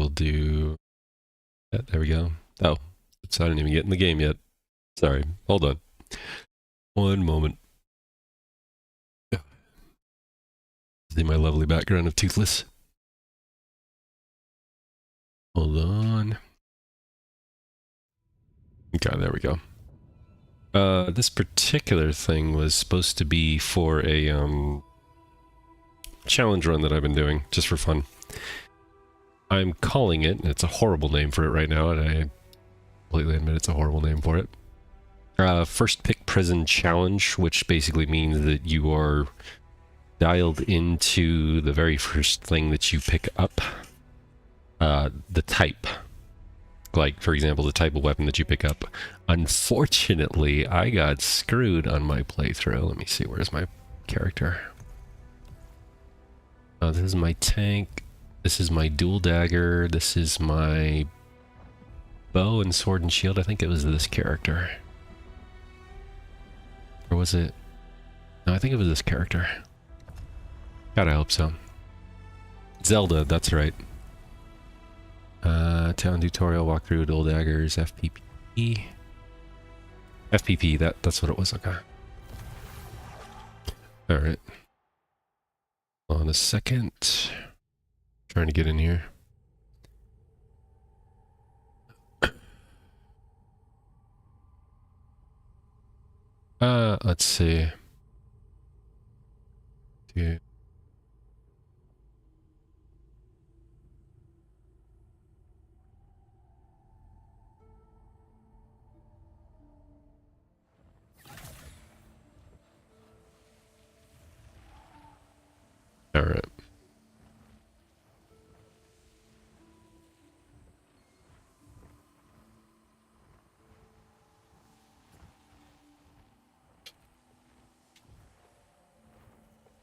will do that. There we go. Oh, oops, I didn't even get in the game yet. Sorry. Hold on. One moment. See my lovely background of Toothless. Hold on. Okay, there we go. This particular thing was supposed to be for a challenge run that I've been doing, just for fun. I'm calling it, and it's a horrible name for it right now, and I completely admit it's a horrible name for it. First Pick Prison Challenge, which basically means that you are dialed into the very first thing that you pick up. The type. Like, for example, the type of weapon that you pick up. Unfortunately, I got screwed on my playthrough. Let me see, where's my character? Oh, this is my tank. This is my dual dagger. This is my bow and sword and shield. I think it was this character. Or was it? No, I think it was this character. Gotta hope so. Zelda, that's right. Town tutorial, walkthrough, dual daggers, FPP. FPP, that's what it was, okay. Alright. On a second. Trying to get in here. Let's see. Dude. Alright.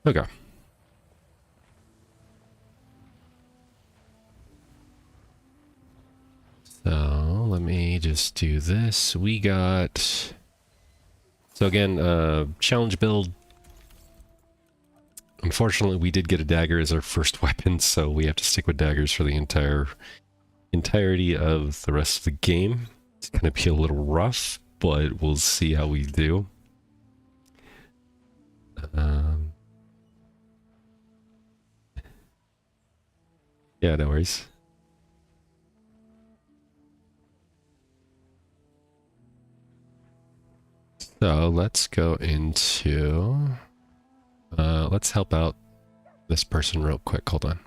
Okay. So, let me just do this. We got... So again, challenge build. Unfortunately, we did get a dagger as our first weapon, so we have to stick with daggers for the entirety of the rest of the game. It's gonna be a little rough, but we'll see how we do. Yeah, no worries. So let's go into... let's help out this person real quick. Hold on.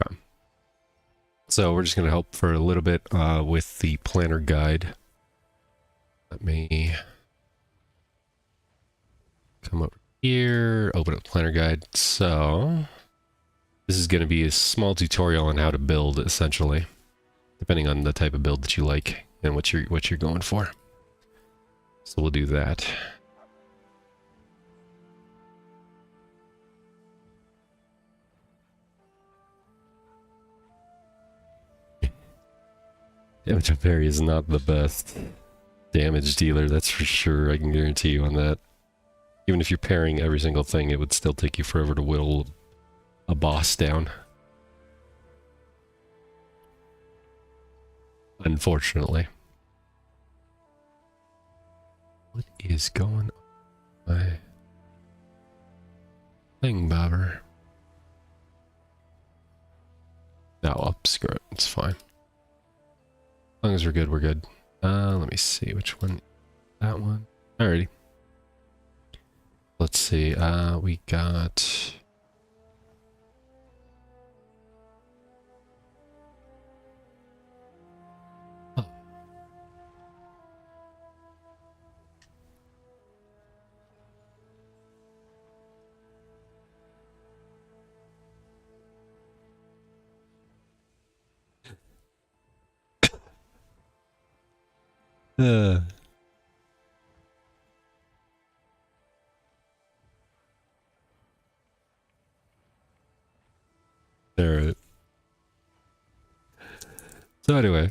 Okay. So we're just going to help for a little bit with the planner guide. Let me come over here, open up planner guide. So this is going to be a small tutorial on how to build, essentially, depending on the type of build that you like and what you're going for. So we'll do that. Damage of Fairy is not the best damage dealer, that's for sure. I can guarantee you on that. Even if you're pairing every single thing, it would still take you forever to whittle a boss down. Unfortunately. What is going on? My thing bobber. No, I'll screw it. It's fine. As long as we're good, we're good. Let me see which one. That one. Alrighty. Let's see. We got... Oh. Alright. So anyway.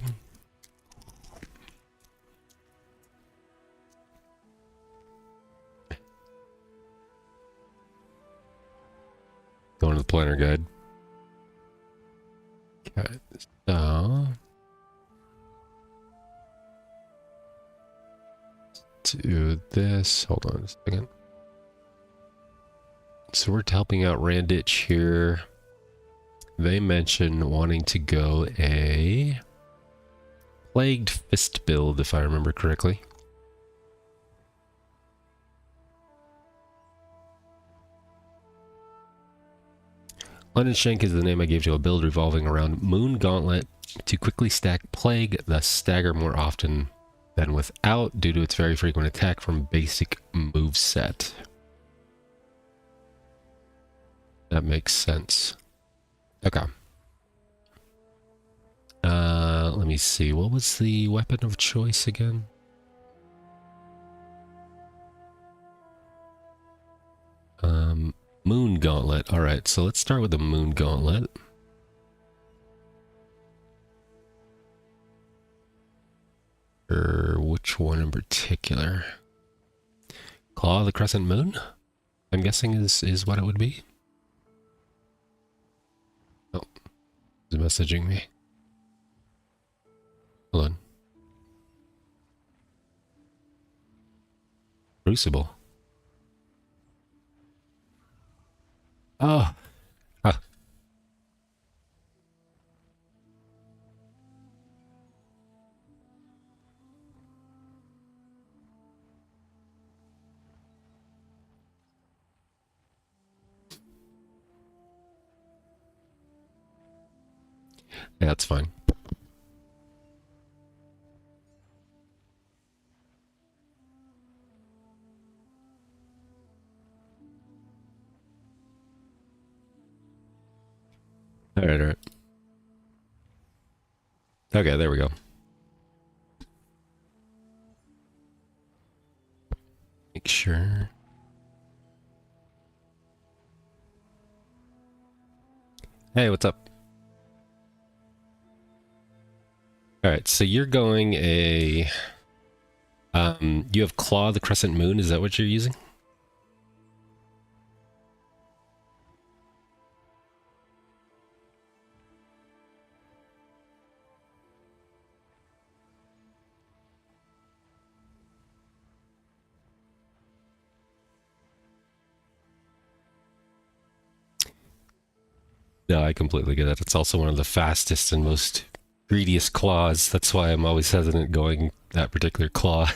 Going to the planner guide. Okay, so do this. Hold on a second. So we're helping out Randitch here. They mentioned wanting to go a plagued fist build, if I remember correctly. London Shank is the name I gave to a build revolving around Moon Gauntlet to quickly stack Plague, thus stagger more often than without due to its very frequent attack from basic moveset. That makes sense. Okay. Let me see. What was the weapon of choice again? Moon Gauntlet. Alright, so let's start with the Moon Gauntlet. Or which one in particular? Claw of the Crescent Moon? I'm guessing is what it would be. Oh, it's messaging me. Hold on. Crucible. Oh. Ah. Yeah, that's fine. Alright, alright. Okay, there we go. Make sure. Hey, what's up? Alright, so you're going a... you have Claw of the Crescent Moon, is that what you're using? No, I completely get it. It's also one of the fastest and most greediest claws. That's why I'm always hesitant going that particular claw.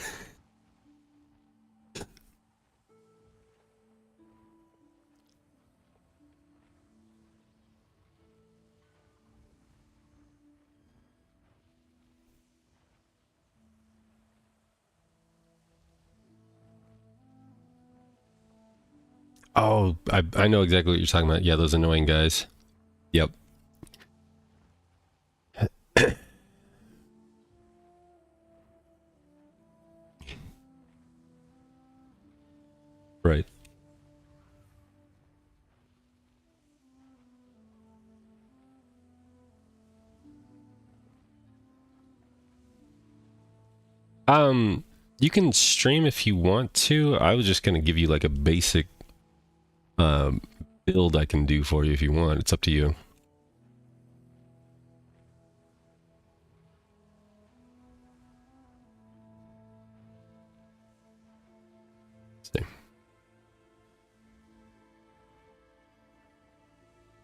Oh, I know exactly what you're talking about. Yeah, those annoying guys. Yep. Right. You can stream if you want to. I was just gonna give you like a basic build I can do for you if you want. It's up to you. Let's see.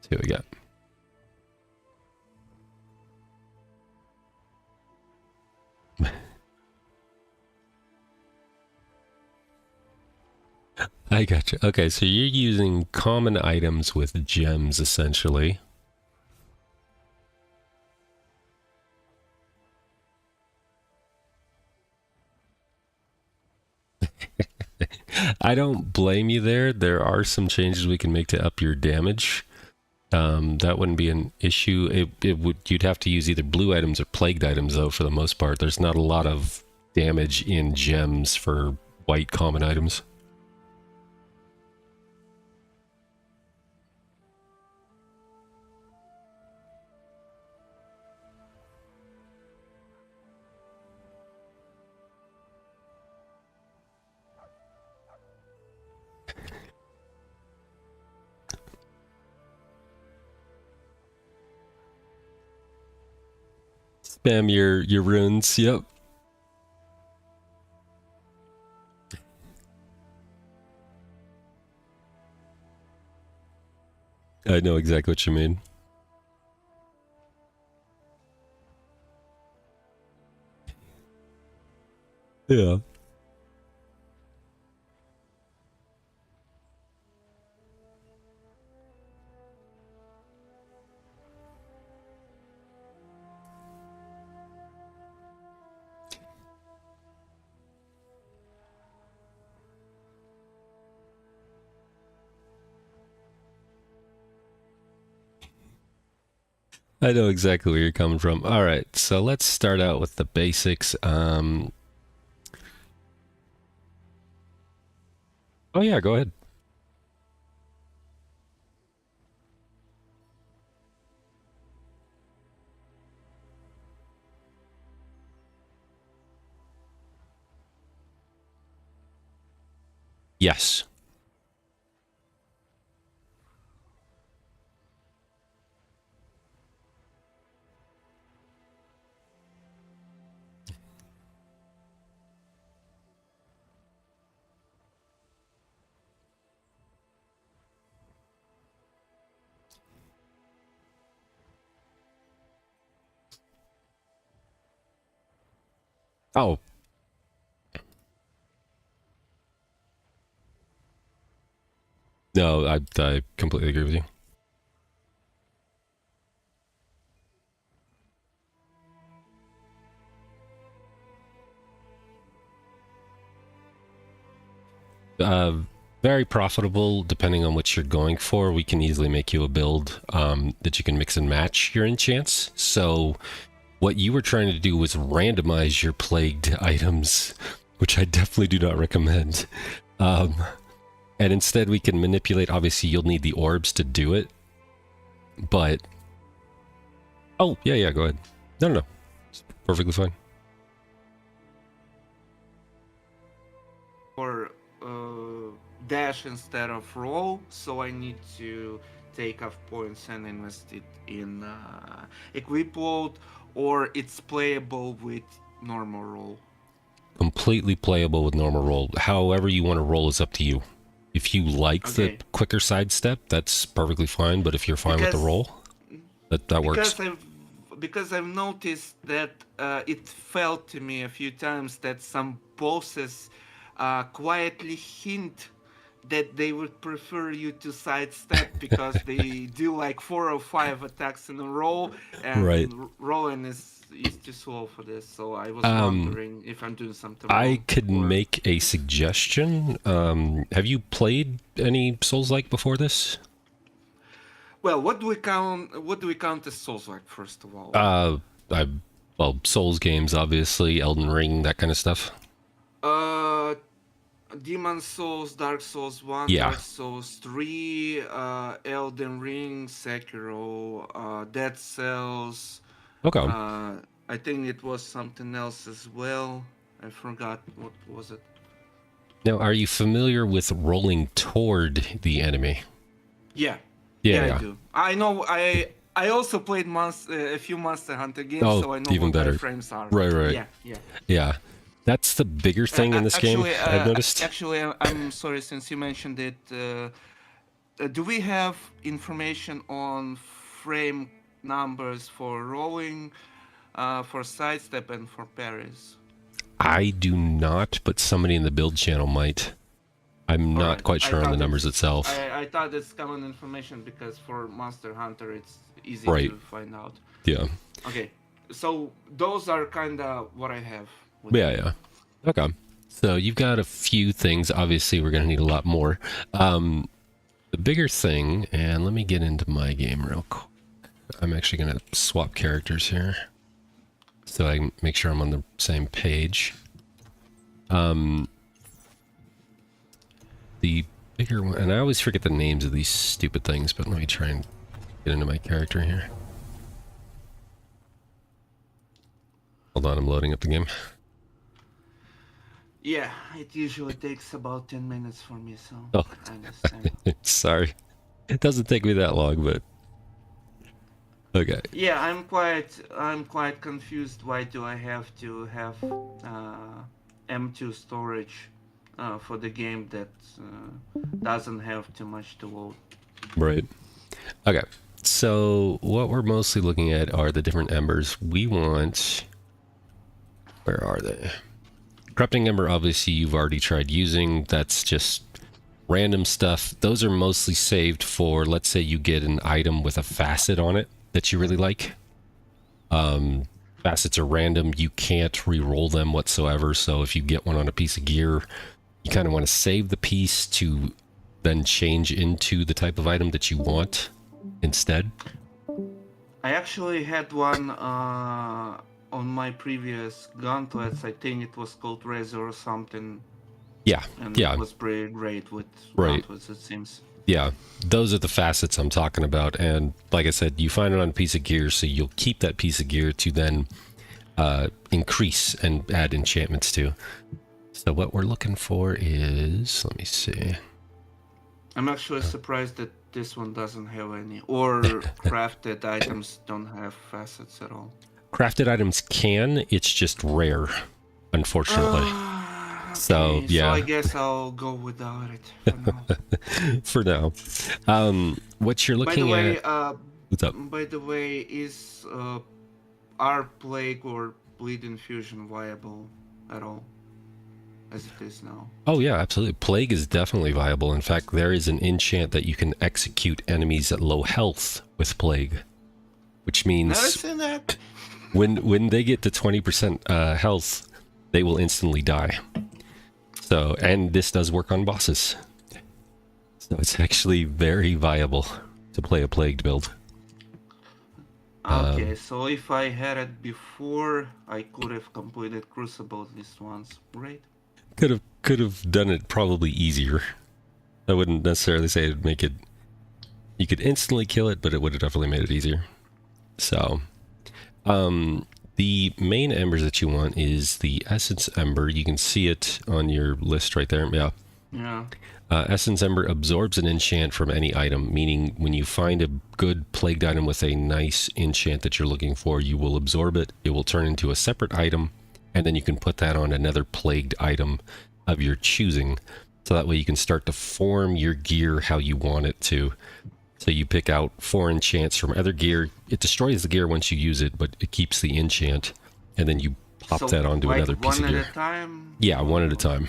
See what we got. I gotcha. Okay, so you're using common items with gems, essentially. I don't blame you there. There are some changes we can make to up your damage. That wouldn't be an issue. You'd have to use either blue items or plagued items, though, for the most part. There's not a lot of damage in gems for white common items. Spam your runes. Yep. I know exactly what you mean. Yeah. I know exactly where you're coming from. All right, so let's start out with the basics. Oh yeah, go ahead. Yes. Oh, no, I completely agree with you. Uh, Very profitable depending on what you're going for. We can easily make you a build that you can mix and match your enchants. So what you were trying to do was randomize your plagued items, which I definitely do not recommend. Um, and instead we can manipulate. Obviously you'll need the orbs to do it, but... Oh, yeah, go ahead. No. It's perfectly fine. Or dash instead of roll, so I need to take off points and invest it in equip load, or it's playable with normal roll. Completely playable with normal roll. However you want to roll is up to you. If you like the Okay. quicker sidestep, that's perfectly fine. But if you're fine with the Because roll, that works. because I've noticed that it felt to me a few times that some bosses quietly hint that they would prefer you to sidestep because they do like 4 or 5 attacks in a row, Right. and rolling is too slow for this. So I was Um, wondering if I'm doing something I wrong. could Or make a suggestion. Have you played any Souls-like before this? well, what do we count? What do we count as souls like? First of all, Uh, I well, Souls games, obviously, Elden Ring, that kind of stuff. uh, Demon Souls, Dark Souls 1, Yeah. Dark Souls 3, Elden Ring, Sekiro, Dead Cells. Okay. Uh, I think it was something else as well. I forgot what was it. Now, are you familiar with rolling toward the enemy? Yeah, Yeah, yeah, I yeah. do. I know. I also played a few Monster Hunter games, Oh, so I know even what better. iframes are. Right. Yeah. Yeah. That's the bigger thing in this game, I've noticed. I'm sorry. Since you mentioned it, do we have information on frame numbers for rolling, for sidestep, and for parries? I do not, but somebody in the build channel might. I'm All not right. quite sure on the numbers itself. I thought it's common information because for Monster Hunter it's easy Right. to find out. Yeah. Okay. So those are kind of what I have with Yeah, me. yeah. Okay. So you've got a few things. Obviously, we're going to need a lot more. The bigger thing, and let me get into my game real quick. I'm actually going to swap characters here so I can make sure I'm on the same page. The bigger one, and I always forget the names of these stupid things, but let me try and get into my character here. Hold on, I'm loading up the game. Yeah, it usually takes about 10 minutes for me, so Oh, I understand. sorry. It doesn't take me that long, but Okay. Yeah, I'm quite confused. Why do I have to have M2 storage for the game that doesn't have too much to load? Right. Okay. So what we're mostly looking at are the different embers. We want... Where are they? Corrupting Ember, obviously, you've already tried using. That's just random stuff. Those are mostly saved for, let's say you get an item with a facet on it that you really like. Facets are random. You can't re-roll them whatsoever. So if you get one on a piece of gear, you kind of want to save the piece to then change into the type of item that you want instead. I actually had one on my previous gauntlets. I think it was called Razor or something, Yeah, and yeah, it was pretty great with right. gauntlets, it seems. Yeah, those are the facets I'm talking about. And like I said, you find it on a piece of gear, so you'll keep that piece of gear to then increase and add enchantments to. So what we're looking for is, let me see. I'm actually surprised that this one doesn't have any, or crafted items don't have facets at all. Crafted items can, it's just rare, unfortunately. Okay, So, yeah. So I guess I'll go without it for now. For now. What you're looking at... What's up? By the way, is our plague or bleed infusion viable at all? As it is now. Oh yeah, absolutely. Plague is definitely viable. In fact, there is an enchant that you can execute enemies at low health with plague, which means Never seen that. when they get to 20% health, they will instantly die. So, and this does work on bosses. So it's actually very viable to play a plagued build. Okay, so if I had it before, I could have completed Crucible at least once, right? Could have done it probably easier. I wouldn't necessarily say it'd make it... You could instantly kill it, but it would have definitely made it easier. So, the main embers that you want is the Essence Ember. You can see it on your list right there. Yeah. Yeah. Essence Ember absorbs an enchant from any item, meaning when you find a good plagued item with a nice enchant that you're looking for, you will absorb it. It will turn into a separate item, and then you can put that on another plagued item of your choosing. So that way you can start to form your gear how you want it to. So you pick out 4 enchants from other gear. It destroys the gear once you use it, but it keeps the enchant. And then you pop that onto like another piece of gear. One at a time? Yeah, one at a time.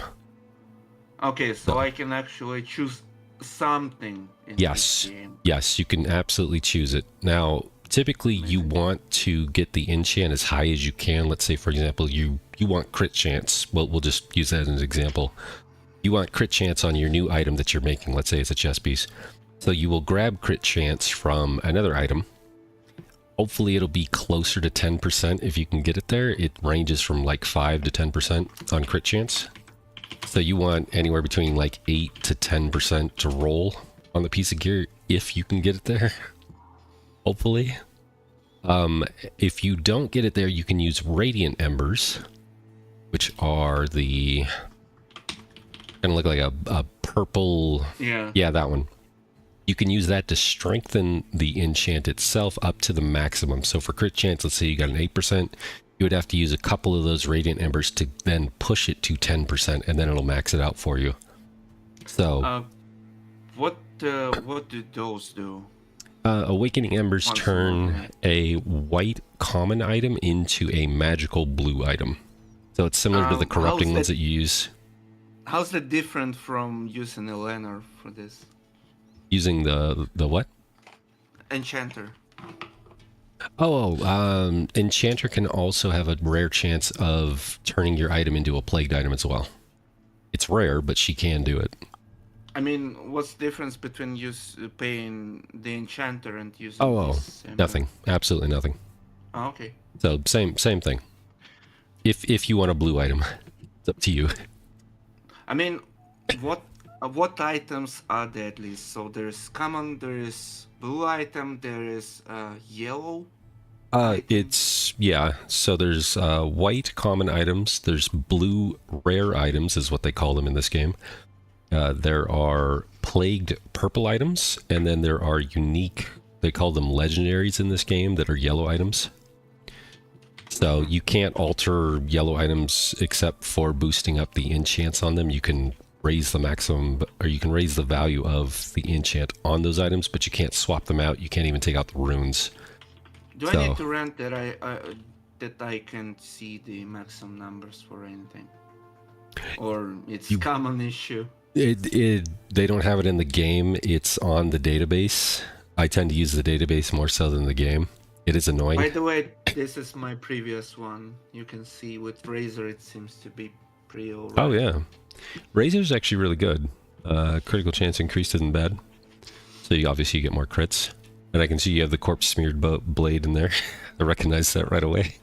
Okay, so I can actually choose something in this game. Yes, you can absolutely choose it. Now, typically you want to get the enchant as high as you can. Let's say, for example, you want crit chance. Well, we'll just use that as an example. You want crit chance on your new item that you're making. Let's say it's a chess piece. So you will grab crit chance from another item. Hopefully it'll be closer to 10% if you can get it there. It ranges from like 5 to 10% on crit chance. So you want anywhere between like 8 to 10% to roll on the piece of gear if you can get it there. Hopefully. If you don't get it there, you can use Radiant Embers, which are the... kind of look like a purple... Yeah, that one. You can use that to strengthen the enchant itself up to the maximum. So for crit chance, let's say you got an 8%, you would have to use a couple of those Radiant Embers to then push it to 10%, and then it'll max it out for you. So... what do those do? Awakening Embers turn a white common item into a magical blue item. So it's similar to the corrupting ones that you use. How's that different from using a Lanner for this? Using the what? Enchanter. Enchanter can also have a rare chance of turning your item into a plagued item as well. It's rare, but she can do it. I mean, what's the difference between paying the enchanter and using this? Nothing. Absolutely nothing. Oh, okay. So same thing. If you want a blue item, it's up to you. I mean, what items are deadly? So there's common, there is blue item, there is yellow. So there's white common items, there's blue rare items is what they call them in this game. There are plagued purple items, and then there are unique They call them legendaries in this game that are yellow items. So you can't alter yellow items except for boosting up the enchants on them. You can raise the maximum, or you can raise the value of the enchant on those items, but you can't swap them out. You can't even take out the runes. Do I need to rent that I can see the maximum numbers for anything? Or it's common issue? They don't have it in the game. It's on the database. I tend to use the database more so than the game. It is annoying. By the way, this is my previous one. You can see with Razor it seems to be pretty alright. Oh yeah. Razor's actually really good. Critical chance increased isn't bad. So you obviously get more crits. And I can see you have the corpse smeared blade in there. I recognize that right away.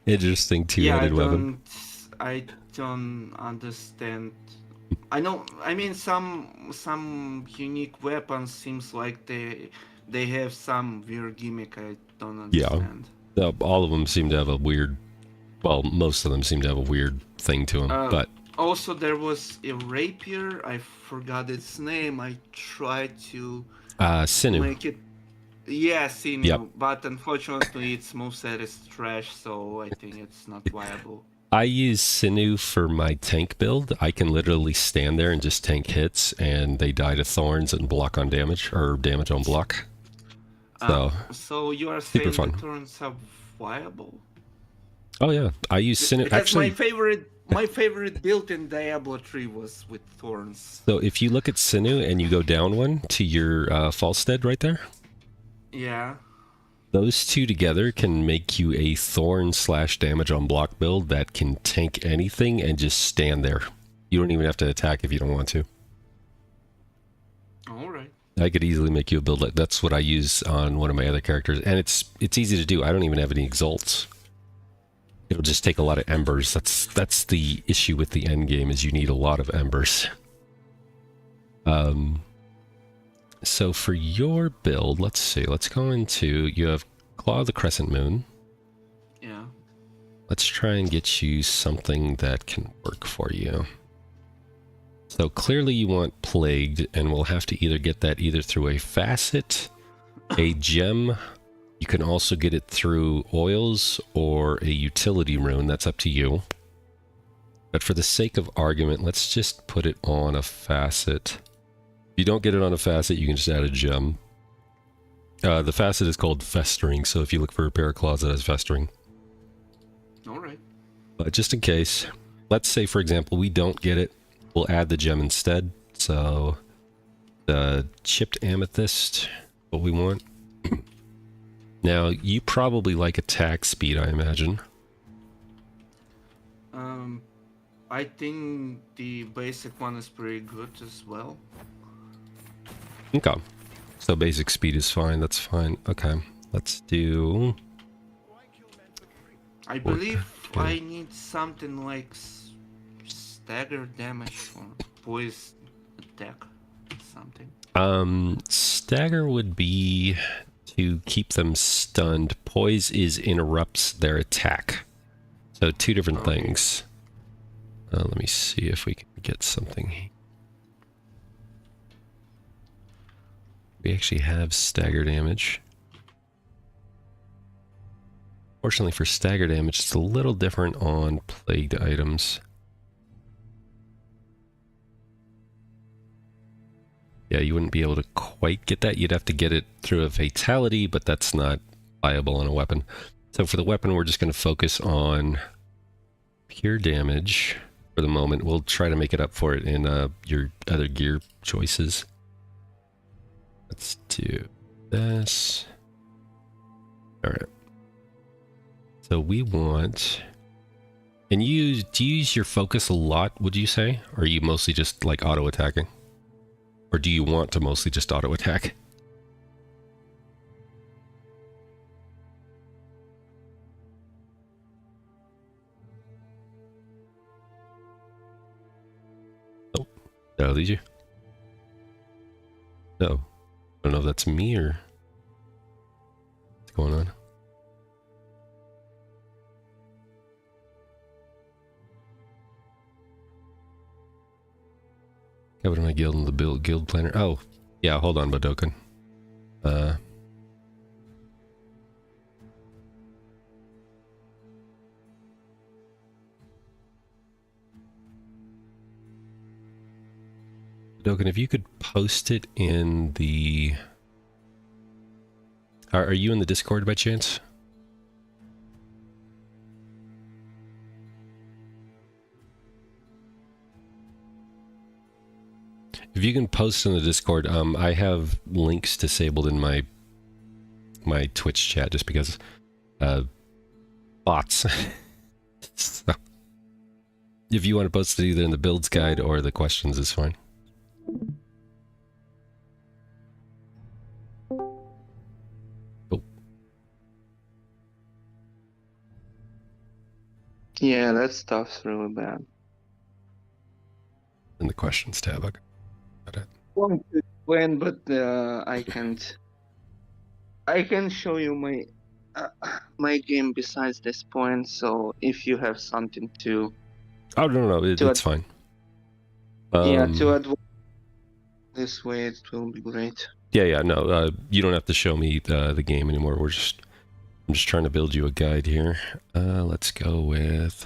Interesting two-handed weapon. I don't understand. I mean some unique weapons seems like they have some weird gimmick I don't understand. Yeah. All of them seem to have a weird, well, most of them seem to have a weird thing to them, but also there was a rapier, I forgot its name. I tried to Sinew. make it, yeah, Sinew, yep. But unfortunately its moveset is trash, so I think it's not viable. I use Sinew for my tank build. I can literally stand there and just tank hits, and they die to thorns and block on damage, or damage on block. So you are saying the thorns are viable? Oh yeah, I use Sinew. Because actually, my favorite build in Diablo 3 was with thorns. So if you look at Sinew and you go down one to your Falstead right there. Yeah. Those two together can make you a thorn / damage on block build that can tank anything and just stand there. You don't even have to attack if you don't want to. Alright. I could easily make you a build like that's what I use on one of my other characters, and it's easy to do. I don't even have any exalts. It'll just take a lot of embers. That's the issue with the end game, is you need a lot of embers. So for your build, let's see. Let's go into, you have Claw of the Crescent Moon. Yeah. Let's try and get you something that can work for you. So clearly you want Plagued, and we'll have to either get that either through a facet, a gem. You can also get it through oils or a utility rune. That's up to you. But for the sake of argument, let's just put it on a facet. If you don't get it on a facet, you can just add a gem. The facet is called Festering, so if you look for a pair of claws that has Festering. Alright. But just in case, let's say, for example, we don't get it, we'll add the gem instead. So, the chipped amethyst, what we want. Now, you probably like attack speed, I imagine. I think the basic one is pretty good as well. Okay. So basic speed is fine, that's fine. Okay, let's do... I believe I need something like stagger damage or poise attack, something. Stagger would be to keep them stunned. Poise is interrupts their attack. So two different things. Let me see if we can get something. We actually have stagger damage. Fortunately for stagger damage, it's a little different on plagued items. Yeah, you wouldn't be able to quite get that. You'd have to get it through a fatality, but that's not viable on a weapon. So for the weapon, we're just going to focus on pure damage for the moment. We'll try to make it up for it in your other gear choices. Let's do this. All right. So we want... And do you use your focus a lot, would you say? Or are you mostly just like auto-attacking? Or do you want to mostly just auto-attack? Oh, did I lose you? No. I don't know if that's me or what's going on. What am I guild in the guild planner? Oh, yeah, hold on, Bodokan. Dogan, if you could post it in the... Are you in the Discord by chance? If you can post in the Discord, I have links disabled in my Twitch chat just because bots. So, if you want to post it either in the builds guide or the questions is fine. Oh. Yeah, that stuff's really bad. In the questions tab, okay. Got it. Want to explain, but I can't. I can show you my game besides this point. So if you have something to, Oh no, it's fine. to advance this way, it will be great. Yeah, no, you don't have to show me the game anymore. I'm just trying to build you a guide here. Let's go with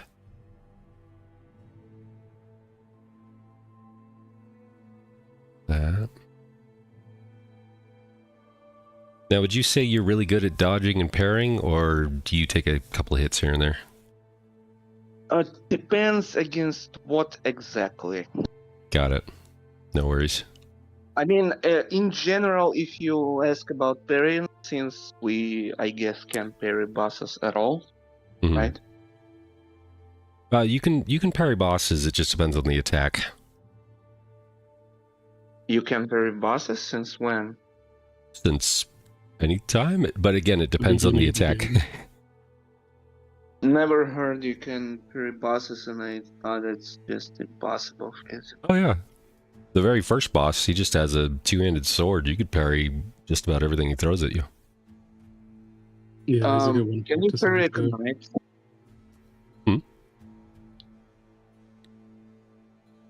that. Now, would you say you're really good at dodging and parrying, or do you take a couple of hits here and there? Depends against what exactly. Got it. No worries. I mean, in general, if you ask about parrying, since we, I guess, can't parry bosses at all, right? You can parry bosses. It just depends on the attack. You can parry bosses since when? Since any time, but again, it depends on the attack. Never heard you can parry bosses, and I thought it's just impossible. Oh yeah, the very first boss, he just has a two-handed sword. You could parry just about everything he throws at you. Yeah, he's a good one. Can you parry a knife?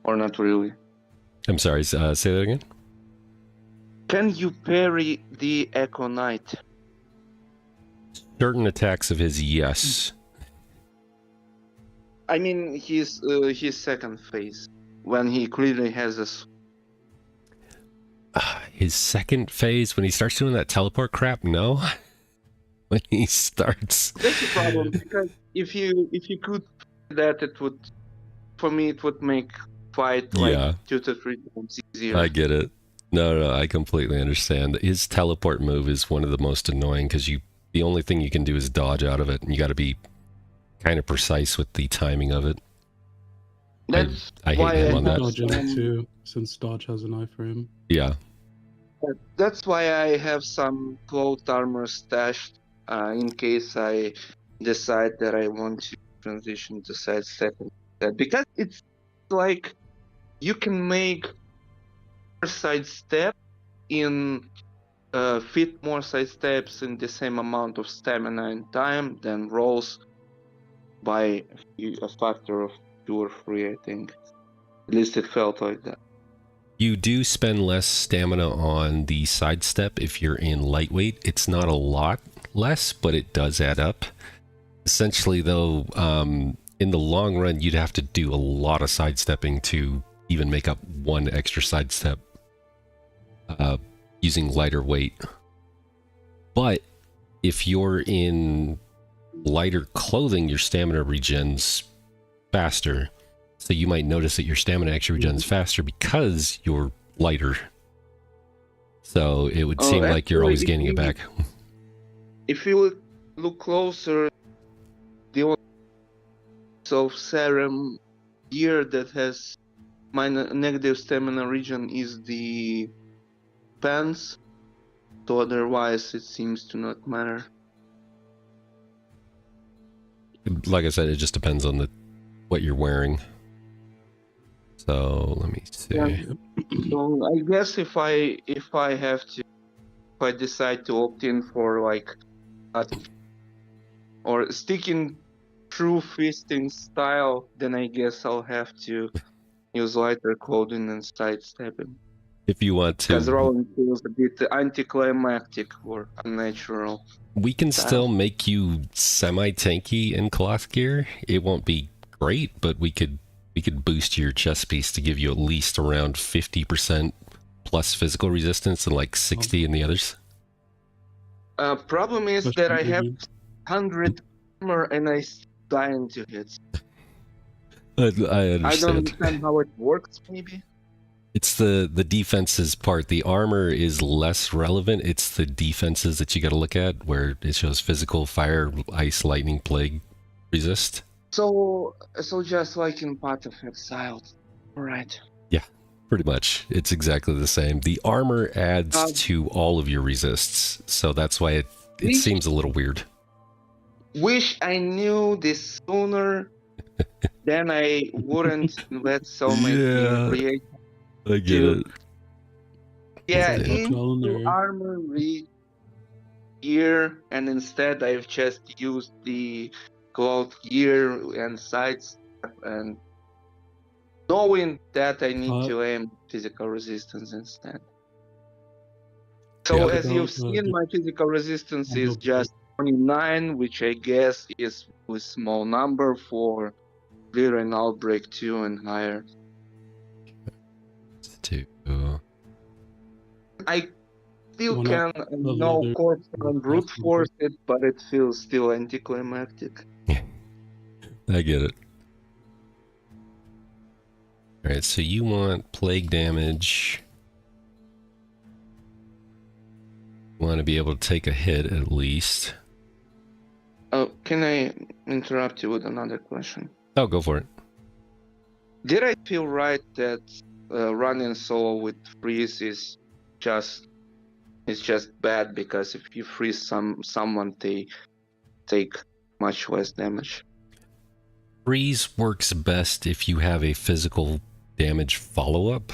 Or not really? I'm sorry, say that again? Can you parry the Echo Knight? Certain attacks of his, yes. I mean, his second phase, when he clearly has his second phase, when he starts doing that teleport crap, no. When he starts... That's the problem, because if you could that, it would, for me, it would make fight like 2 to 3 times easier. I get it. No, I completely understand. His teleport move is one of the most annoying because the only thing you can do is dodge out of it, and you got to be kind of precise with the timing of it. That's I hate him on that. Dodge in it too, since dodge has an iframe. Yeah. That's why I have some cloth armor stashed in case I decide that I want to transition to sidestep. Because it's like you can make sidestep in fit more sidesteps in the same amount of stamina and time than rolls by a factor of 2 or 3, I think. At least it felt like that. You do spend less stamina on the sidestep if you're in lightweight. It's not a lot less, but it does add up. Essentially, though, in the long run, you'd have to do a lot of sidestepping to even make up one extra sidestep using lighter weight. But if you're in lighter clothing, your stamina regens faster. So you might notice that your stamina actually regens faster because you're lighter. So it would seem like you're always gaining it back. If you look closer, the only of serum gear that has negative stamina regen is the pants. So otherwise, it seems to not matter. Like I said, it just depends on what you're wearing. So let me see. Yeah. So I guess if I decide to opt in for like or sticking true fisting style, then I guess I'll have to use lighter clothing and sidestepping. If you want Because to, rolling feels a bit anticlimactic or unnatural. we can Style. still make you semi-tanky in cloth gear. It won't be great, but we could boost your chest piece to give you at least around 50% plus physical resistance and like 60 in the others. Problem is that I have 100 armor and I die into hits. I I don't understand. understand how it works, maybe. It's the defenses part. The armor is less relevant. It's the defenses that you got to look at, where it shows physical, fire, ice, lightning, plague, resist. So just like in Path of Exile. Alright. Yeah, pretty much. It's exactly the same. The armor adds Um, to all of your resists, so that's why it Wish- seems a little weird. Wish I knew this sooner. Then I wouldn't let so many Yeah. create. I get to- it. Yeah, Yeah. into armor read gear, and instead I've just used the cloth gear and sidestep, and knowing that I need to aim physical resistance instead. So Yeah. as you've seen, my physical resistance is just 29, which I guess is a small number for Clear and Outbreak 2 and higher. I still Well, can no corpse and brute force it, but it feels still anticlimactic. I get it. Alright, so you want plague damage. You want to be able to take a hit at least. Oh, can I interrupt you with another question? Oh, go for it. Did I feel right that running solo with freeze is just bad, because if you freeze someone, they take much less damage? Freeze works best if you have a physical damage follow-up.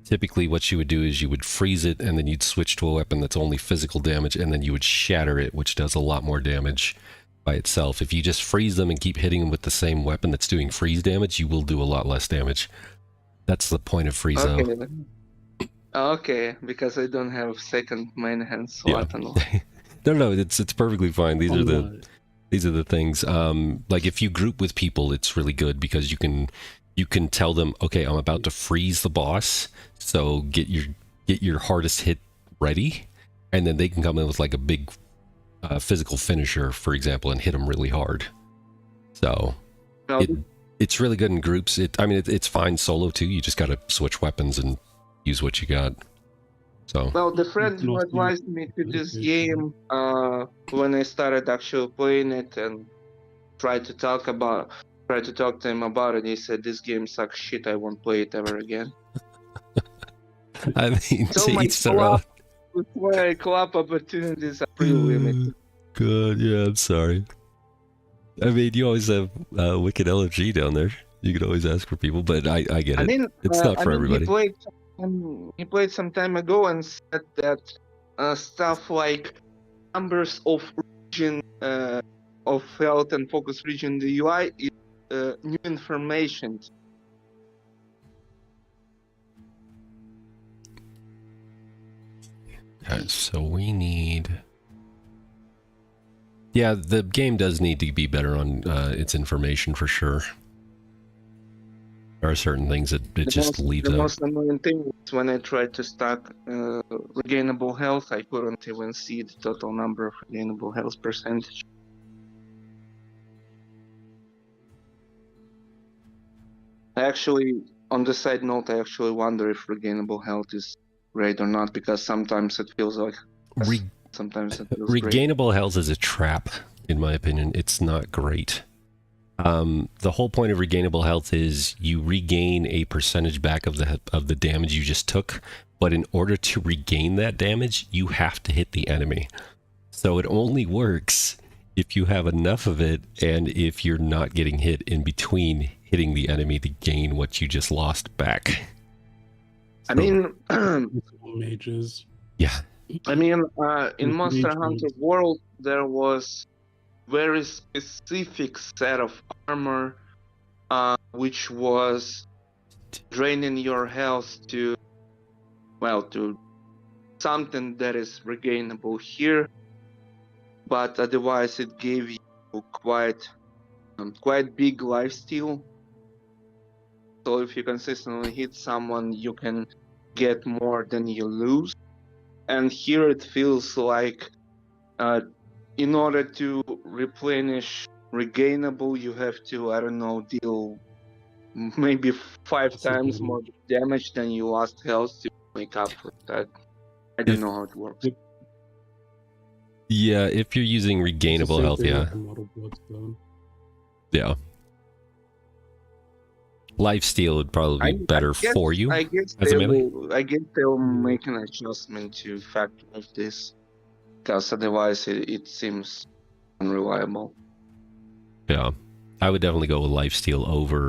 Typically what you would do is you would freeze it and then you'd switch to a weapon that's only physical damage, and then you would shatter it, which does a lot more damage by itself. If you just freeze them and keep hitting them with the same weapon that's doing freeze damage, you will do a lot less damage. That's the point of freeze, Okay, though. then. Okay, because I don't have second main hand slot. Yeah. No, it's perfectly fine. These are the things. Like if you group with people, it's really good because you can tell them, okay, I'm about to freeze the boss, so get your hardest hit ready, and then they can come in with like a big physical finisher, for example, and hit them really hard. So it's really good in groups. It's fine solo too. You just got to switch weapons and use what you got. So well, the friend who advised me to this game when I started actually playing it and tried to talk to him about it, he said, "This game sucks shit. I won't play it ever again." I mean, so to each their own. My co-op opportunities are pretty limited. Good, yeah, I'm sorry. I mean, you always have Wicked LFG down there. You could always ask for people, but I get it. It's not for everybody. He played some time ago and said that stuff like numbers of region of health and focus region in the UI is new information. Okay, so we need... Yeah, the game does need to be better on its information for sure. There are certain things that it just leaves out. The most annoying thing was when I tried to stack regainable health, I couldn't even see the total number of regainable health percentage. On the side note, I actually wonder if regainable health is great or not, because sometimes it feels like sometimes it feels regainable great. health is a trap, in my opinion. It's not great. The whole point of regainable health is you regain a percentage back of the damage you just took, but in order to regain that damage, you have to hit the enemy. So it only works if you have enough of it, and if you're not getting hit in between hitting the enemy to gain what you just lost back. I mean, mages. Yeah. I mean, in Monster Hunter World, there was very specific set of armor, which was draining your health to well, to something that is regainable here, but otherwise it gave you quite big lifesteal. So if you consistently hit someone, you can get more than you lose. And here it feels like in order to replenish regainable, you have to, I don't know, deal maybe 5 That's the times more damage. damage than you lost health to make up for that. I don't know how it works. Yep. Yeah, if you're using It's the regainable same health, thing yeah. with the model bloodstone. Yeah. Lifesteal would probably be better for you I guess as a melee. I guess they'll Yeah. make an adjustment to factor of this, because otherwise it seems unreliable. Yeah. I would definitely go with lifesteal over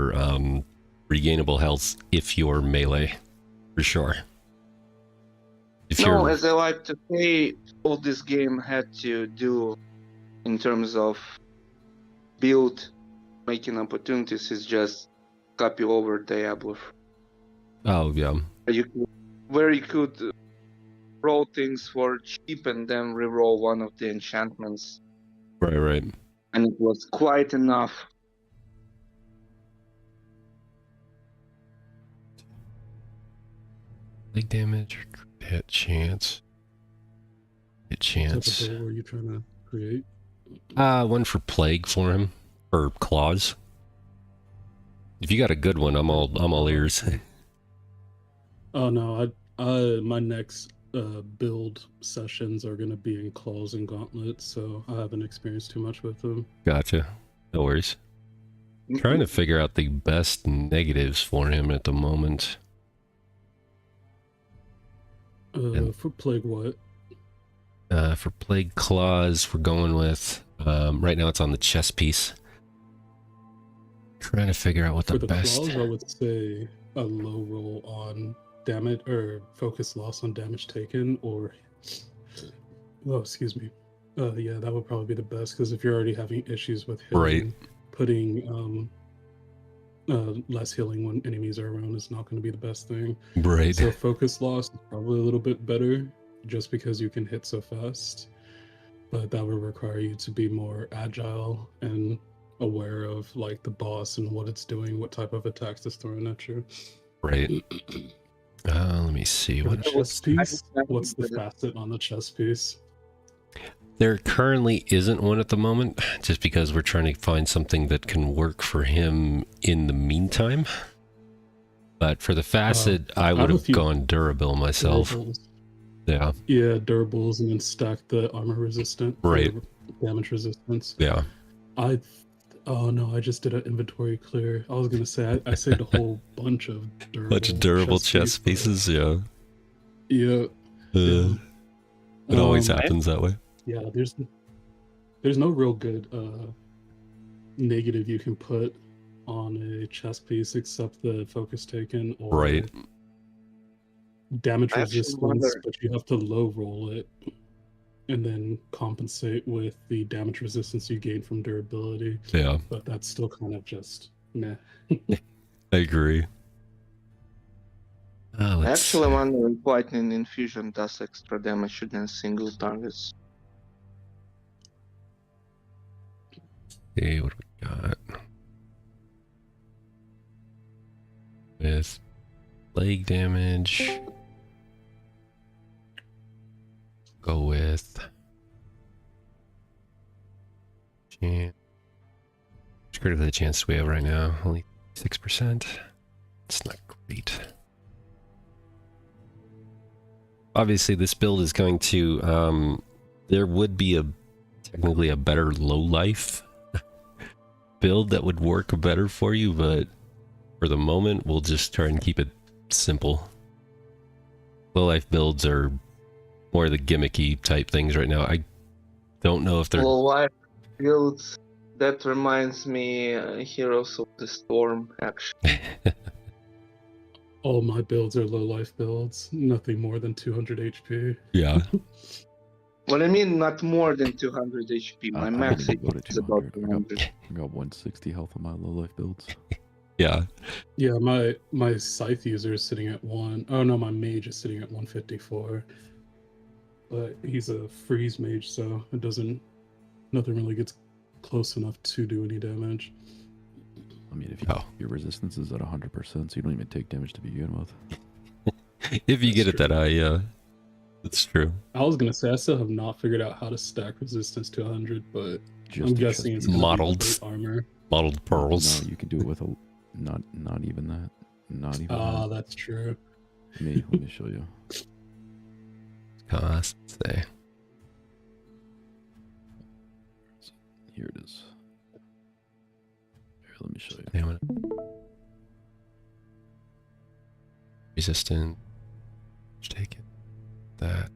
regainable health if you're melee, for sure. If No, you're as I like to say, all this game had to do in terms of build making opportunities is just copy over Diablo, oh yeah, where you could roll things for cheap and then re-roll one of the enchantments, right. and it was quite enough. Leg damage, hit chance. Hit What type of chance. build were you trying to create? One for plague for him. Or claws. If you got a good one, I'm all ears. Oh no, my next build sessions are gonna be in claws and gauntlets, so I haven't experienced too much with them. Gotcha. No worries. Trying to figure out the best negatives for him at the moment. For plague what? For plague claws, we're going with right now it's on the chest piece. Trying to figure out what For the the best. claws, I would say a low roll on damage or focus loss on damage taken, or excuse me. Yeah, that would probably be the best, because if you're already having issues with healing, Right. putting less healing when enemies are around is not going to be the best thing. Right. So focus loss is probably a little bit better, just because you can hit so fast, but that would require you to be more agile and aware of like the boss and what it's doing, what type of attacks it's throwing at you. Right. Let me see. For the What chest piece, what's the facet on the chest piece? There currently isn't one at the moment, just because we're trying to find something that can work for him in the meantime. But for the facet, I would have gone durable myself. Durables. Yeah. Yeah, durables, and then stack the armor resistant. Right. Damage resistance. Yeah. Oh no, I just did an inventory clear. I was gonna say I saved a whole bunch of durable chest pieces. Yeah. Yeah. It always happens that way. Yeah, there's no real good negative you can put on a chest piece except the focus taken or Right. damage resistance, but you have to low roll it and then compensate with the damage resistance you gain from durability. Yeah. But that's still kind of just meh. I agree. Actually, one lightning infusion does extra damage against single targets. Okay, what do we got? With leg damage. Go with chance. What's critical the chance we have right now? Only 6%. It's not great. Obviously, this build is going to. There would be technically a better low life build that would work better for you, but for the moment, we'll just try and keep it simple. Low life builds are more the gimmicky type things right now. I don't know if they're low life builds. That reminds me, Heroes of the Storm, actually. All my builds are low life builds, nothing more than 200 HP. Yeah. What I mean, not more than 200 HP. My max HP is about 200. I got 160 health on my low life builds. Yeah. Yeah, my scythe user is sitting at 1. Oh no, my mage is sitting at 154. But he's a freeze mage, so it doesn't. Nothing really gets close enough to do any damage. I mean, if Oh. your resistance is at 100%, so you don't even take damage to begin with. If you That's get it true. that high, yeah. That's true. I was gonna say I still have not figured out how to stack resistance to 100, but Just I'm a guessing chest it's piece. gonna Modeled. be plate armor. Modeled pearls. No, you can do it with a not even that. Not even Ah, that. that's true. Let me show you. Cost, say. Here it is. Here, let me show you. Damn it. Resistant. Just take it. That.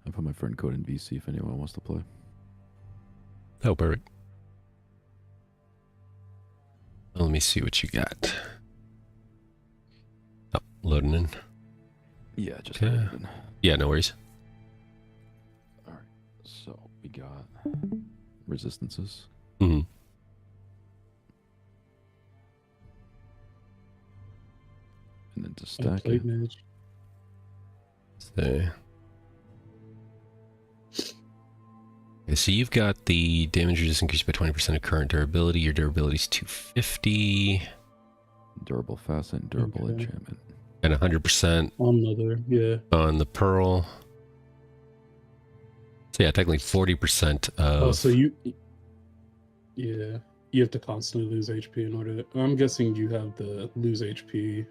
I put my friend code in VC if anyone wants to play. Oh, perfect. Let me see what you got. Oh, loading in. Yeah, just Okay. load it in. Yeah, no worries. All right. So we got resistances. Mm-hmm. And then to Oh, stack it. plate mage. Okay, so you've got the damage resistance increased by 20% of current durability. Your durability is 250 Durable facet, durable Okay. enchantment. and 100% Another, yeah. on the pearl. So yeah, technically 40% of... Oh, so yeah, you have to constantly lose HP in order. I'm guessing you have the lose HP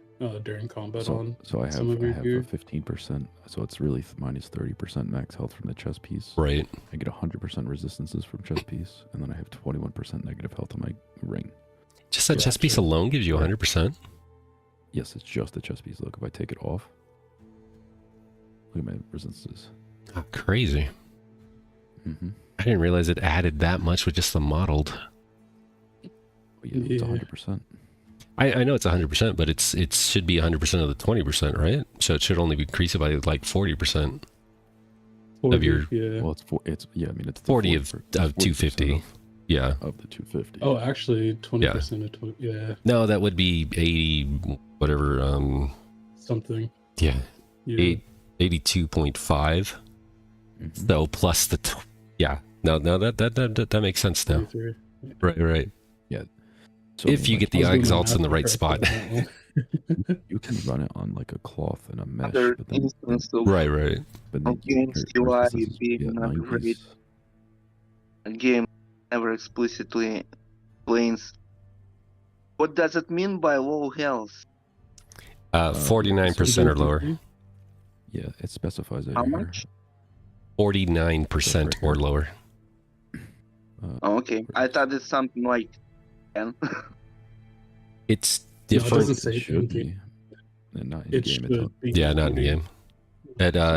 during combat on. So I some have of your a gear. 15%. So it's really minus 30% max health from the chest piece. Right. I get 100% resistances from chest piece, and then I have 21% negative health on my ring. Just that chest piece Gotcha. alone gives you 100%? Yes, it's just the chest piece. Look, if I take it off, look at my resistances. Oh, crazy. Mm-hmm. I didn't realize it added that much with just the modeled. But yeah, it's Yeah. 100%. I know it's 100%, but it should be 100% of the 20%, right? So it should only increase it by like 40%. 40, your- yeah. Well, it's yeah. I mean, it's the 40 of 40% 250. Yeah. of the 250. Oh, actually, 20% of 20. Yeah, No, that would be 80, whatever. something. Yeah, Yeah. 82.5. Mhm. So plus the, yeah. No, that makes sense now. 23. Right. So, I If mean, you like, get the I was doing my exalts in math the right incorrectly spot. on that one. you can run it on like a cloth and a mesh, Other but then instance of Right. but of then games your UI resistances being be at not 90s. great. A game never explicitly explains what does it mean by low health. 49% or lower. Yeah, it specifies it How here. much? 49% or lower. Oh, okay, I thought it's something like 10. It's No, it different. doesn't say It should anything. be, and not in It game. should be. Yeah, not in 40. game.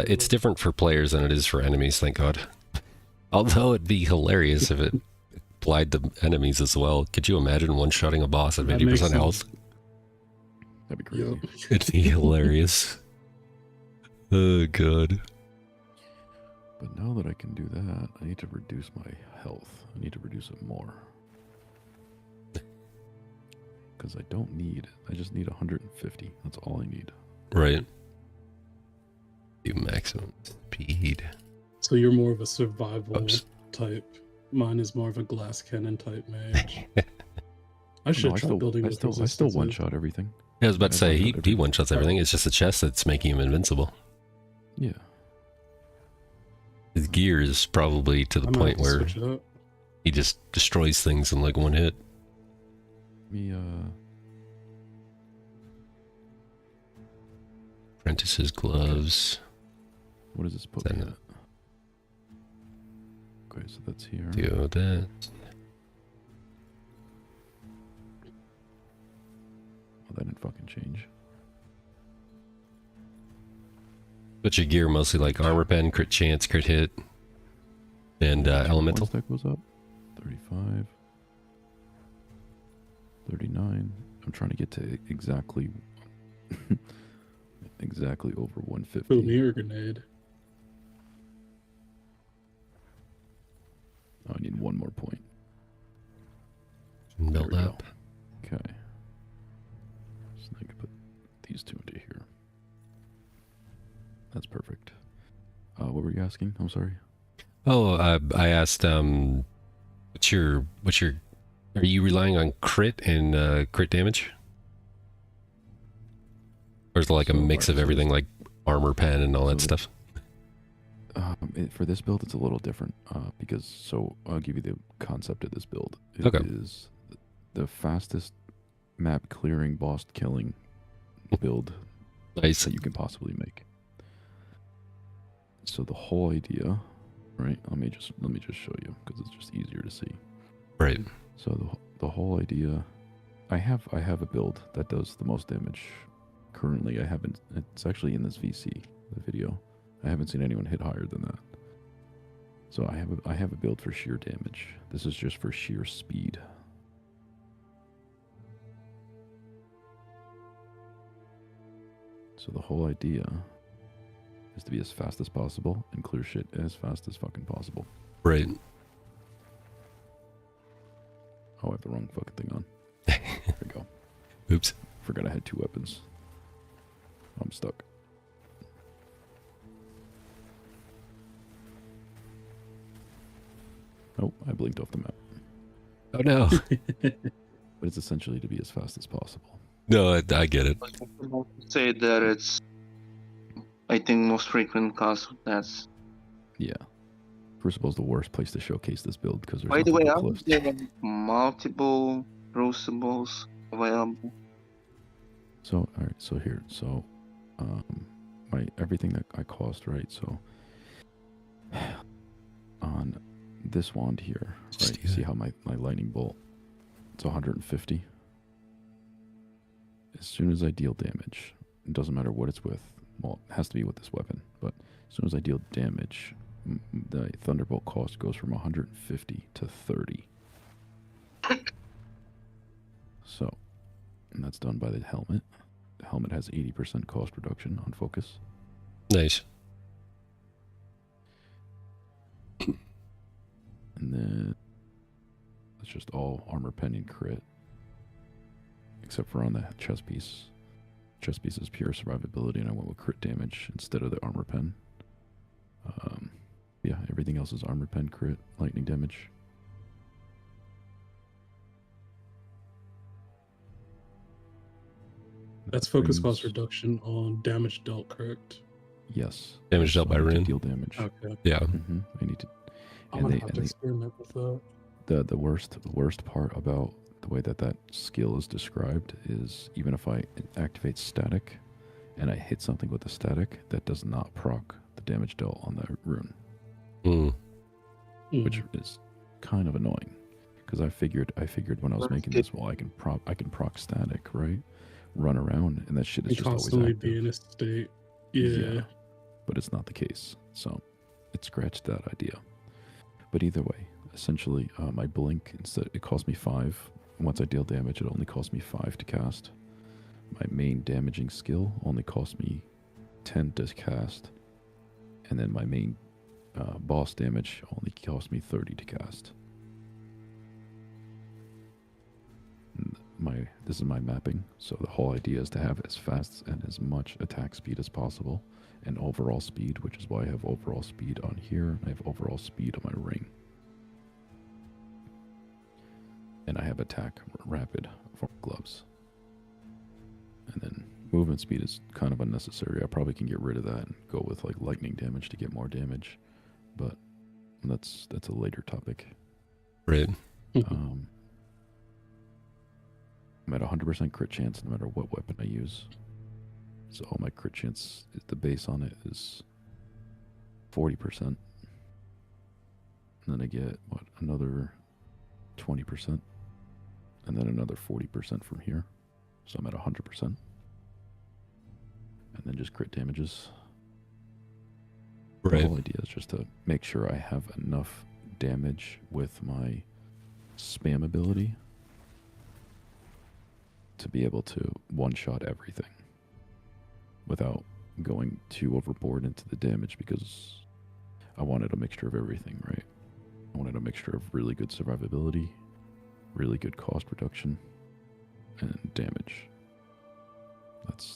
It's different for players than it is for enemies, thank God. Although it'd be hilarious if it applied to enemies as well. Could you imagine one-shotting a boss at That 50% makes health? sense. That'd be crazy. Yep. It'd be hilarious. Oh, God. But now that I can do that, I need to reduce my health. I need to reduce it more. Because I don't need, I just need 150. That's all I need. Right. Do maximum speed. So you're more of a survival Oops. type. Mine is more of a glass cannon type mage. I should No, try building I with still resistances. one-shot everything. I was about to I say, one-shot he everything. one-shots everything. It's just the chest that's making him invincible. Yeah. His gear is probably to the I might point have to where switch it up. he just destroys things in like one hit. Me, Apprentice's gloves. what does this put Then- me at? Okay, so that's here. Do that. Oh, that didn't fucking change. But your gear mostly like armor pen, crit chance, crit hit, and elemental. Once that goes up, 35, 39. I'm trying to get to exactly over 150. Boom, here, grenade. one more point. Build There we go. up. Okay. So I can put these two into here. That's perfect. What were you asking? I'm sorry. Oh, I asked, what's your, are you relying on crit and crit damage? Or is it like a So, mix of alright, so everything, like armor pen and all that so stuff? For this build, it's a little different because, so I'll give you the concept of this build. It Okay. is the fastest map clearing, boss killing build Nice. that you can possibly make. So the whole idea, right? Let me just show you because it's just easier to see. Right. So the whole idea, I have a build that does the most damage. Currently, I haven't. It's actually in this VC, the video. I haven't seen anyone hit higher than that. So I have a build for sheer damage. This is just for sheer speed. So the whole idea is to be as fast as possible and clear shit as fast as fucking possible. Right. Oh, I have the wrong fucking thing on. There we go. Oops. Forgot I had two weapons. I'm stuck. Oh, I blinked off the map. Oh no. But it's essentially to be as fast as possible. No, I get it. I was about to say that it's, I think, most frequent cause of deaths. Yeah. Crucible is the worst place to showcase this build because there's By the nothing way, but are cliffs. there multiple crucibles available? So, all right. So here. So, my everything that I cost, right? So, on this wand here, Just right? do You see that. how my lightning bolt, it's 150. As soon as I deal damage, it doesn't matter what it's with. Well, it has to be with this weapon, but as soon as I deal damage, the thunderbolt cost goes from 150 to 30. So, and that's done by the helmet. The helmet has 80% cost reduction on focus. Nice. And then it's just all armor pen and crit. Except for on the chest piece. Chest piece is pure survivability, and I went with crit damage instead of the armor pen. Yeah, everything else is armor pen, crit, lightning damage. That's focus cost Runes. reduction on damage dealt, correct? Yes. Damage dealt by I need to rune. deal damage. Okay. Yeah. I need to. I'm gonna have to experiment with that. The worst part about the way that skill is described is even if I activate static and I hit something with the static, that does not proc the damage dealt on that rune, which is kind of annoying because I figured when I was making this, well, I can proc static, right? Run around and that shit is And just always constantly active. be in a state. Yeah. But it's not the case, so it scratched that idea. But either way, essentially, my blink, instead, it cost me 5. Once I deal damage, it only costs me 5 to cast. My main damaging skill only cost me 10 to cast. And then my main boss damage only cost me 30 to cast. And this is my mapping, so the whole idea is to have as fast and as much attack speed as possible, and overall speed, which is why I have overall speed on here, and I have overall speed on my ring. And I have attack rapid for gloves. And then movement speed is kind of unnecessary. I probably can get rid of that and go with like lightning damage to get more damage, but that's a later topic. Right. I'm at 100% crit chance no matter what weapon I use. So all my crit chance, the base on it is 40%. And then I get, another 20%. And then another 40% from here. So I'm at 100%. And then just crit damages. Right. The whole idea is just to make sure I have enough damage with my spam ability to be able to one-shot everything without going too overboard into the damage, because I wanted a mixture of everything, right? I wanted a mixture of really good survivability, really good cost reduction, and damage.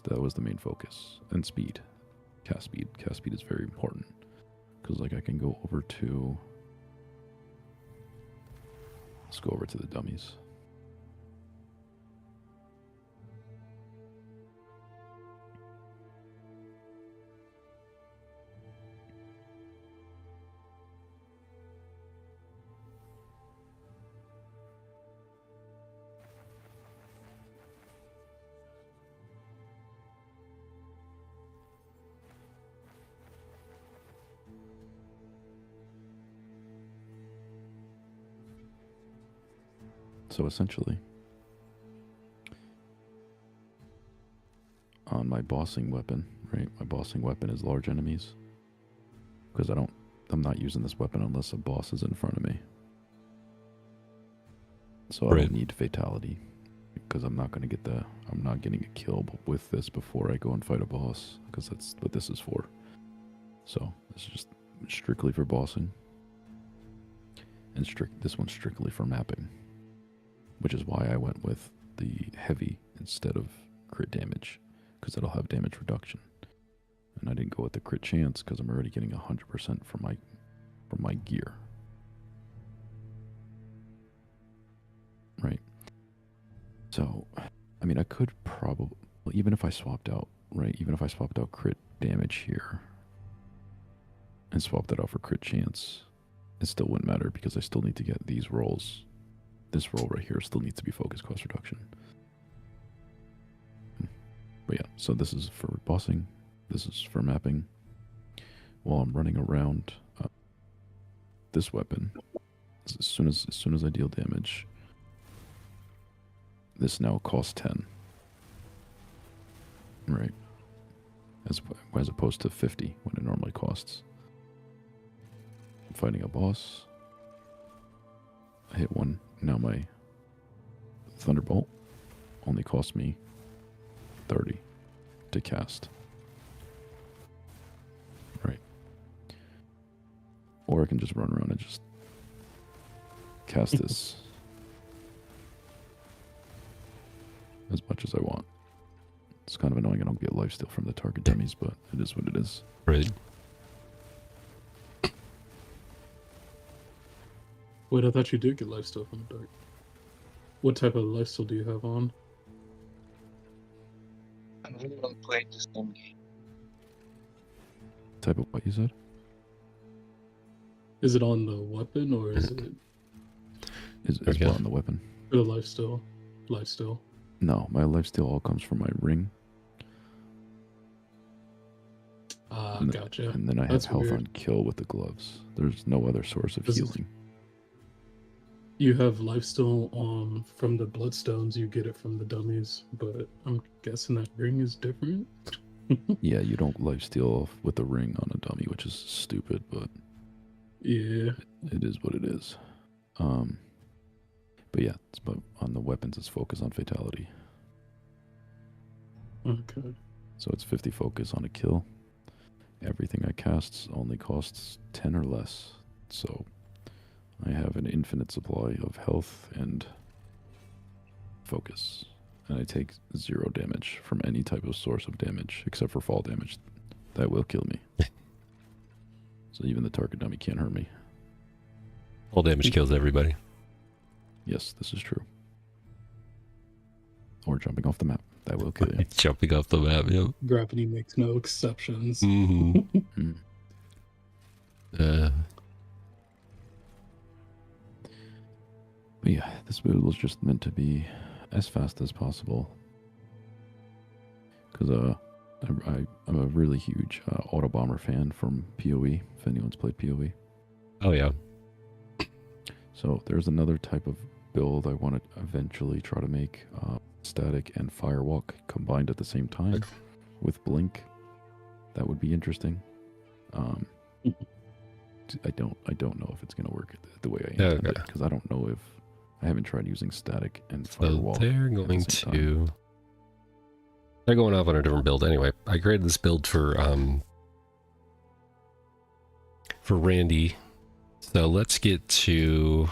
That was the main focus. And speed. Cast speed. Cast speed is very important. Because like I can go over to... Let's go over to the dummies. So essentially, on my bossing weapon, right? My bossing weapon is large enemies. Because I'm not using this weapon unless a boss is in front of me. So I don't need fatality. Because I'm not getting a kill with this before I go and fight a boss. Because that's what this is for. So this is just strictly for bossing. And this one's strictly for mapping. Which is why I went with the heavy instead of crit damage, because it'll have damage reduction. And I didn't go with the crit chance because I'm already getting 100% from my gear. Right. So, I mean, I could probably, even if I swapped out crit damage here and swapped that out for crit chance, it still wouldn't matter because I still need to get these rolls. This roll right here still needs to be focus cost reduction. But yeah, so this is for bossing. This is for mapping. While I'm running around this weapon, as soon as I deal damage, this now costs 10. Right. As opposed to 50 when it normally costs. I'm fighting a boss. I hit one. Now my Thunderbolt only costs me 30 to cast. Right. Or I can just run around and just cast this as much as I want. It's kind of annoying I don't get lifesteal from the target dummies, but it is what it is. Right. Wait, I thought you did get lifesteal from the dark. What type of lifesteal do you have on? I really don't play this game. Type of what you said? Is it on the weapon or is it Is Okay. what on the weapon? for the lifesteal? Lifesteal. No, my lifesteal all comes from my ring. And then- Gotcha. And then I have That's health weird. on kill with the gloves. There's no other source of This is- healing. You have lifesteal from the bloodstones. You get it from the dummies, but I'm guessing that ring is different. Yeah, you don't lifesteal with the ring on a dummy, which is stupid, but Yeah. it is what it is. But yeah, but on the weapons, it's focus on fatality. Okay. So it's 50 focus on a kill. Everything I cast only costs 10 or less. So I have an infinite supply of health and focus. And I take 0 damage from any type of source of damage, except for fall damage. That will kill me. So even the target dummy can't hurt me. All damage kills everybody. Yes, this is true. Or jumping off the map. That will kill you. Jumping off the map, yep. Gravity makes no exceptions. Mm-hmm. Mm. But yeah, this build was just meant to be as fast as possible. Because I'm a really huge auto bomber fan from PoE, if anyone's played PoE. Oh, yeah. So there's another type of build I want to eventually try to make. Static and firewalk combined at the same time with blink. That would be interesting. I don't know if it's gonna work the way I intended Okay. because I don't know if I haven't tried using static and So firewall. they're at the going same to... time. They're going off on a different build. Anyway, I created this build for Randy So let's get to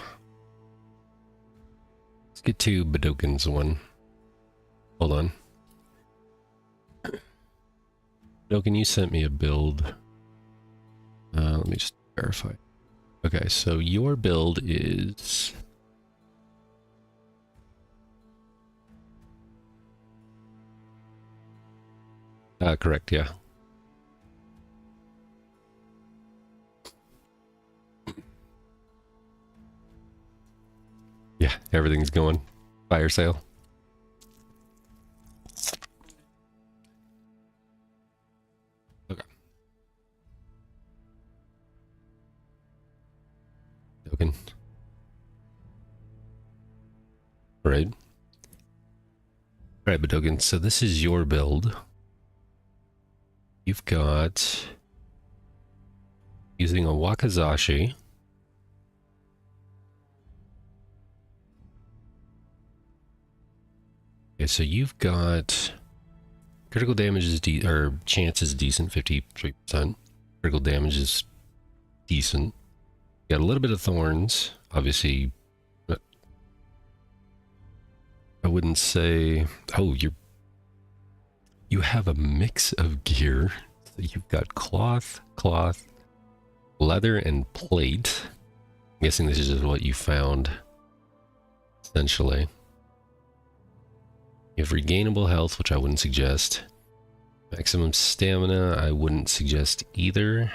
Bedokin's one. Hold on. Bedokin, you sent me a build. Let me just verify. Okay, so your build is correct, yeah. Yeah, everything's going. Fire sale. Okay. Token. Right. Alright, Bedokin, so this is your build. You've got using a Wakizashi. Okay, so you've got critical damage is or chance is decent, 53%. Critical damage is decent. You got a little bit of thorns, obviously. But I wouldn't say. Oh, you have a mix of gear. So you've got cloth, leather, and plate. I'm guessing this is just what you found, essentially. You have regainable health, which I wouldn't suggest. Maximum stamina, I wouldn't suggest either.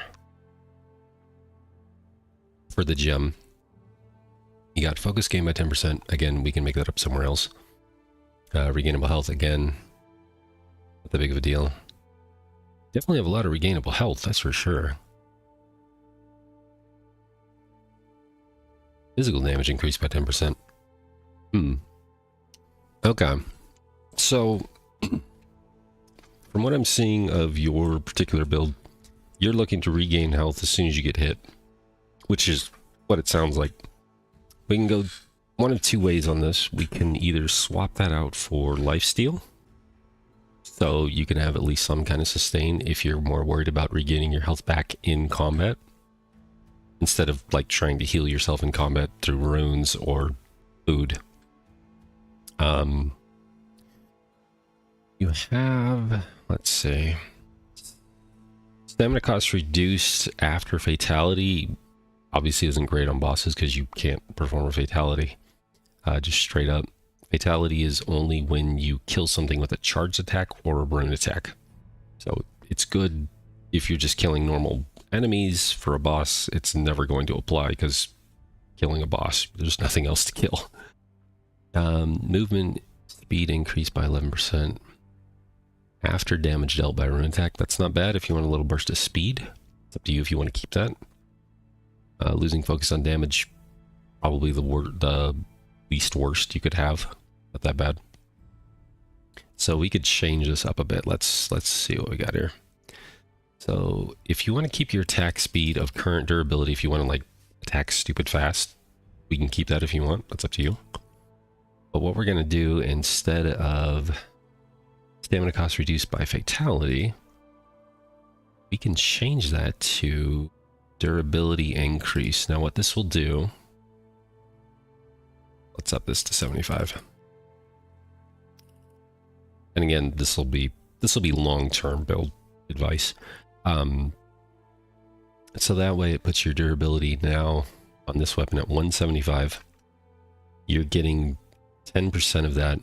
For the gem. You got focus gain by 10%. Again, we can make that up somewhere else. Regainable health, again. Not that big of a deal. Definitely have a lot of regainable health, that's for sure. Physical damage increased by 10%. Okay. So, from what I'm seeing of your particular build, you're looking to regain health as soon as you get hit, which is what it sounds like. We can go one of two ways on this. We can either swap that out for lifesteal, so you can have at least some kind of sustain if you're more worried about regaining your health back in combat, instead of like trying to heal yourself in combat through runes or food. You have, let's see, stamina cost reduced after fatality. Obviously isn't great on bosses because you can't perform a fatality. Just straight up. Fatality is only when you kill something with a charged attack or a rune attack. So it's good if you're just killing normal enemies. For a boss, it's never going to apply because killing a boss, there's nothing else to kill. Movement speed increased by 11%. After damage dealt by rune attack, that's not bad if you want a little burst of speed. It's up to you if you want to keep that. Losing focus on damage, probably the least worst you could have. Not that bad. So we could change this up a bit. Let's see what we got here. So if you want to keep your attack speed of current durability, if you want to like attack stupid fast, we can keep that if you want. That's up to you. But what we're going to do, instead of stamina cost reduced by fatality, we can change that to durability increase. Now what this will do, let's up this to 75. And again, this will be long-term build advice. So that way it puts your durability now on this weapon at 175. You're getting 10% of that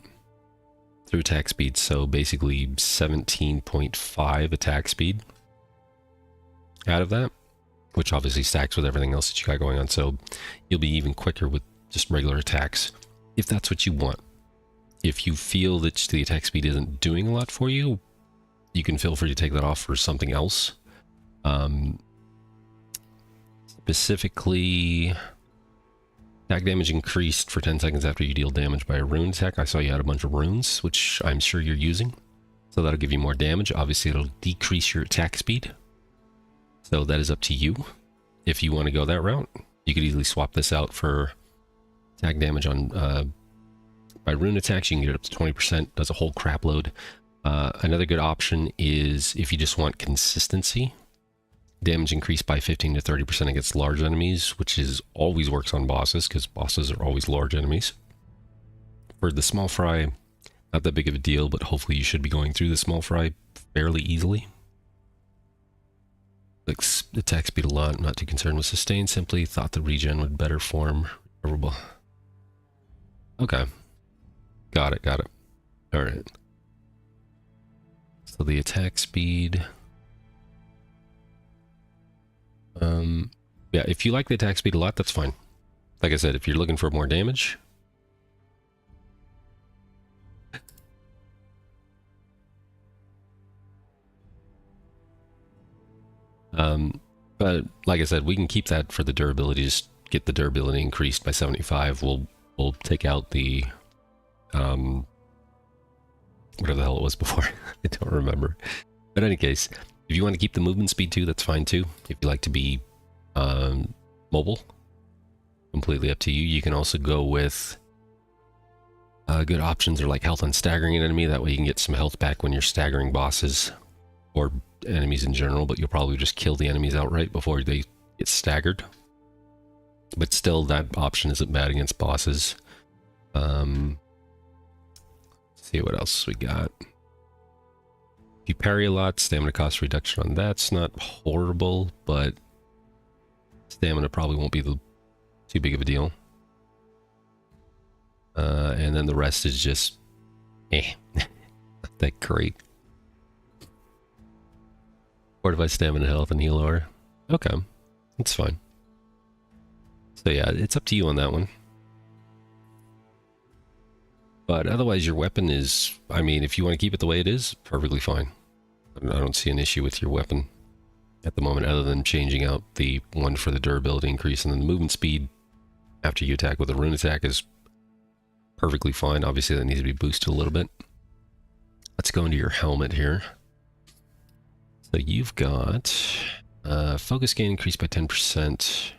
through attack speed, so basically 17.5 attack speed out of that, which obviously stacks with everything else that you got going on, so you'll be even quicker with just regular attacks, if that's what you want. If you feel that the attack speed isn't doing a lot for you, you can feel free to take that off for something else. Specifically, attack damage increased for 10 seconds after you deal damage by a rune attack. I saw you had a bunch of runes, which I'm sure you're using. So that'll give you more damage. Obviously, it'll decrease your attack speed. So that is up to you. If you want to go that route, you could easily swap this out for attack damage on by rune attacks. You can get it up to 20%. Does a whole crap load. Another good option is if you just want consistency. damage increased by 15 to 30% against large enemies, which is always works on bosses, because bosses are always large enemies. For the small fry, not that big of a deal, but hopefully you should be going through the small fry fairly easily. Attack speed a lot, not too concerned with sustain, simply thought the regen would better form recoverable. Okay. Got it. Alright. So the attack speed... yeah, if you like the attack speed a lot, that's fine. Like I said, if you're looking for more damage... but like I said, we can keep that for the durability, just get the durability increased by 75. We'll take out the, whatever the hell it was before. I don't remember. But in any case, if you want to keep the movement speed too, that's fine too. If you like to be mobile, completely up to you. You can also go with good options are like health on staggering an enemy. That way you can get some health back when you're staggering bosses or enemies in general, but you'll probably just kill the enemies outright before they get staggered. But still, that option isn't bad against bosses. Let's see what else we got. If you parry a lot, stamina cost reduction on that's not horrible, but stamina probably won't be too big of a deal. And then the rest is just not that great. Fortify stamina, health, and heal aura. Okay, that's fine. So yeah, it's up to you on that one. But otherwise, your weapon is, I mean, if you want to keep it the way it is, perfectly fine. I don't see an issue with your weapon at the moment, other than changing out the one for the durability increase, and then the movement speed after you attack with a rune attack is perfectly fine. Obviously, that needs to be boosted a little bit. Let's go into your helmet here. So you've got focus gain increased by 10%.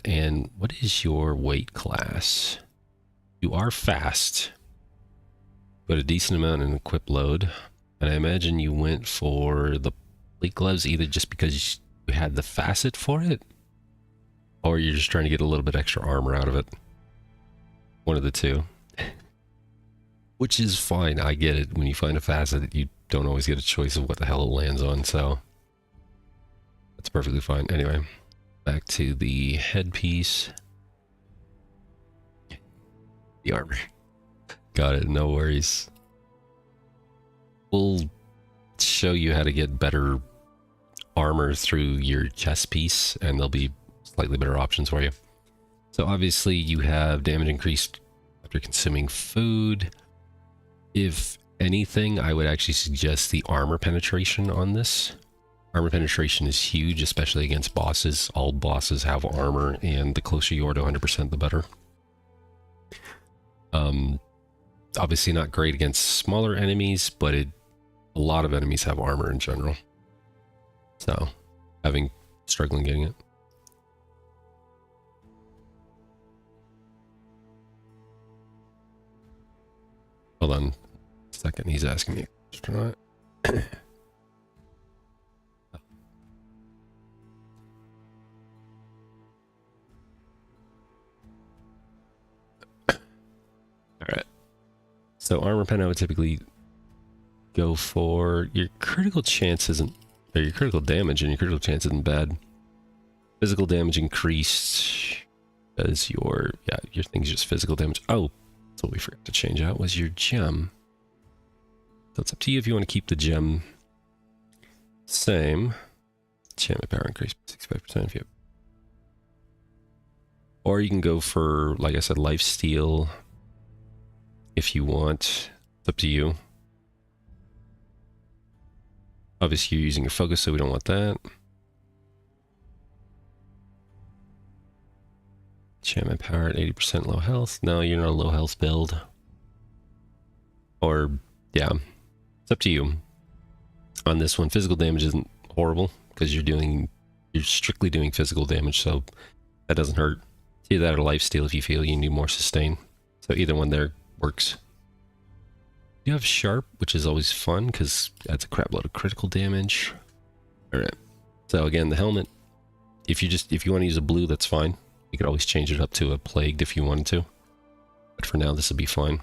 And what is your weight class? You are fast, but a decent amount in equip load. And I imagine you went for the plate gloves either just because you had the facet for it, or you're just trying to get a little bit extra armor out of it. One of the two. Which is fine, I get it. When you find a facet, you don't always get a choice of what the hell it lands on, so that's perfectly fine. Anyway, back to the headpiece. The armor. Got it, no worries. We'll show you how to get better armor through your chest piece, and there'll be slightly better options for you. So obviously you have damage increased after consuming food. If anything, I would actually suggest the armor penetration on this. Armor penetration is huge, especially against bosses. All bosses have armor, and the closer you are to 100%, the better. Obviously not great against smaller enemies, but a lot of enemies have armor in general. So, struggling getting it. Hold on a second, he's asking me a question. Alright. So armor pen I would typically go for your critical chance isn't, or your critical damage and your critical chance isn't bad. Physical damage increased as your thing's just physical damage. Oh, that's what we forgot to change out was your gem. So it's up to you if you want to keep the gem same. Enchantment power increase by 65% if you have. Or you can go for, like I said, lifesteal if you want. It's up to you. Obviously you're using your focus, so we don't want that. Enchantment power at 80% low health. No, you're not a low health build. Or, yeah, it's up to you. On this one, physical damage isn't horrible because you're strictly doing physical damage, so that doesn't hurt. Either that or lifesteal if you feel you need more sustain. So either one there works. You have sharp, which is always fun because that's a crap load of critical damage. All right. So again, the helmet, if you want to use a blue, that's fine. You could always change it up to a plagued if you wanted to. But for now, this will be fine.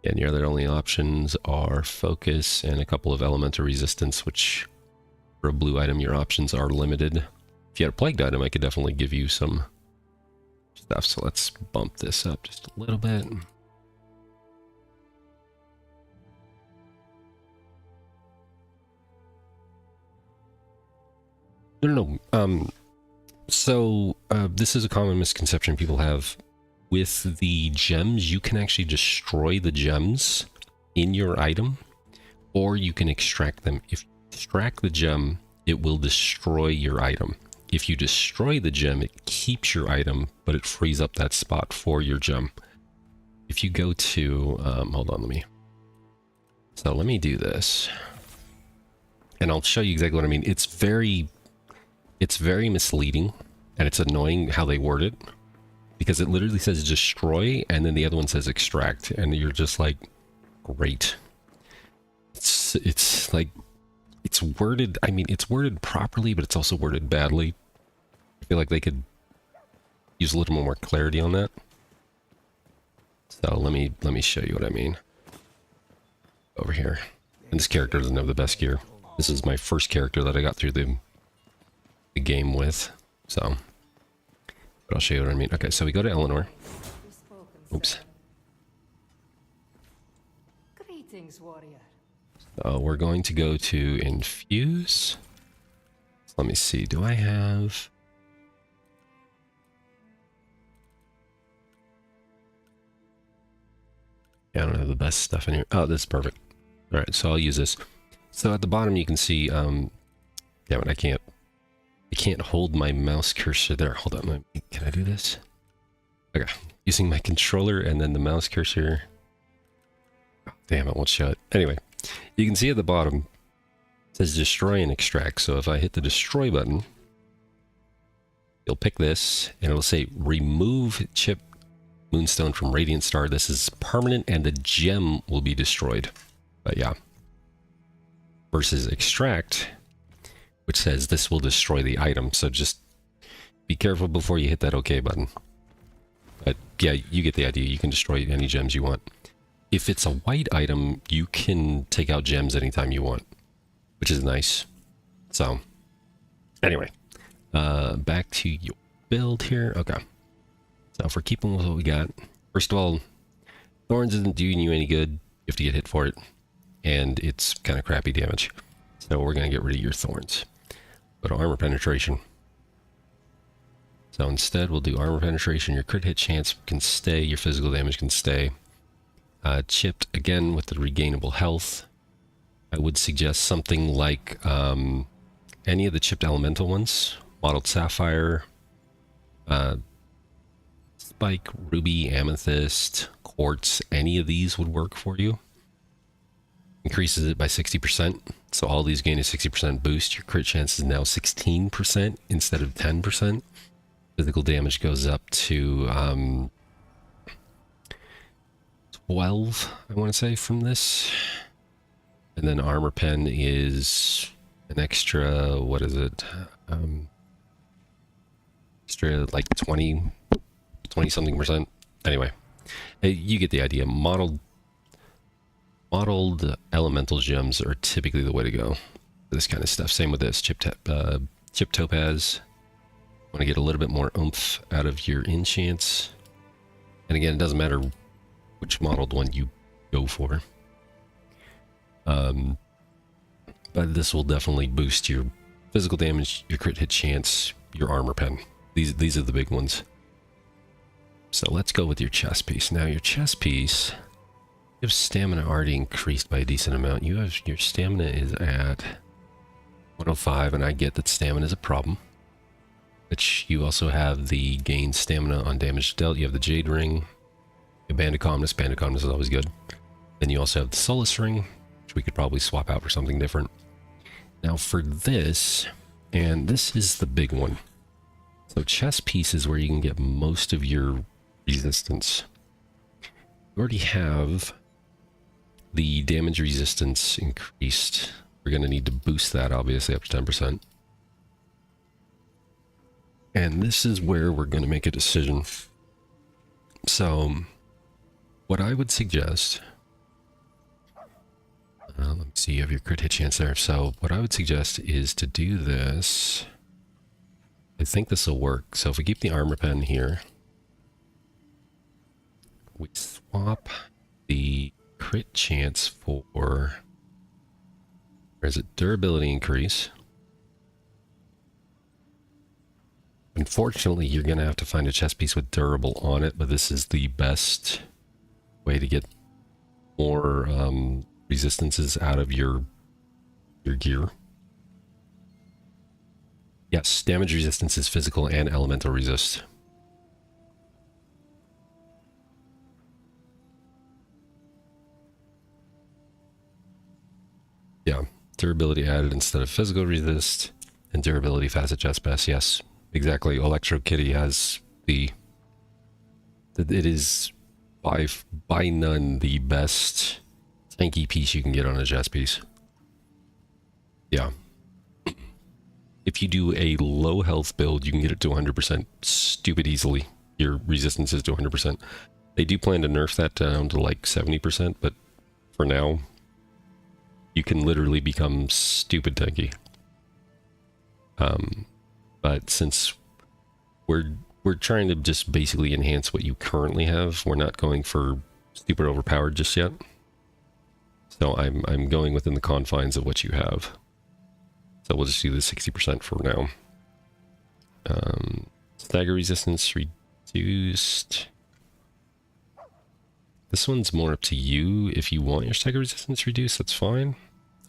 And your other only options are focus and a couple of elemental resistance, which for a blue item, your options are limited. If you had a plagued item, I could definitely give you some stuff. So let's bump this up just a little bit. No. So this is a common misconception people have. With the gems, you can actually destroy the gems in your item, or you can extract them. If you extract the gem, it will destroy your item. If you destroy the gem, it keeps your item, but it frees up that spot for your gem. If you go to, hold on, let me do this. And I'll show you exactly what I mean. It's very misleading, and it's annoying how they word it. Because it literally says destroy, and then the other one says extract, and you're just like, great. It's like, it's worded, I mean, it's worded properly, but it's also worded badly. I feel like they could use a little more clarity on that. So let me show you what I mean. Over here. And this character doesn't have the best gear. This is my first character that I got through the game with, so... But I'll show you what I mean. Okay, so we go to Eleanor. Oops. Greetings, warrior. So we're going to go to infuse. So let me see. Do I have... Yeah, I don't have the best stuff in here. Oh, this is perfect. All right, so I'll use this. So at the bottom you can see... damn it, I can't hold my mouse cursor there. Hold on, can I do this? Okay, using my controller and then the mouse cursor. Oh, damn, it won't show it. Anyway, you can see at the bottom, it says destroy and extract. So if I hit the destroy button, you'll pick this and it'll say remove chip moonstone from Radiant Star. This is permanent and the gem will be destroyed. But yeah. Versus extract, which says this will destroy the item. So just be careful before you hit that OK button. But yeah, you get the idea. You can destroy any gems you want. If it's a white item, you can take out gems anytime you want, which is nice. So anyway, back to your build here. Okay. So if we're keeping with what we got, first of all, Thorns isn't doing you any good. You have to get hit for it. And it's kind of crappy damage. So we're going to get rid of your Thorns. Go to armor penetration. So instead we'll do armor penetration. Your crit hit chance can stay, your physical damage can stay. Chipped again with the regainable health. I would suggest something like any of the chipped elemental ones. Mottled sapphire, spike, ruby, amethyst, quartz, any of these would work for you. Increases it by 60%. So all these gain a 60% boost. Your crit chance is now 16% instead of 10%. Physical damage goes up to 12, I want to say, from this. And then armor pen is an extra, what is it? Extra like 20 something percent. Anyway, you get the idea. Mottled elemental gems are typically the way to go for this kind of stuff. Same with this chip topaz. Want to get a little bit more oomph out of your enchants. And again, it doesn't matter which mottled one you go for. But this will definitely boost your physical damage, your crit hit chance, your armor pen. These are the big ones. So let's go with your chest piece. Now your chest piece, you have stamina already increased by a decent amount. Your stamina is at 105, and I get that stamina is a problem. Which you also have the gain stamina on damage dealt. You have the Jade Ring, a Band of Calmness. Band of Calmness is always good. Then you also have the Solace Ring, which we could probably swap out for something different. Now for this, and this is the big one. So chest piece is where you can get most of your resistance. You already have the damage resistance increased We're going to need to boost that, obviously, up to 10%. And this is where we're going to make a decision. So, what I would suggest... let me see, you have your crit hit chance there. So, what I would suggest is to do this... I think this will work. So, if we keep the armor pen here... we swap the crit chance for... Where is it? Durability increase. Unfortunately, you're going to have to find a chest piece with durable on it, but this is the best way to get more resistances out of your gear. Yes, damage resistance is physical and elemental resist. Yeah, durability added instead of physical resist, and durability facet chest best, yes. Exactly, Electro Kitty has the... It is by none the best tanky piece you can get on a chest piece. Yeah. If you do a low health build, you can get it to 100% stupid easily. Your resistance is to 100%. They do plan to nerf that down to like 70%, but for now, you can literally become stupid tanky. But since we're trying to just basically enhance what you currently have, we're not going for super overpowered just yet. So I'm going within the confines of what you have. So we'll just do the 60% for now. Stagger resistance reduced. This one's more up to you. If you want your stagger resistance reduced, that's fine.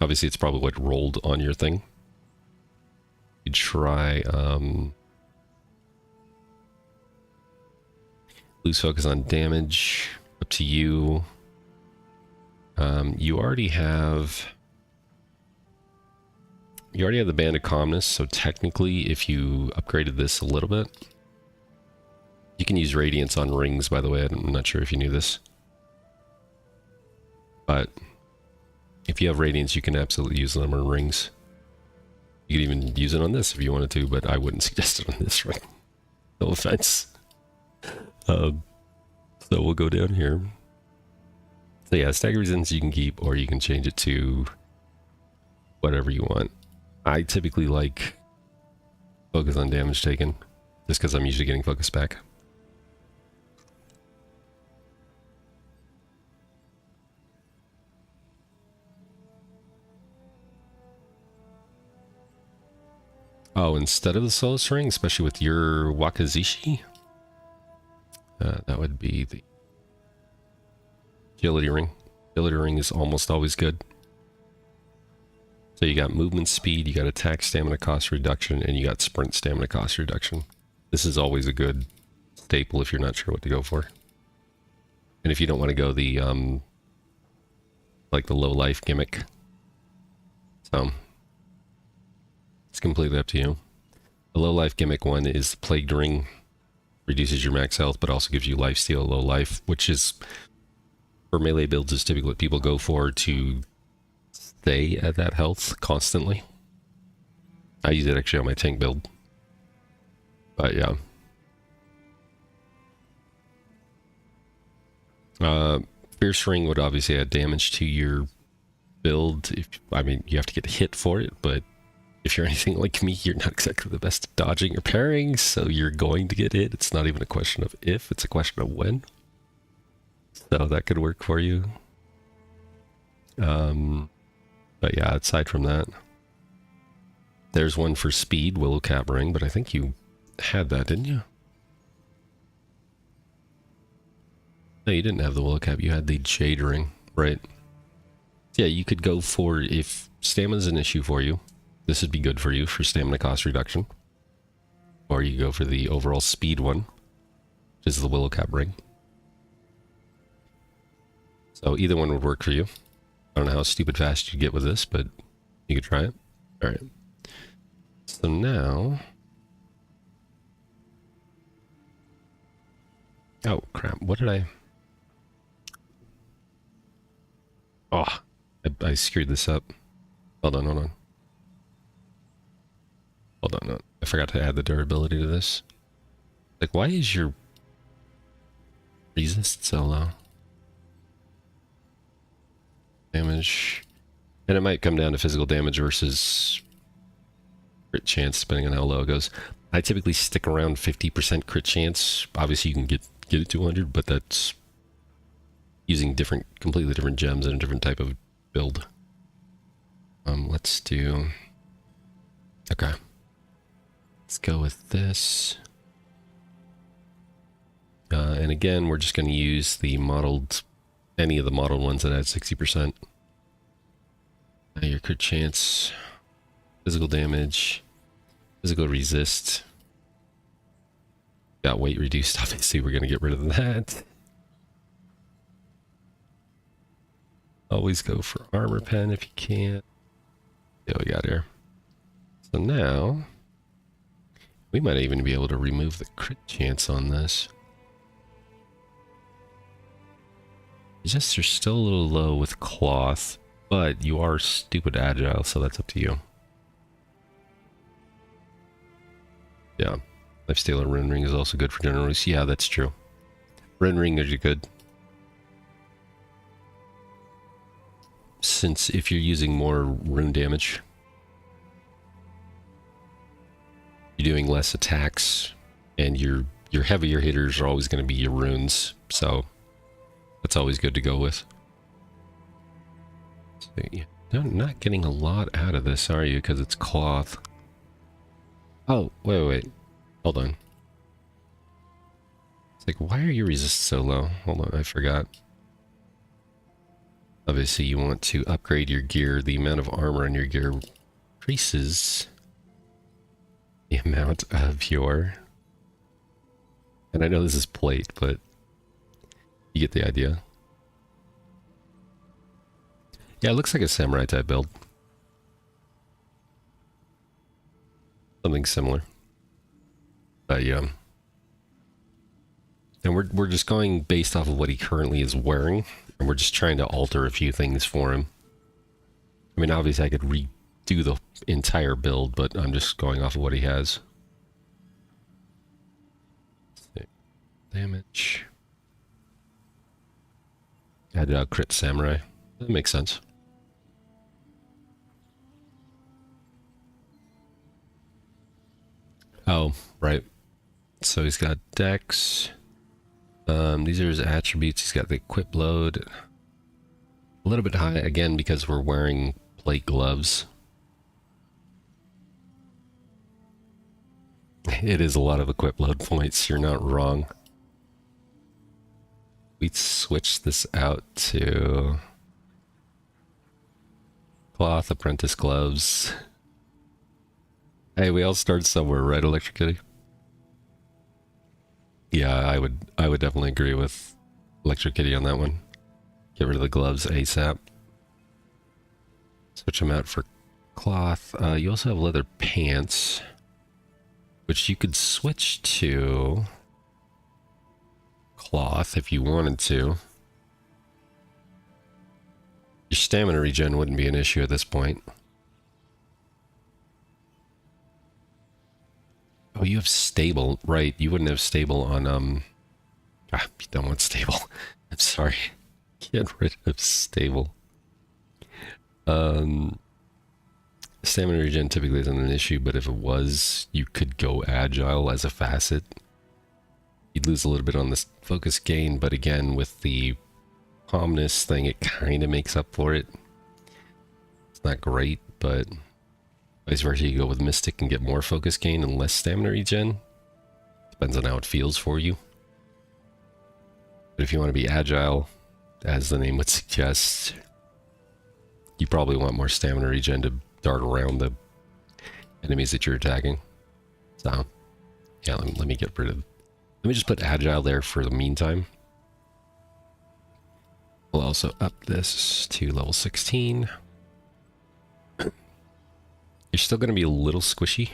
Obviously, it's probably what rolled on your thing. You try lose focus on damage. Up to you. You already have the Band of Calmness, so technically, if you upgraded this a little bit, you can use Radiance on rings. By the way, I'm not sure if you knew this, but if you have Radiance, you can absolutely use them on rings. You could even use it on this if you wanted to, but I wouldn't suggest it on this ring. No offense. So we'll go down here. So yeah, stagger resistance you can keep, or you can change it to whatever you want. I typically like focus on damage taken, just because I'm usually getting focus back. Oh, instead of the Solace Ring, especially with your Wakazishi, that would be the Agility Ring. Agility Ring is almost always good. So you got movement speed, you got attack stamina cost reduction, and you got sprint stamina cost reduction. This is always a good staple if you're not sure what to go for. And if you don't want to go the, like the low life gimmick. So, it's completely up to you. The low life gimmick one is the Plagued Ring. Reduces your max health, but also gives you lifesteal low life, which is, for melee builds, is typically what people go for to stay at that health constantly. I use it actually on my tank build. But yeah. Fierce Ring would obviously add damage to your build. I mean, you have to get hit for it, but if you're anything like me, you're not exactly the best at dodging or parrying, so you're going to get hit. It's not even a question of if, it's a question of when. So that could work for you. But yeah, aside from that, there's one for speed, Willow Cap Ring, but I think you had that, didn't you? No, you didn't have the Willow Cap, you had the Jade Ring, right? Yeah, you could go for, if stamina's an issue for you, this would be good for you for stamina cost reduction. Or you go for the overall speed one, which is the Willow Cap Ring. So either one would work for you. I don't know how stupid fast you get with this, but you could try it. Alright. So now... Oh, crap. What did I... Oh, I screwed this up. Hold on, hold on. Hold on, no. I forgot to add the durability to this. Like, why is your resist so low? Damage. And it might come down to physical damage versus crit chance, depending on how low it goes. I typically stick around 50% crit chance. Obviously, you can get it to 100, but that's using completely different gems and a different type of build. Let's do... Okay. Let's go with this. And again, we're just going to use the modeled... any of the modeled ones that add 60%. Your crit chance, physical damage, physical resist. Got weight reduced, obviously we're going to get rid of that. Always go for armor pen if you can. Yeah, we got here. So now, we might even be able to remove the crit chance on this. Just you're still a little low with cloth, but you are stupid agile, so that's up to you. Yeah. Lifesteal and Rune Ring is also good for general use. Yeah, that's true. Rune Ring is good. Since if you're using more rune damage, you're doing less attacks, and your heavier hitters are always going to be your runes, so that's always good to go with. So, yeah, not getting a lot out of this, are you? Because it's cloth. Oh, wait. Hold on. It's like, why are your resists so low? Hold on, I forgot. Obviously, you want to upgrade your gear. The amount of armor on your gear increases the amount of your... And I know this is plate, but you get the idea. Yeah, it looks like a samurai type build. Something similar. Yeah. And we're just going based off of what he currently is wearing, and we're just trying to alter a few things for him. I mean, obviously I could redo the entire build, but I'm just going off of what he has. Let's see. Damage. Add crit samurai. That makes sense. Oh, right. So he's got dex. These are his attributes. He's got the equip load. A little bit high, again, because we're wearing plate gloves. It is a lot of equip load points, you're not wrong. We'd switch this out to cloth apprentice gloves. Hey, we all start somewhere, right, Electric Kitty? Yeah, I would definitely agree with Electric Kitty on that one. Get rid of the gloves ASAP. Switch them out for cloth. You also have leather pants, which you could switch to cloth if you wanted to. Your stamina regen wouldn't be an issue at this point. Oh, you have stable, right? You wouldn't have stable on, you don't want stable. I'm sorry. Get rid of stable. Stamina regen typically isn't an issue, but if it was, you could go agile as a facet. You'd lose a little bit on this focus gain, but again, with the calmness thing, it kind of makes up for it. It's not great, but vice versa, you go with Mystic and get more focus gain and less stamina regen. Depends on how it feels for you. But if you want to be agile, as the name would suggest, you probably want more stamina regen to dart around the enemies that you're attacking. So, yeah, let me get rid of... Let me just put agile there for the meantime. We'll also up this to level 16. You're still going to be a little squishy.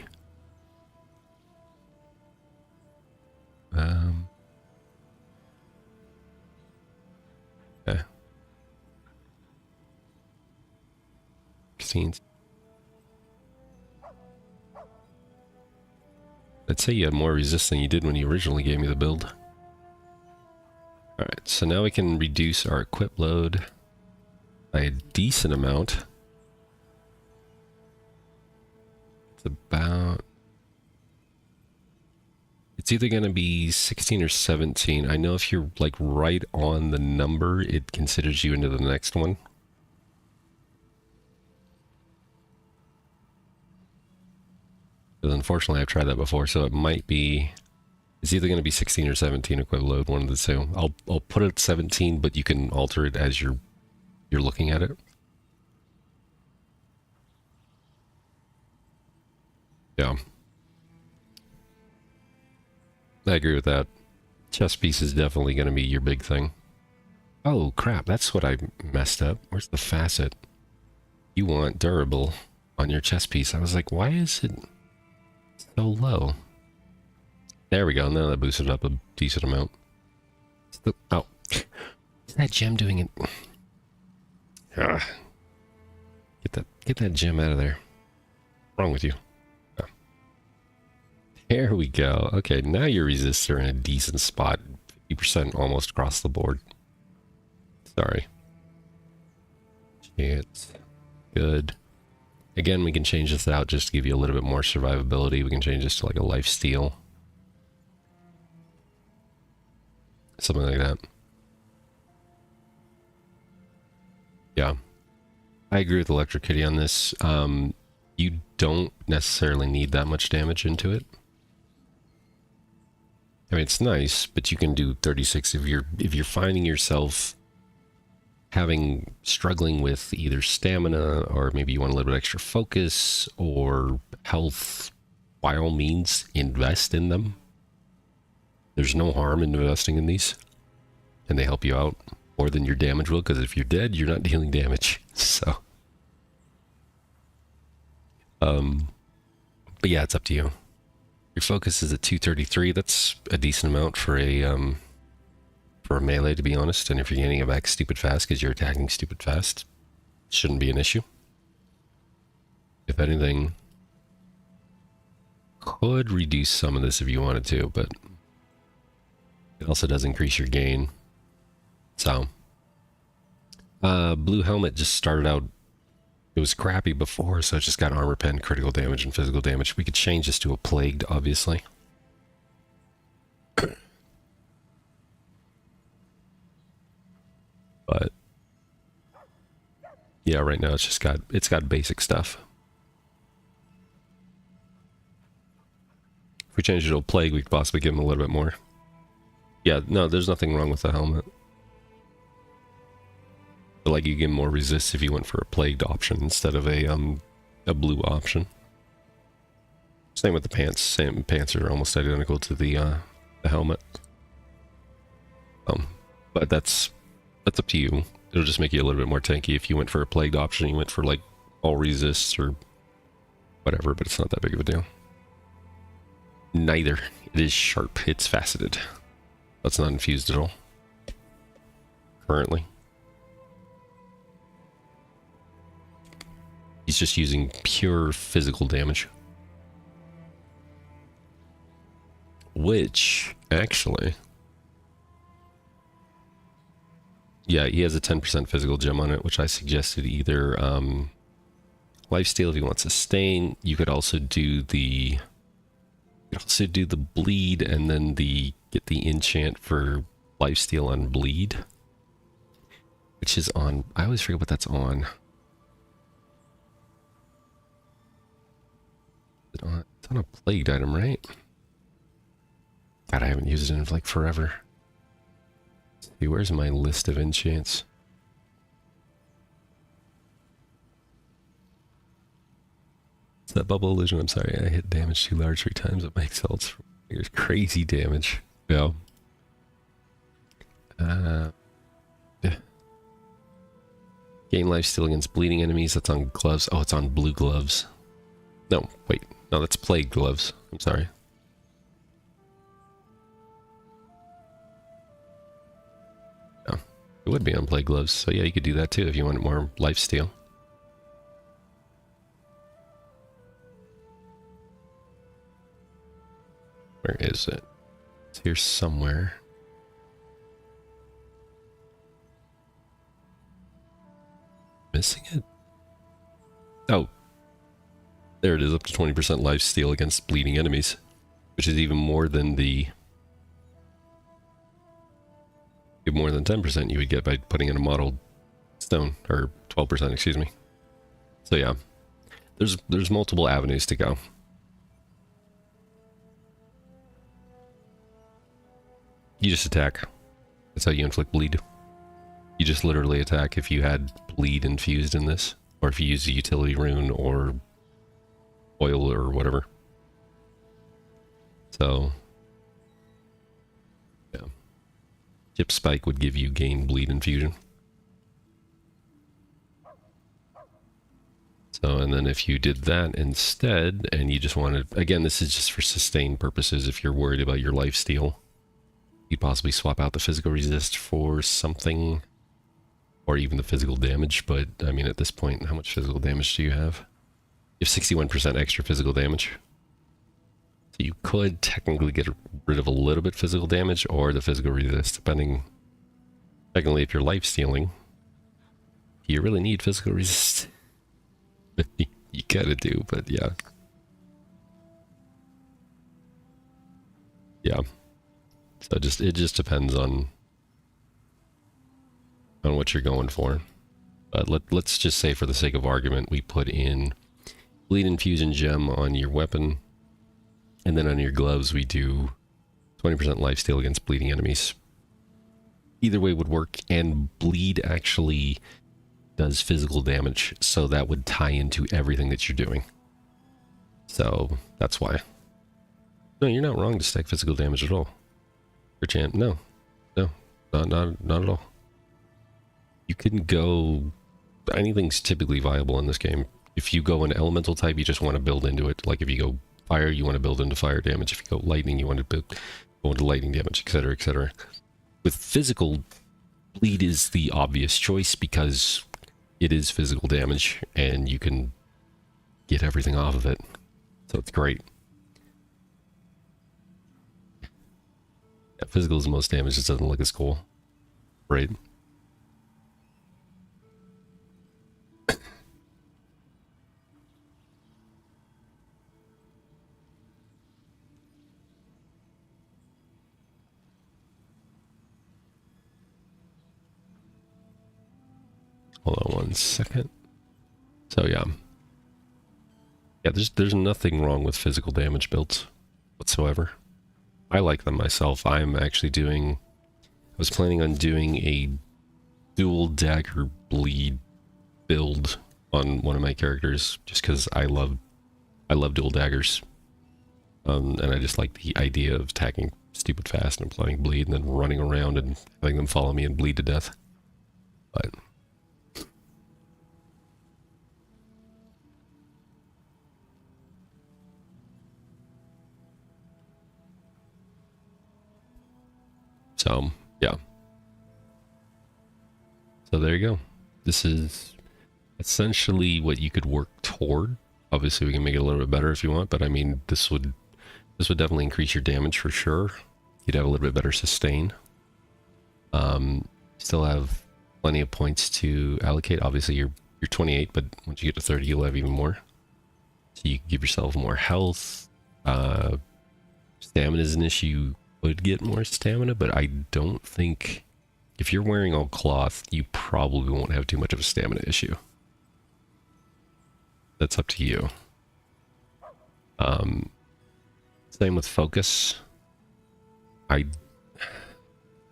Yeah. 16. I'd say you have more resist than you did when you originally gave me the build. Alright, so now we can reduce our equip load by a decent amount. It's about... It's either going to be 16 or 17. I know if you're like right on the number, it considers you into the next one. But unfortunately, I've tried that before, so it might be... It's either going to be 16 or 17 equip load, one of the two. I'll put it at 17, but you can alter it as you're looking at it. Yeah. I agree with that. Chest piece is definitely going to be your big thing. Oh crap, that's what I messed up. Where's the facet? You want durable on your chest piece. I was like, why is it so low? There we go. Now that boosted up a decent amount. Oh. Is that gem doing it? Ah. Get that gem out of there. What's wrong with you? There we go. Okay, now your resists are in a decent spot. 50% almost across the board. Sorry. Chance. Good. Again, we can change this out just to give you a little bit more survivability. We can change this to like a life steal. Something like that. Yeah. I agree with Electric Kitty on this. You don't necessarily need that much damage into it. I mean, it's nice, but you can do 36 if you're finding yourself struggling with either stamina, or maybe you want a little bit extra focus or health. By all means, invest in them. There's no harm in investing in these, and they help you out more than your damage will, because if you're dead, you're not dealing damage. So, but yeah, it's up to you. Your focus is at 233. That's a decent amount for a melee, to be honest. And if you're getting it back stupid fast because you're attacking stupid fast, shouldn't be an issue. If anything, could reduce some of this if you wanted to, but it also does increase your gain. So, blue helmet just started out. It was crappy before, so it just got armor pen, critical damage, and physical damage. We could change this to a plagued, obviously. But yeah, right now it's got basic stuff. If we change it to a plague, we could possibly give him a little bit more. Yeah, no, there's nothing wrong with the helmet. But like, you get more resist if you went for a plagued option instead of a blue option. Same with the pants. Same pants are almost identical to the helmet. But that's up to you. It'll just make you a little bit more tanky if you went for a plagued option. You went for like all resists or whatever, but it's not that big of a deal. Neither. It is sharp. It's faceted. That's not infused at all. Currently. He's just using pure physical damage. Which, actually... Yeah, he has a 10% physical gem on it, which I suggested either lifesteal if you want sustain. You could also do the... bleed and then get the enchant for lifesteal on bleed. Which is on... I always forget what that's on. It's on a plagued item, right? God, I haven't used it in like forever. Let's see, where's my list of enchants? It's that bubble illusion. I'm sorry, I hit damage too large 3 times. It makes ults. Here's crazy damage. Yeah. Yeah. Gain life steal against bleeding enemies. That's on gloves. Oh, it's on blue gloves. No, wait. No, that's plague gloves. I'm sorry. Oh, it would be on plague gloves. So yeah, you could do that too if you wanted more lifesteal. Where is it? It's here somewhere. Missing it? Oh. There it is, up to 20% lifesteal against bleeding enemies. Which is even more than the... more than 10% you would get by putting in a modeled stone. Or 12%, excuse me. So yeah. There's multiple avenues to go. You just attack. That's how you inflict bleed. You just literally attack if you had bleed infused in this, or if you use a utility rune or oil or whatever. So, yeah. Chip Spike would give you gain bleed infusion. So, and then if you did that instead, and you just wanted, again, this is just for sustain purposes, if you're worried about your lifesteal, you'd possibly swap out the physical resist for something, or even the physical damage, but I mean at this point, how much physical damage do you have? You have 61% extra physical damage. So you could technically get rid of a little bit physical damage, or the physical resist, depending, technically if you're life stealing, do you really need physical resist? You kinda do, but yeah. Yeah. So it just depends on what you're going for. But let's just say for the sake of argument, we put in bleed infusion gem on your weapon, and then on your gloves we do 20% lifesteal against bleeding enemies. Either way would work, and bleed actually does physical damage, so that would tie into everything that you're doing. So that's why. No, you're not wrong to stack physical damage at all. No, not at all. You can go, anything's typically viable in this game. If you go an elemental type, you just want to build into it. Like if you go fire, you want to build into fire damage. If you go lightning, you want to go into lightning damage, etc., etc. With physical, bleed is the obvious choice because it is physical damage and you can get everything off of it. So it's great. Yeah, physical is the most damage, just doesn't look as cool. Right? Hold on one second. So yeah. Yeah, there's nothing wrong with physical damage builds whatsoever. I like them myself. I'm actually I was planning on doing a dual dagger bleed build on one of my characters, just because I love dual daggers. And I just like the idea of attacking stupid fast and applying bleed and then running around and having them follow me and bleed to death. But so, yeah. So there you go. This is essentially what you could work toward. Obviously, we can make it a little bit better if you want, but I mean, this would definitely increase your damage for sure. You'd have a little bit better sustain. Still have plenty of points to allocate. Obviously, you're 28, but once you get to 30, you'll have even more. So you can give yourself more health. Stamina is an issue. Would get more stamina, but I don't think if you're wearing all cloth, you probably won't have too much of a stamina issue. That's up to you. Same with focus. I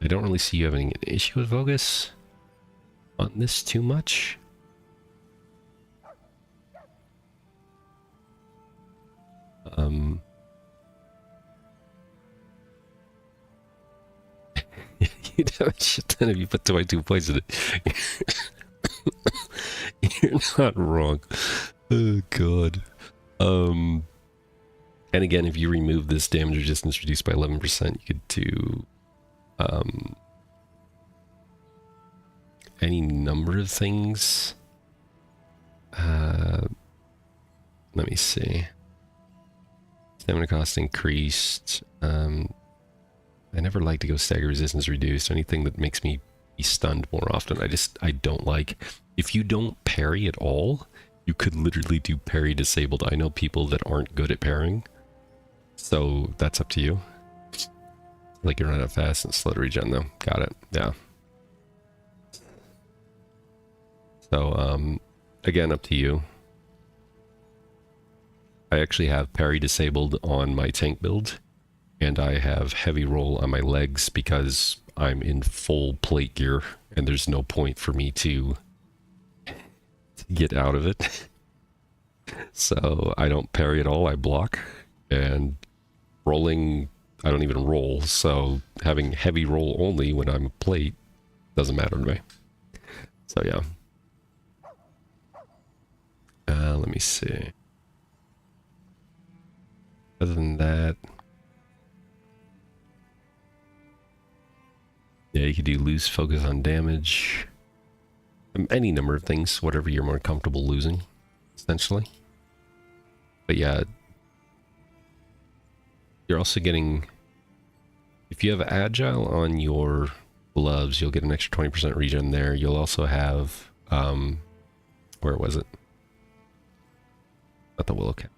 don't really see you having an issue with focus on this too much. You'd have a shit ton if you put 22 points in it. You're not wrong. Oh god. And again, if you remove this damage resistance reduced by 11%, you could do any number of things. Let me see. Stamina cost increased. I never like to go stagger resistance reduced. Anything that makes me be stunned more often, I don't like. If you don't parry at all, you could literally do parry disabled. I know people that aren't good at parrying, so that's up to you. Like you run out fast and slow to regen though. Got it. Yeah. So again, up to you. I actually have parry disabled on my tank build, and I have heavy roll on my legs because I'm in full plate gear, and there's no point for me to get out of it. So I don't parry at all, I block, and rolling, I don't even roll, so having heavy roll only when I'm plate doesn't matter to me. So yeah. Let me see. Other than that, yeah, you could do lose focus on damage. Any number of things, whatever you're more comfortable losing, essentially. But yeah, you're also getting, if you have agile on your gloves, you'll get an extra 20% regen there. You'll also have, where was it? Not the willow cap.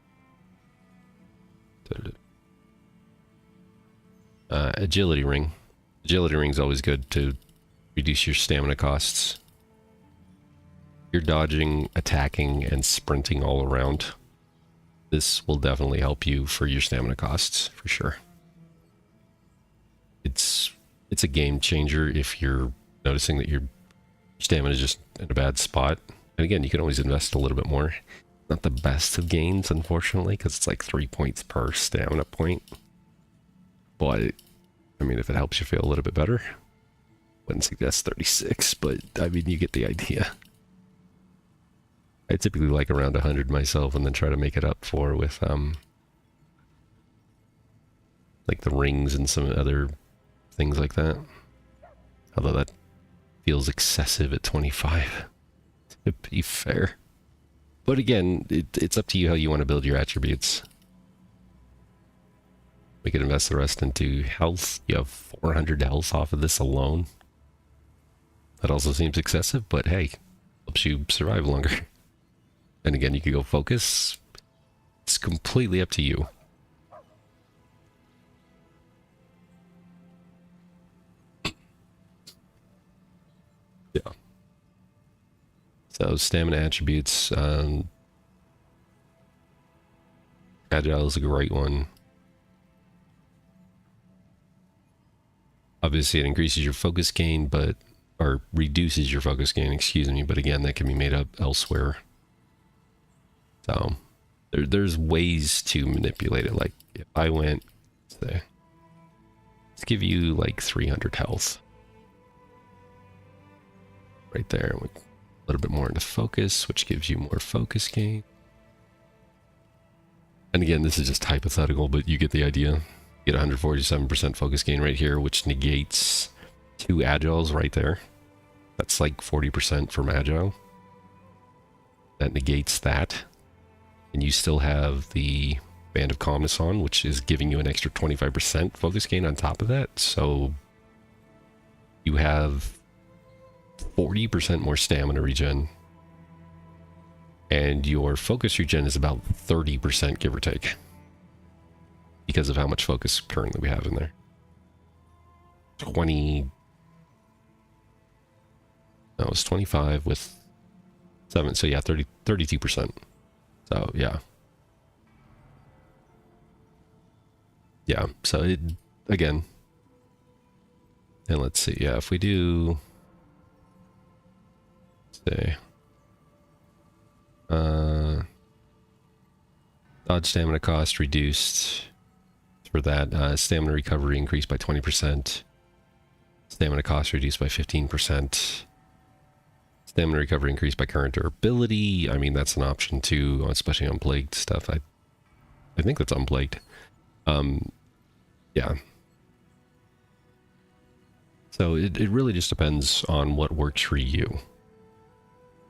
Agility ring. Agility ring is always good to reduce your stamina costs. You're dodging, attacking, and sprinting all around. This will definitely help you for your stamina costs, for sure. It's a game changer if you're noticing that your stamina is just in a bad spot. And again, you can always invest a little bit more. Not the best of gains, unfortunately, because it's like 3 points per stamina point. But, I mean, if it helps you feel a little bit better, wouldn't suggest 36, but, I mean, you get the idea. I typically like around 100 myself and then try to make it up for with, like the rings and some other things like that. Although that feels excessive at 25, to be fair. But again, it's up to you how you want to build your attributes. We could invest the rest into health. You have 400 health off of this alone. That also seems excessive, but hey, helps you survive longer. And again, you could go focus. It's completely up to you. Yeah. So stamina attributes, agile is a great one. Obviously it increases your focus gain, or reduces your focus gain, excuse me, but again, that can be made up elsewhere. So there's ways to manipulate it. Like if I went, say, let's give you like 300 health. Right there. A little bit more into focus, which gives you more focus gain. And again, this is just hypothetical, but you get the idea. You get 147% focus gain right here, which negates 2 agiles right there. That's like 40% from agile. That negates that. And you still have the Band of Calmness on, which is giving you an extra 25% focus gain on top of that. So you have 40% more stamina regen, and your focus regen is about 30%, give or take, because of how much focus currently we have in there. 20, no, it's 25 with 7, so yeah, 32%. So yeah. Yeah, so it, again, and let's see, yeah, if we do, say, dodge stamina cost reduced for that, stamina recovery increased by 20%, stamina cost reduced by 15%, stamina recovery increased by current durability. I mean, that's an option too, especially on plagued stuff. I think that's unplagued. Yeah. So it really just depends on what works for you.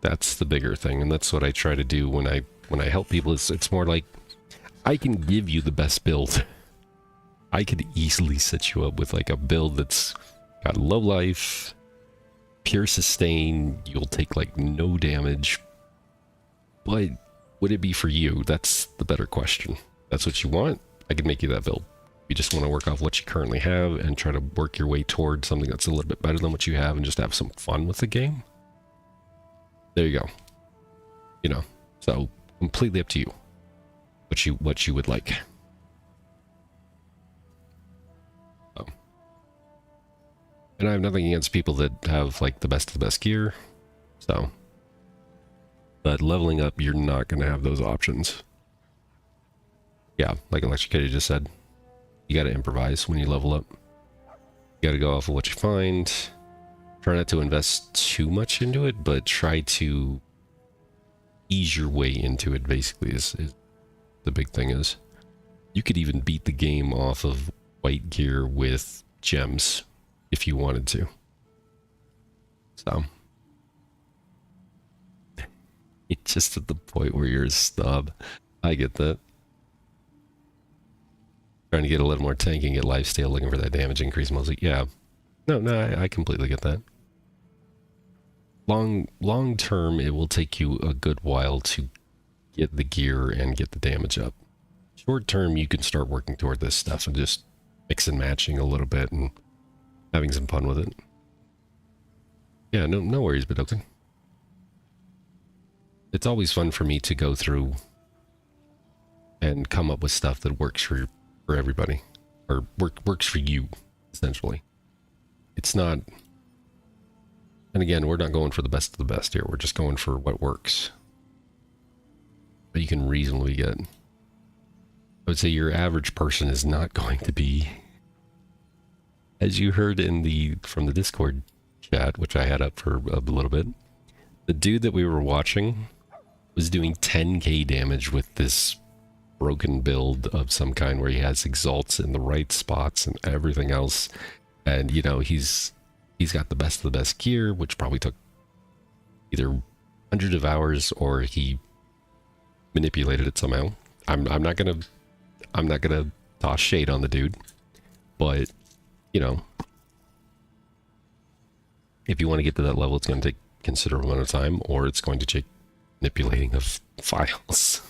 That's the bigger thing, and that's what I try to do when I help people. It's more like, I can give you the best build. I could easily set you up with like a build that's got low life, pure sustain, you'll take like no damage. But would it be for you? That's the better question. That's what you want? I can make you that build. You just want to work off what you currently have and try to work your way toward something that's a little bit better than what you have and just have some fun with the game. There you go. You know, so completely up to you. What you would like. Oh. And I have nothing against people that have like the best of the best gear. So, but leveling up, you're not going to have those options. Yeah, like Electric Kitty just said, you got to improvise when you level up. You got to go off of what you find. Try not to invest too much into it, but try to ease your way into it, basically, is the big thing is. You could even beat the game off of white gear with gems if you wanted to. So, it's just at the point where you're a snob. I get that. Trying to get a little more tanky and get lifesteal, looking for that damage increase mostly. Yeah. No, I completely get that. Long term, it will take you a good while to get the gear and get the damage up. Short term, you can start working toward this stuff and just mix and matching a little bit and having some fun with it. Yeah, no worries, Badoka. It's always fun for me to go through and come up with stuff that works for everybody, or works for you, essentially. It's not, and again, we're not going for the best of the best here. We're just going for what works. But you can reasonably get. I would say your average person is not going to be, as you heard from the Discord chat, which I had up for a little bit, the dude that we were watching was doing 10k damage with this broken build of some kind where he has exalts in the right spots and everything else. And, you know, he's got the best of the best gear, which probably took either hundreds of hours or he manipulated it somehow. I'm not gonna toss shade on the dude, but you know, if you want to get to that level, it's going to take a considerable amount of time, or it's going to take manipulating of files.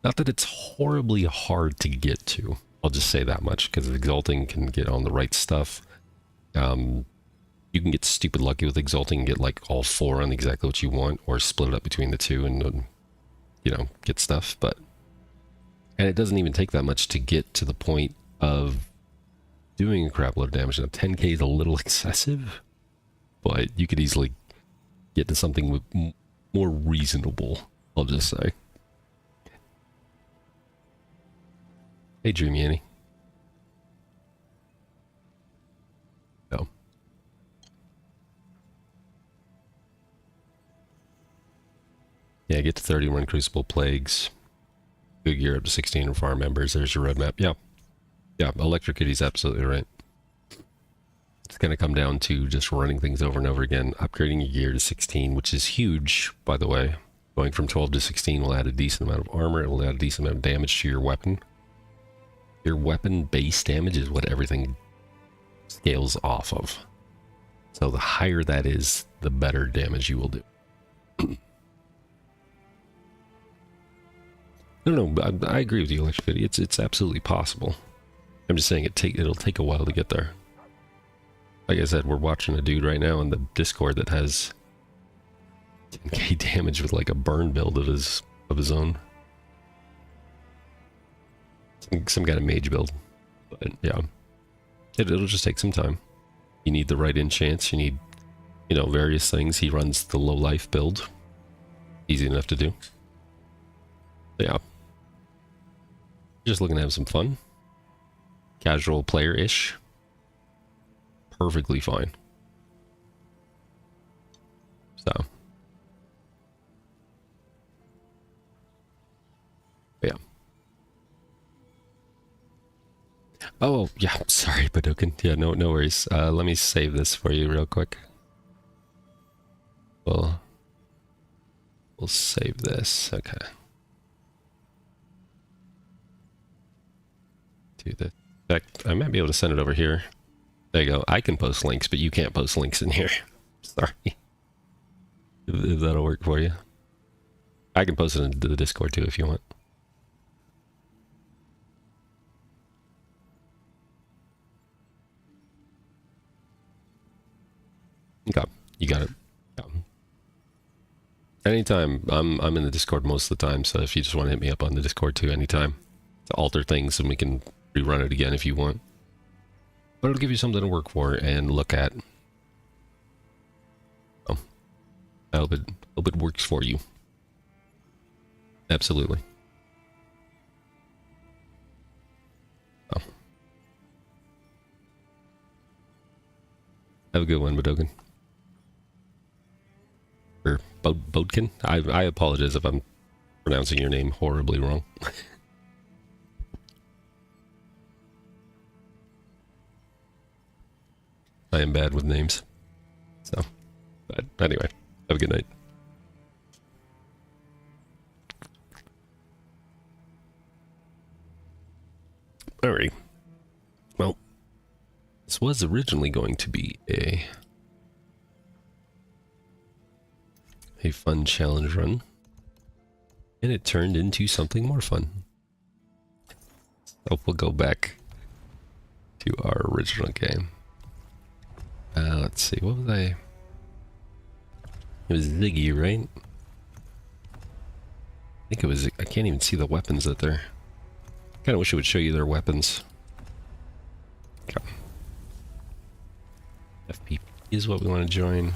Not that it's horribly hard to get to. I'll just say that much, because exalting can get on the right stuff. You can get stupid lucky with exalting and get like all 4 on exactly what you want, or split it up between the 2 and you know, get stuff. And it doesn't even take that much to get to the point of doing a crap load of damage. Now 10k is a little excessive, but you could easily get to something with more reasonable, I'll just say. Hey, Dreamy Annie. No. Yeah, get to 30, run Crucible Plagues. Good gear up to 16 and farm members. There's your roadmap. Yeah. Yeah, Electric Kitty's absolutely right. It's going to come down to just running things over and over again, upgrading your gear to 16, which is huge, by the way. Going from 12 to 16 will add a decent amount of armor. It will add a decent amount of damage to your weapon. Your weapon base damage is what everything scales off of. So the higher that is, the better damage you will do. No, I agree with you, Electric Kitty. It's absolutely possible. I'm just saying it'll take a while to get there. Like I said, we're watching a dude right now in the Discord that has 10k damage with like a burn build of his own. Some kind of mage build. But yeah, it'll just take some time. You need the right enchants. You need, you know, various things. He runs the low life build. Easy enough to do. Yeah. Just looking to have some fun. Casual player-ish. Perfectly fine. So. Yeah. Oh, yeah. Sorry, Badokan. Yeah, no worries. Let me save this for you real quick. We'll save this. Okay. do this. In fact, I might be able to send it over here. There you go. I can post links, but you can't post links in here. Sorry. If that'll work for you. I can post it into the Discord too if you want. Okay, you got it. Yeah. Anytime. I'm in the Discord most of the time, so if you just want to hit me up on the Discord too anytime to alter things, and we can rerun it again if you want. But it'll give you something to work for and look at. Oh, I hope it works for you. Absolutely. Oh. Have a good one, Badogan. Or Bodkin? I apologize if I'm pronouncing your name horribly wrong. I am bad with names. So, but anyway, have a good night. Alright. Well, this was originally going to be a fun challenge run, and it turned into something more fun. So we'll go back to our original game. Let's see, what was I? It was Iggi, right? I think it was. I can't even see the weapons that they're. Kind of wish it would show you their weapons. Okay. FP is what we want to join.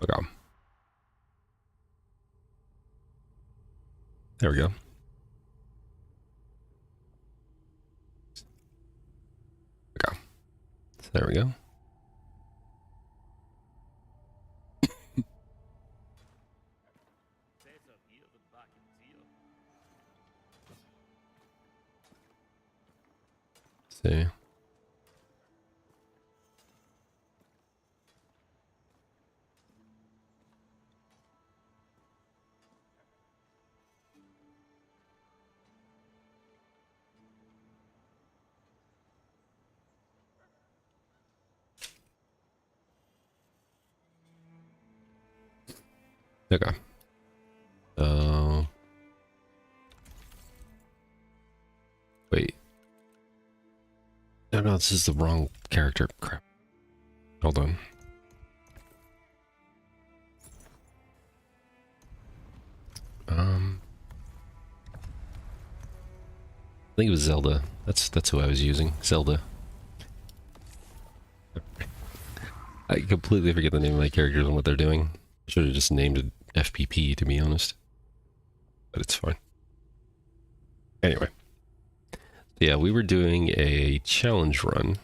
Okay. There we go. Okay. So there we go. See. Okay. Wait. No, this is the wrong character. Crap. Hold on. I think it was Zelda. That's who I was using. Zelda. I completely forget the name of my characters and what they're doing. I should have just named it FPP, to be honest. But it's fine. Anyway. Yeah, we were doing a challenge run.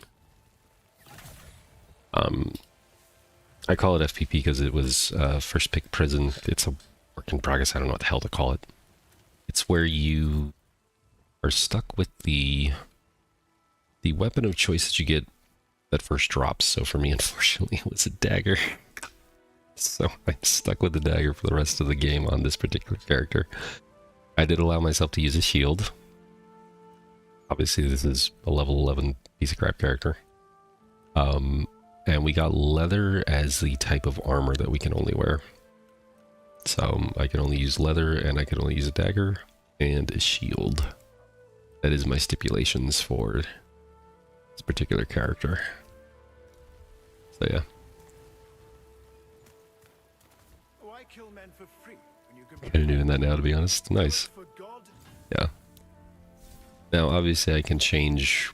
I call it FPP because it was first pick prison. It's a work in progress. I don't know what the hell to call it. It's where you are stuck with the weapon of choice that you get that first drops. So for me, unfortunately, it was a dagger. So I'm stuck with the dagger for the rest of the game on this particular character. I did allow myself to use a shield. Obviously, this is a level 11 piece of crap character. And we got leather as the type of armor that we can only wear. So I can only use leather, and I can only use a dagger and a shield. That is my stipulations for this particular character. So yeah. Why kill men for free when you can Kind of doing that now, to be honest. Nice. for God? Yeah. Now, obviously, I can change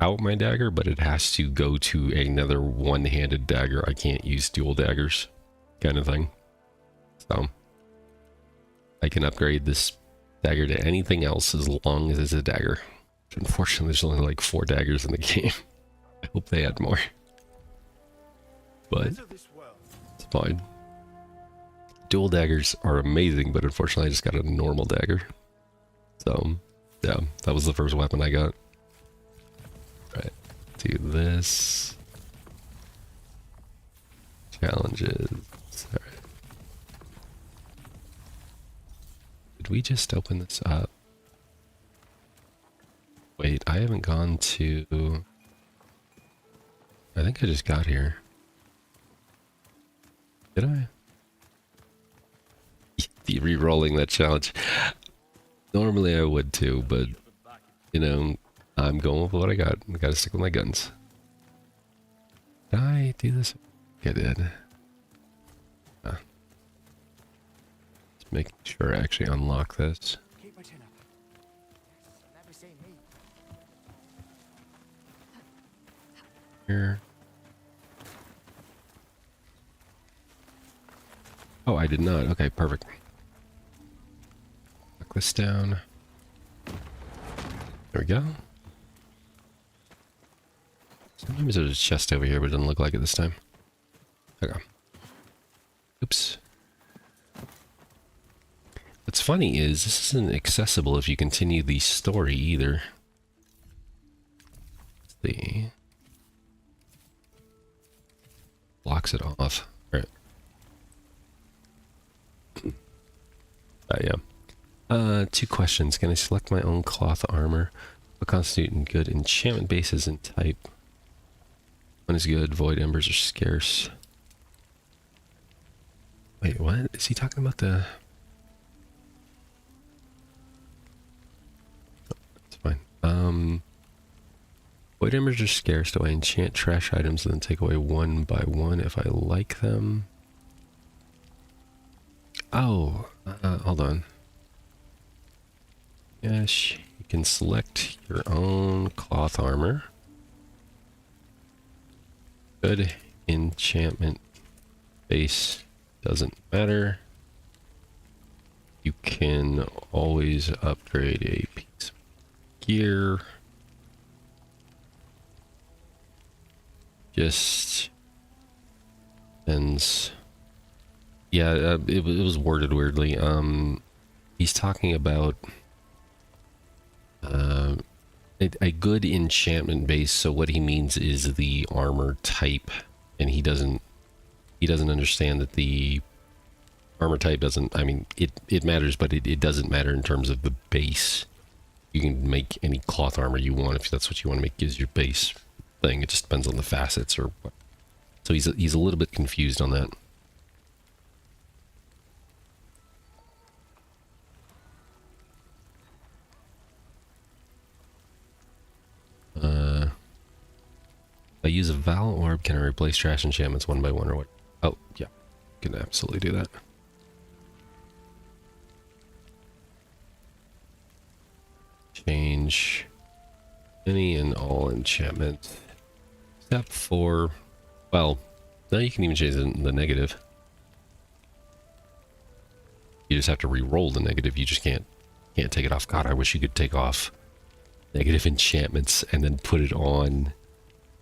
out my dagger, but it has to go to another one-handed dagger. I can't use dual daggers, kind of thing. So, I can upgrade this dagger to anything else as long as it's a dagger. Unfortunately, there's only like 4 daggers in the game. I hope they add more. But Enter this world. it's fine. Dual daggers are amazing, but unfortunately, I just got a normal dagger. So, yeah, that was the first weapon I got. Right, do this. Challenges. Alright. Did we just open this up? Wait, I haven't gone to... I think I just got here. Did I? Re-rolling that challenge. Normally I would too, but, you know, I'm going with what I got. I gotta stick with my guns. Did I do this? I did. Just making sure I actually unlock this. Keep my chin up. Yes, never say me. Here. Oh, I did not. Okay, perfect. Lock this down. There we go. Sometimes there's a chest over here, but it doesn't look like it this time. Okay. Oops. What's funny is this isn't accessible if you continue the story either. Let's see. Blocks it off. Alright. Yeah. 2 questions. Can I select my own cloth armor? What constitute good enchantment bases and type? One is good. Void embers are scarce. Wait, what? Is he talking about the... Oh, that's fine. Void embers are scarce. Do I enchant trash items and then take away one by one if I like them? Oh, hold on. Yes, you can select your own cloth armor. Good enchantment base doesn't matter. You can always upgrade a piece of gear. Just depends. Yeah, it was worded weirdly. He's talking about a good enchantment base. So what he means is the armor type, and he doesn't understand that the armor type doesn't. I mean, it matters, but it doesn't matter in terms of the base. You can make any cloth armor you want if that's what you want to make. Gives your base thing. It just depends on the facets or what. So he's a little bit confused on that. If I use a Val Orb, can I replace trash enchantments one by one or what? Oh, yeah. Can absolutely do that. Change any and all enchantments. Step 4. Well, now you can even change the negative. You just have to re-roll the negative. You just can't take it off. God, I wish you could take off negative enchantments and then put it on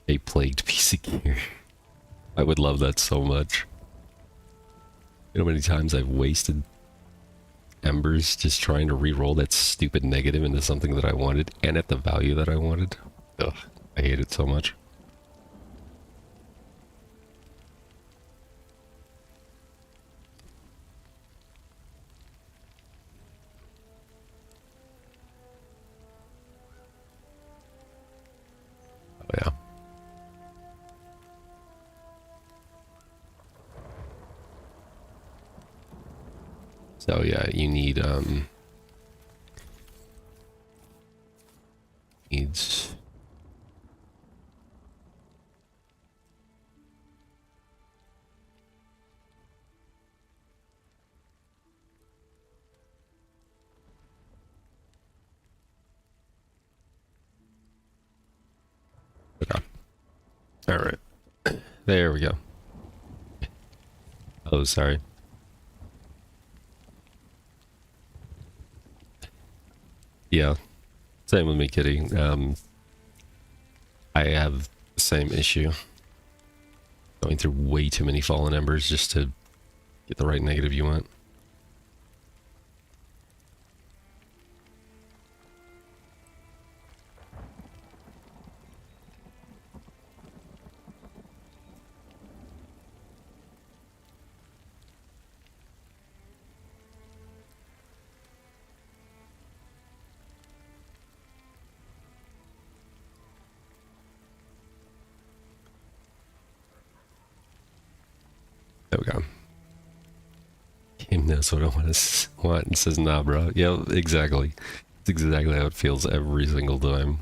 a plagued piece of gear. I would love that so much. You know how many times I've wasted embers just trying to re-roll that stupid negative into something that I wanted and at the value that I wanted? Ugh, I hate it so much. Oh yeah. So yeah, you need needs okay. All right. There we go. Oh, sorry. Yeah, same with me, Kitty. I have the same issue. Going through way too many fallen embers just to get the right negative you want. There we go. Game knows what I want and says, nah, bro. Yeah, exactly. It's exactly how it feels every single time.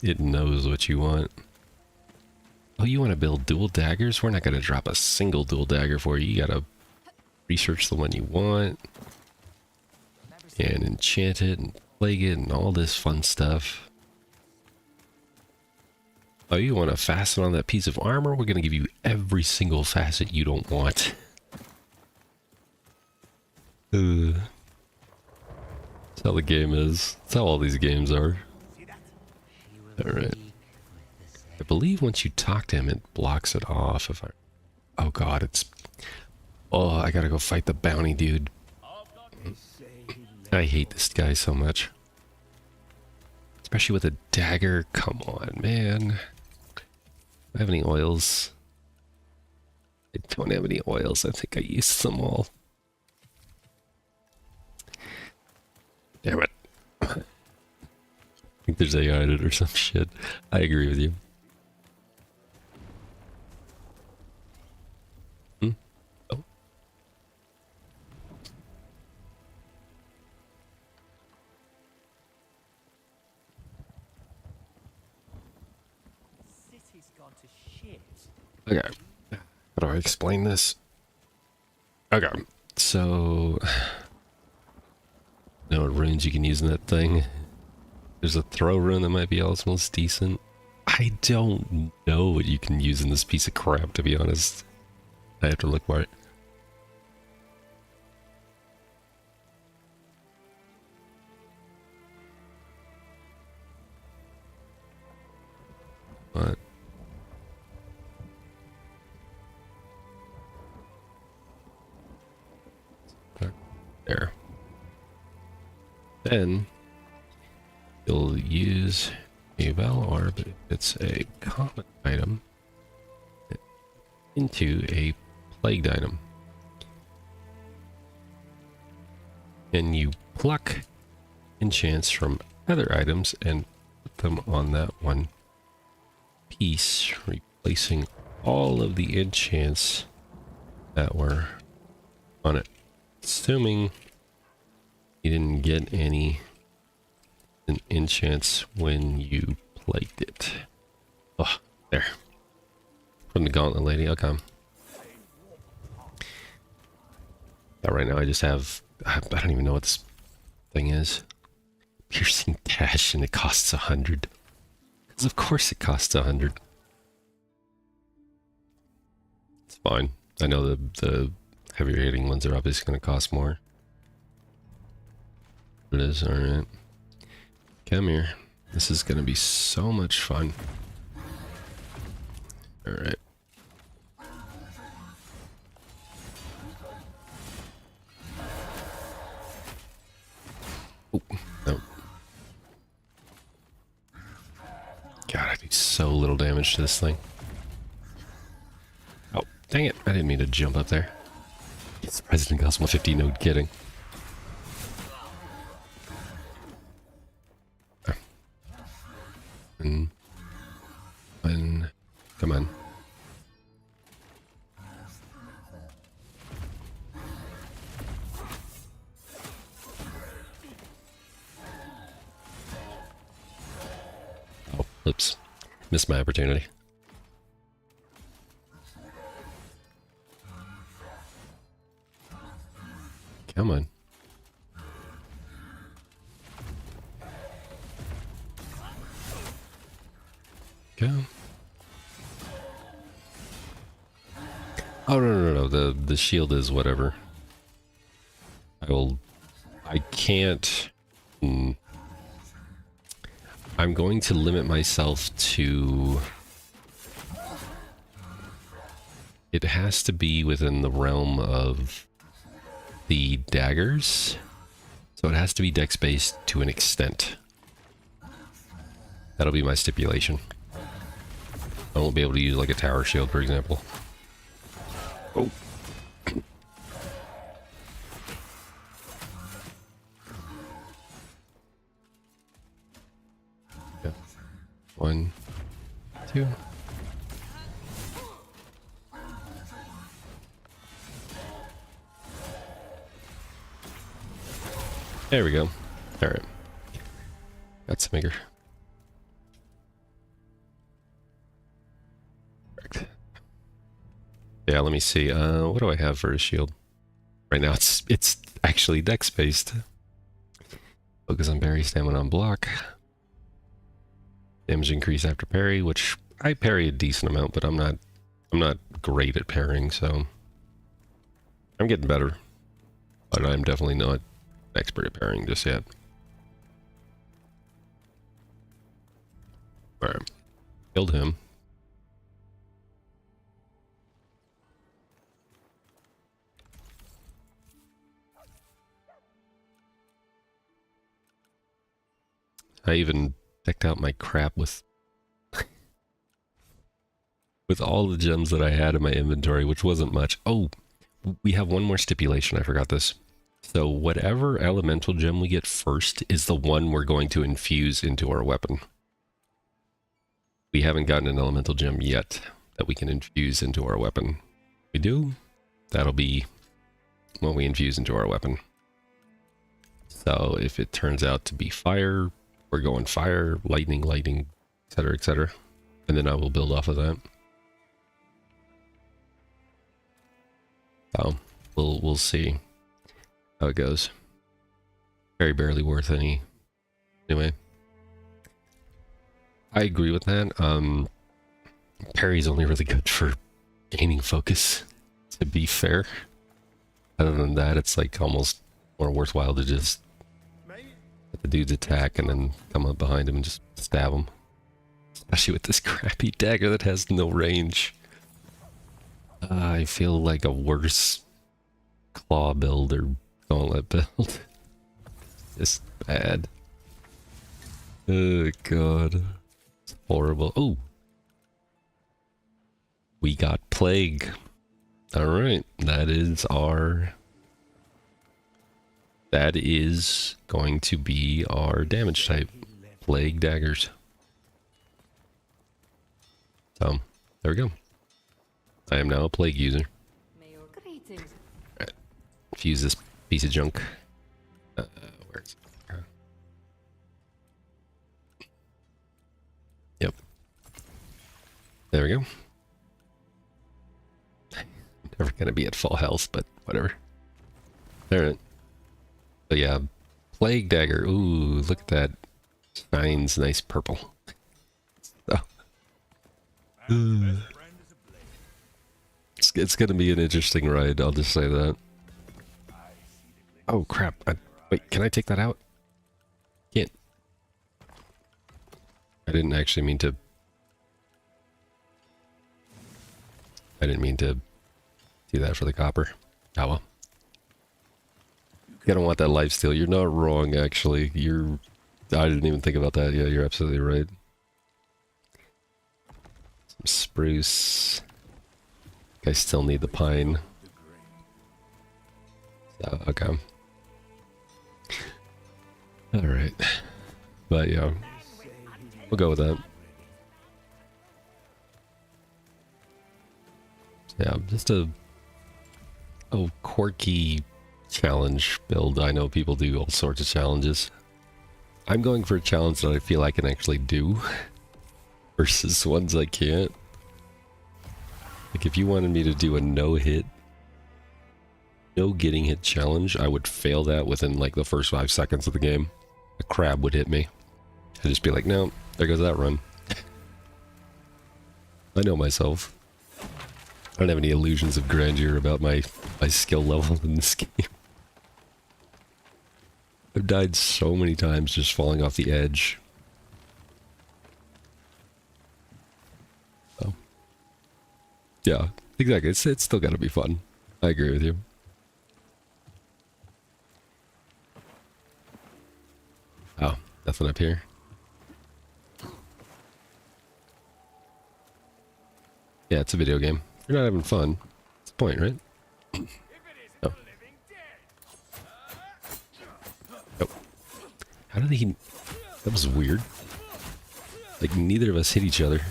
It knows what you want. Oh, you want to build dual daggers? We're not going to drop a single dual dagger for you. You got to research the one you want and enchant it and plague it and all this fun stuff. Oh, you want to fasten on that piece of armor? We're going to give you every single facet you don't want. That's how the game is. That's how all these games are. Alright. I believe once you talk to him, it blocks it off. If I... Oh god, it's... Oh, I gotta go fight the bounty dude. I hate this guy so much. Especially with a dagger. Come on, man. Do I have any oils? I don't have any oils. I think I used them all. Damn it. I think there's AI in it or some shit. I agree with you. Oh. City's gone to shit. Okay. How do I explain this? Okay. So... know what runes you can use in that thing? There's a throw rune that might be most decent. I don't know what you can use in this piece of crap, to be honest. I have to look for it. What? There. Then you'll use a Val Orb if it's a common item into a plagued item. And you pluck enchants from other items and put them on that one piece, replacing all of the enchants that were on it. Assuming you didn't get any enchants when you plagued it. Oh, there. From the gauntlet lady, okay. Yeah, right now I just have... I don't even know what this thing is. Piercing dash, and it costs 100. Because of course it costs 100. It's fine. I know the heavier hitting ones are obviously going to cost more. It is, alright. Come here. This is gonna be so much fun. Alright. Oh, no. God, I do so little damage to this thing. Oh, dang it. I didn't mean to jump up there. It's President cost 150, no kidding. Come on. Oh, oops. Missed my opportunity. Come on. Go. Oh, no. The shield is whatever. I can't... I'm going to limit myself to... It has to be within the realm of the daggers. So it has to be dex-based to an extent. That'll be my stipulation. I won't be able to use like a tower shield, for example. Oh. Yeah. 1, 2. There we go. Alright. That's bigger. Correct. Yeah, let me see. What do I have for a shield? Right now it's actually dex based. Focus on parry, stamina on block. Damage increase after parry, which I parry a decent amount, but I'm not great at parrying, so I'm getting better. But I'm definitely not expert at parrying just yet. Alright. Killed him. I even decked out my crap with with all the gems that I had in my inventory, which wasn't much. Oh, we have one more stipulation. I forgot this. So whatever elemental gem we get first is the one we're going to infuse into our weapon. We haven't gotten an elemental gem yet that we can infuse into our weapon. We do. That'll be what we infuse into our weapon. So if it turns out to be fire, we're going fire, lightning, etc., etc. And then I will build off of that. So we'll see how it goes. Very barely worth any. Anyway, I agree with that. Parry's only really good for gaining focus, to be fair. Other than that, it's like almost more worthwhile to just let the dude's attack and then come up behind him and just stab him. Especially with this crappy dagger that has no range. I feel like a worse claw build or gauntlet build. Just bad. Oh god. It's horrible. Oh! We got plague. Alright, that is going to be our damage type. Plague daggers. So, there we go. I am now a plague user. Alright, fuse this piece of junk. Where is it? Yep. There we go. Never gonna be at full health, but whatever. Alright. So yeah, plague dagger. Ooh, look at that. Shines nice purple. So. It's gonna be an interesting ride, I'll just say that. Oh crap, wait, can I take that out? Can't. I didn't actually mean to... I didn't mean to do that for the copper. Oh well. You don't want that lifesteal. You're not wrong, actually. I didn't even think about that. Yeah, you're absolutely right. Some spruce. I still need the pine. So, okay. Alright. But yeah, we'll go with that. Yeah, just a quirky challenge build. I know people do all sorts of challenges. I'm going for a challenge that I feel I can actually do versus ones I can't. Like if you wanted me to do a no getting hit challenge, I would fail that within like the first 5 seconds of the game. A crab would hit me. I'd just be like, no, there goes that run. I know myself. I don't have any illusions of grandeur about my skill level in this game. I've died so many times just falling off the edge. So, yeah, exactly. It's still gotta be fun. I agree with you. Oh, nothing up here. Yeah, it's a video game. If you're not having fun, it's the point, right? Oh. Oh. How did he... That was weird. Like, neither of us hit each other.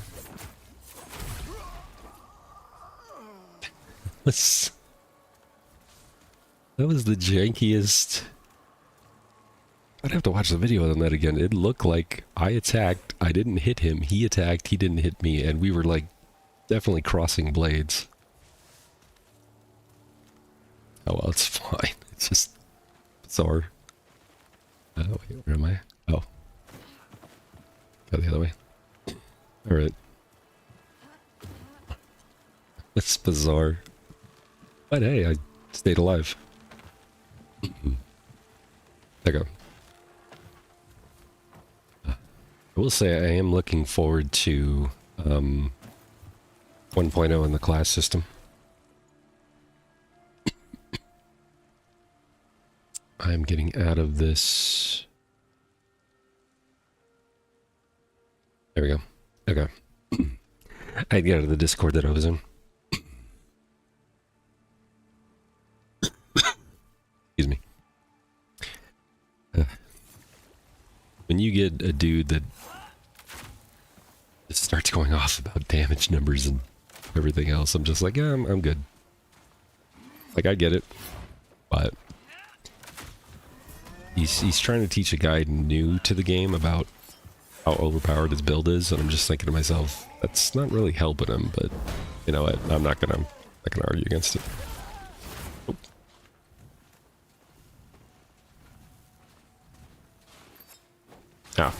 That was the jankiest... I'd have to watch the video on that again. It looked like I attacked, I didn't hit him, he attacked, he didn't hit me, and we were like definitely crossing blades. Oh well, it's fine. It's just bizarre. Wait, where am I? Oh. Go the other way. Alright. That's bizarre. But hey, I stayed alive. There you go. I will say I am looking forward to 1.0 in the class system. I'm getting out of this. There we go. Okay. I had to get out of the Discord that I was in. Excuse me. When you get a dude that just starts going off about damage numbers and everything else, I'm just like, yeah, I'm good. Like, I get it, but he's trying to teach a guy new to the game about how overpowered his build is, and I'm just thinking to myself, that's not really helping him. But you know what? I'm not gonna argue against it. Oh.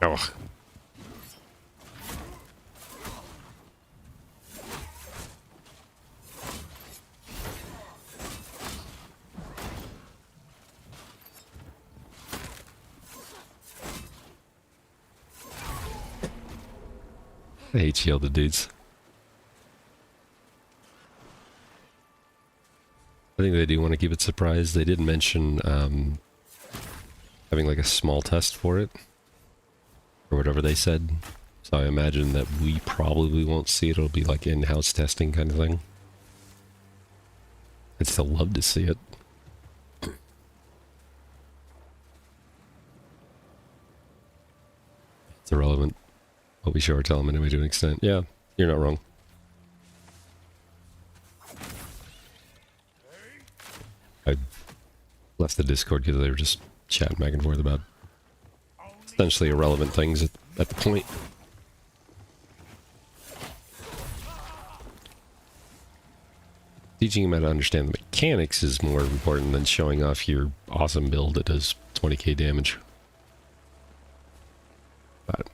Oh. I hate shielded dudes. I think they do want to keep it surprise. They did mention having like a small test for it, or whatever they said. So I imagine that we probably won't see it. It'll be like in-house testing kind of thing. I'd still love to see it. It's irrelevant. I'll be sure to tell them anyway to an extent. Yeah, you're not wrong. I left the Discord because they were just chatting back and forth about essentially irrelevant things at the point. Teaching him how to understand the mechanics is more important than showing off your awesome build that does 20k damage. But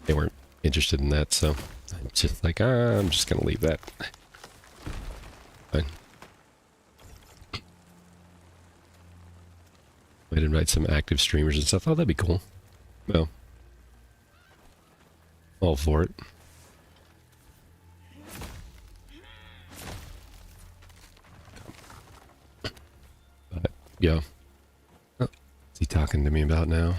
they weren't interested in that, so I'm just like, I'm just gonna leave that. Fine. Might invite some active streamers and stuff. Oh, that'd be cool. Well, all for it. But yeah. Oh, what's he talking to me about now?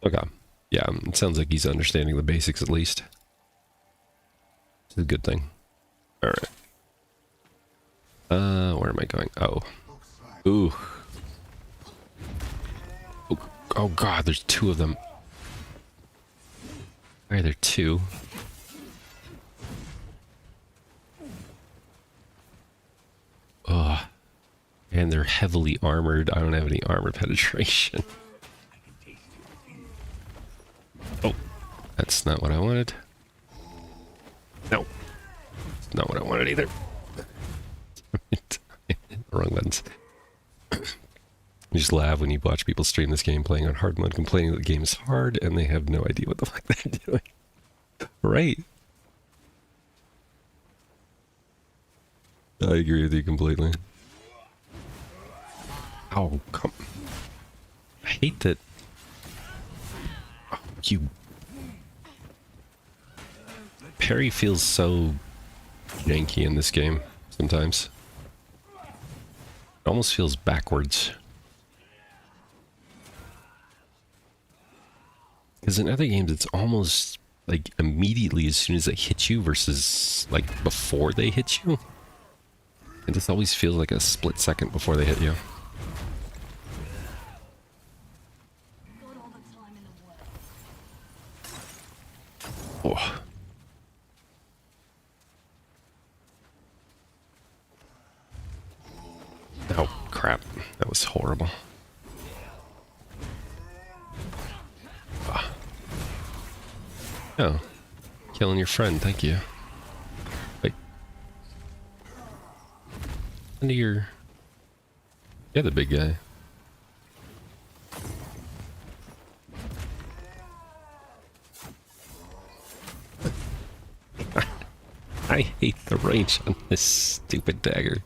Okay. Yeah, it sounds like he's understanding the basics at least. It's a good thing. Alright. Where am I going? Oh. Ooh. Oh god, there's two of them. Why are there two? Ugh. And they're heavily armored. I don't have any armor penetration. Oh, that's not what I wanted. No, it's not what I wanted either. Wrong buttons. You just laugh when you watch people stream this game playing on hard mode, complaining that the game is hard, and they have no idea what the fuck they're doing. Right. I agree with you completely. Oh, come. I hate that. Oh, you. Parry feels so janky in this game sometimes. It almost feels backwards. Because in other games, it's almost like immediately as soon as they hit you versus like before they hit you. It just always feels like a split second before they hit you. Oh. Oh, crap. That was horrible. Ah. Oh. Killing your friend, thank you. Wait. Into your... Yeah, the big guy. I hate the range on this stupid dagger.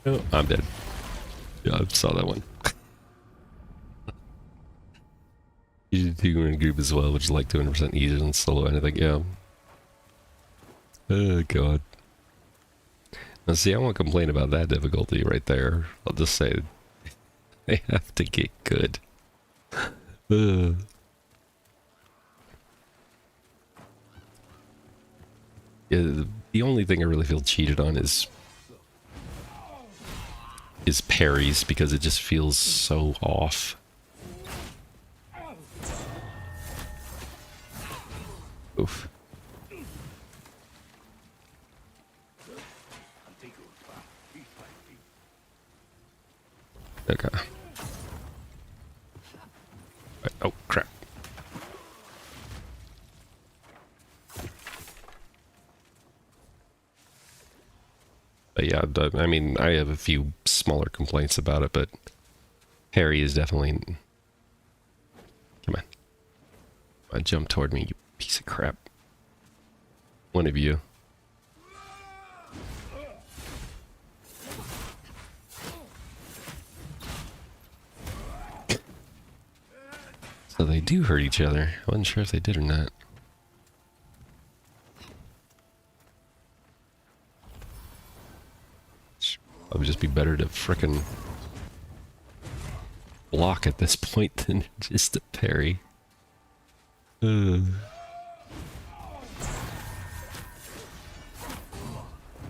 Oh, I'm dead. Yeah, I saw that one. You should do in a group as well, which is like 200% easier than solo anything, yeah. Oh, God. Now, see, I won't complain about that difficulty right there. I'll just say they have to get good. Yeah, the only thing I really feel cheated on is parries, because it just feels so off. Oof. Okay. Right. Oh, crap. But yeah, I mean, I have a few smaller complaints about it, but Harry is definitely... Come on, jump toward me, you piece of crap. One of you. So they do hurt each other. I wasn't sure if they did or not. It would just be better to frickin' block at this point than just to parry.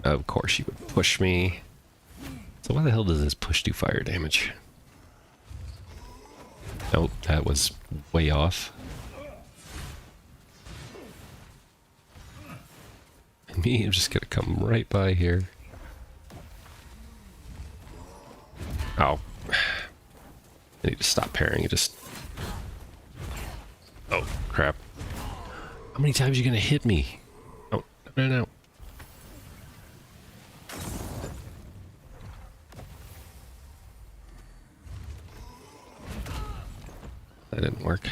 Of course you would push me. So why the hell does this push do fire damage? Oh, that was way off. Me, I'm just gonna come right by here. Oh. I need to stop parrying and just... Oh, crap. How many times are you gonna hit me? Oh, no. That didn't work.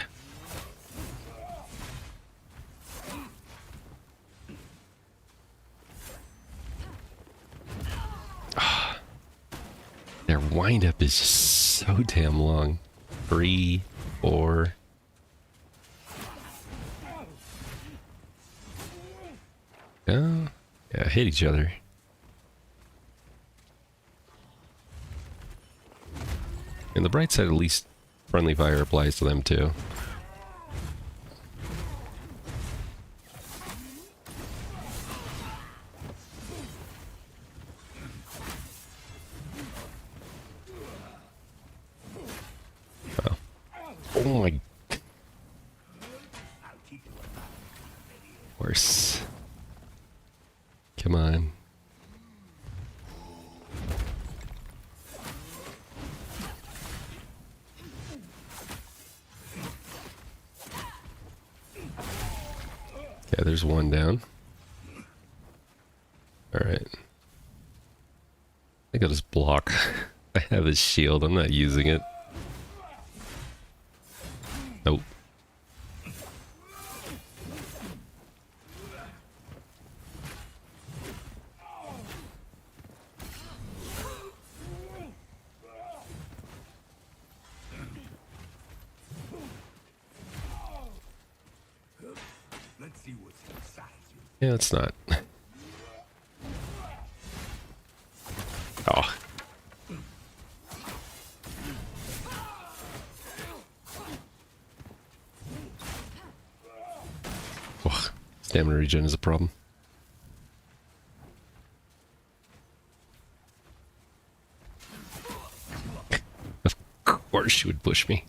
Their wind-up is just so damn long. 3, 4... Oh, yeah, hit each other. And the bright side, at least friendly fire applies to them too. Oh, oh my... Worse. Come on. Okay, there's one down. Alright. I think I'll just block. I have his shield, I'm not using it. Nope. Let's see what's inside you. Yeah, it's not. Oh. Oh, stamina regen is a problem. Of course you would push me.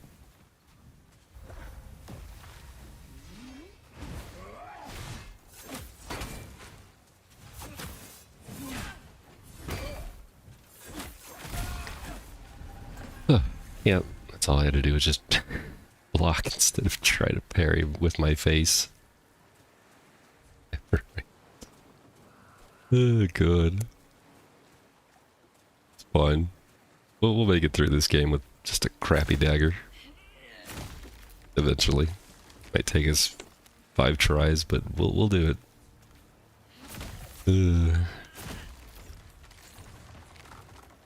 Yep, that's all I had to do was just block instead of try to parry with my face. Oh, good. It's fine. We'll make it through this game with just a crappy dagger. Eventually. Might take us 5 tries, but we'll do it.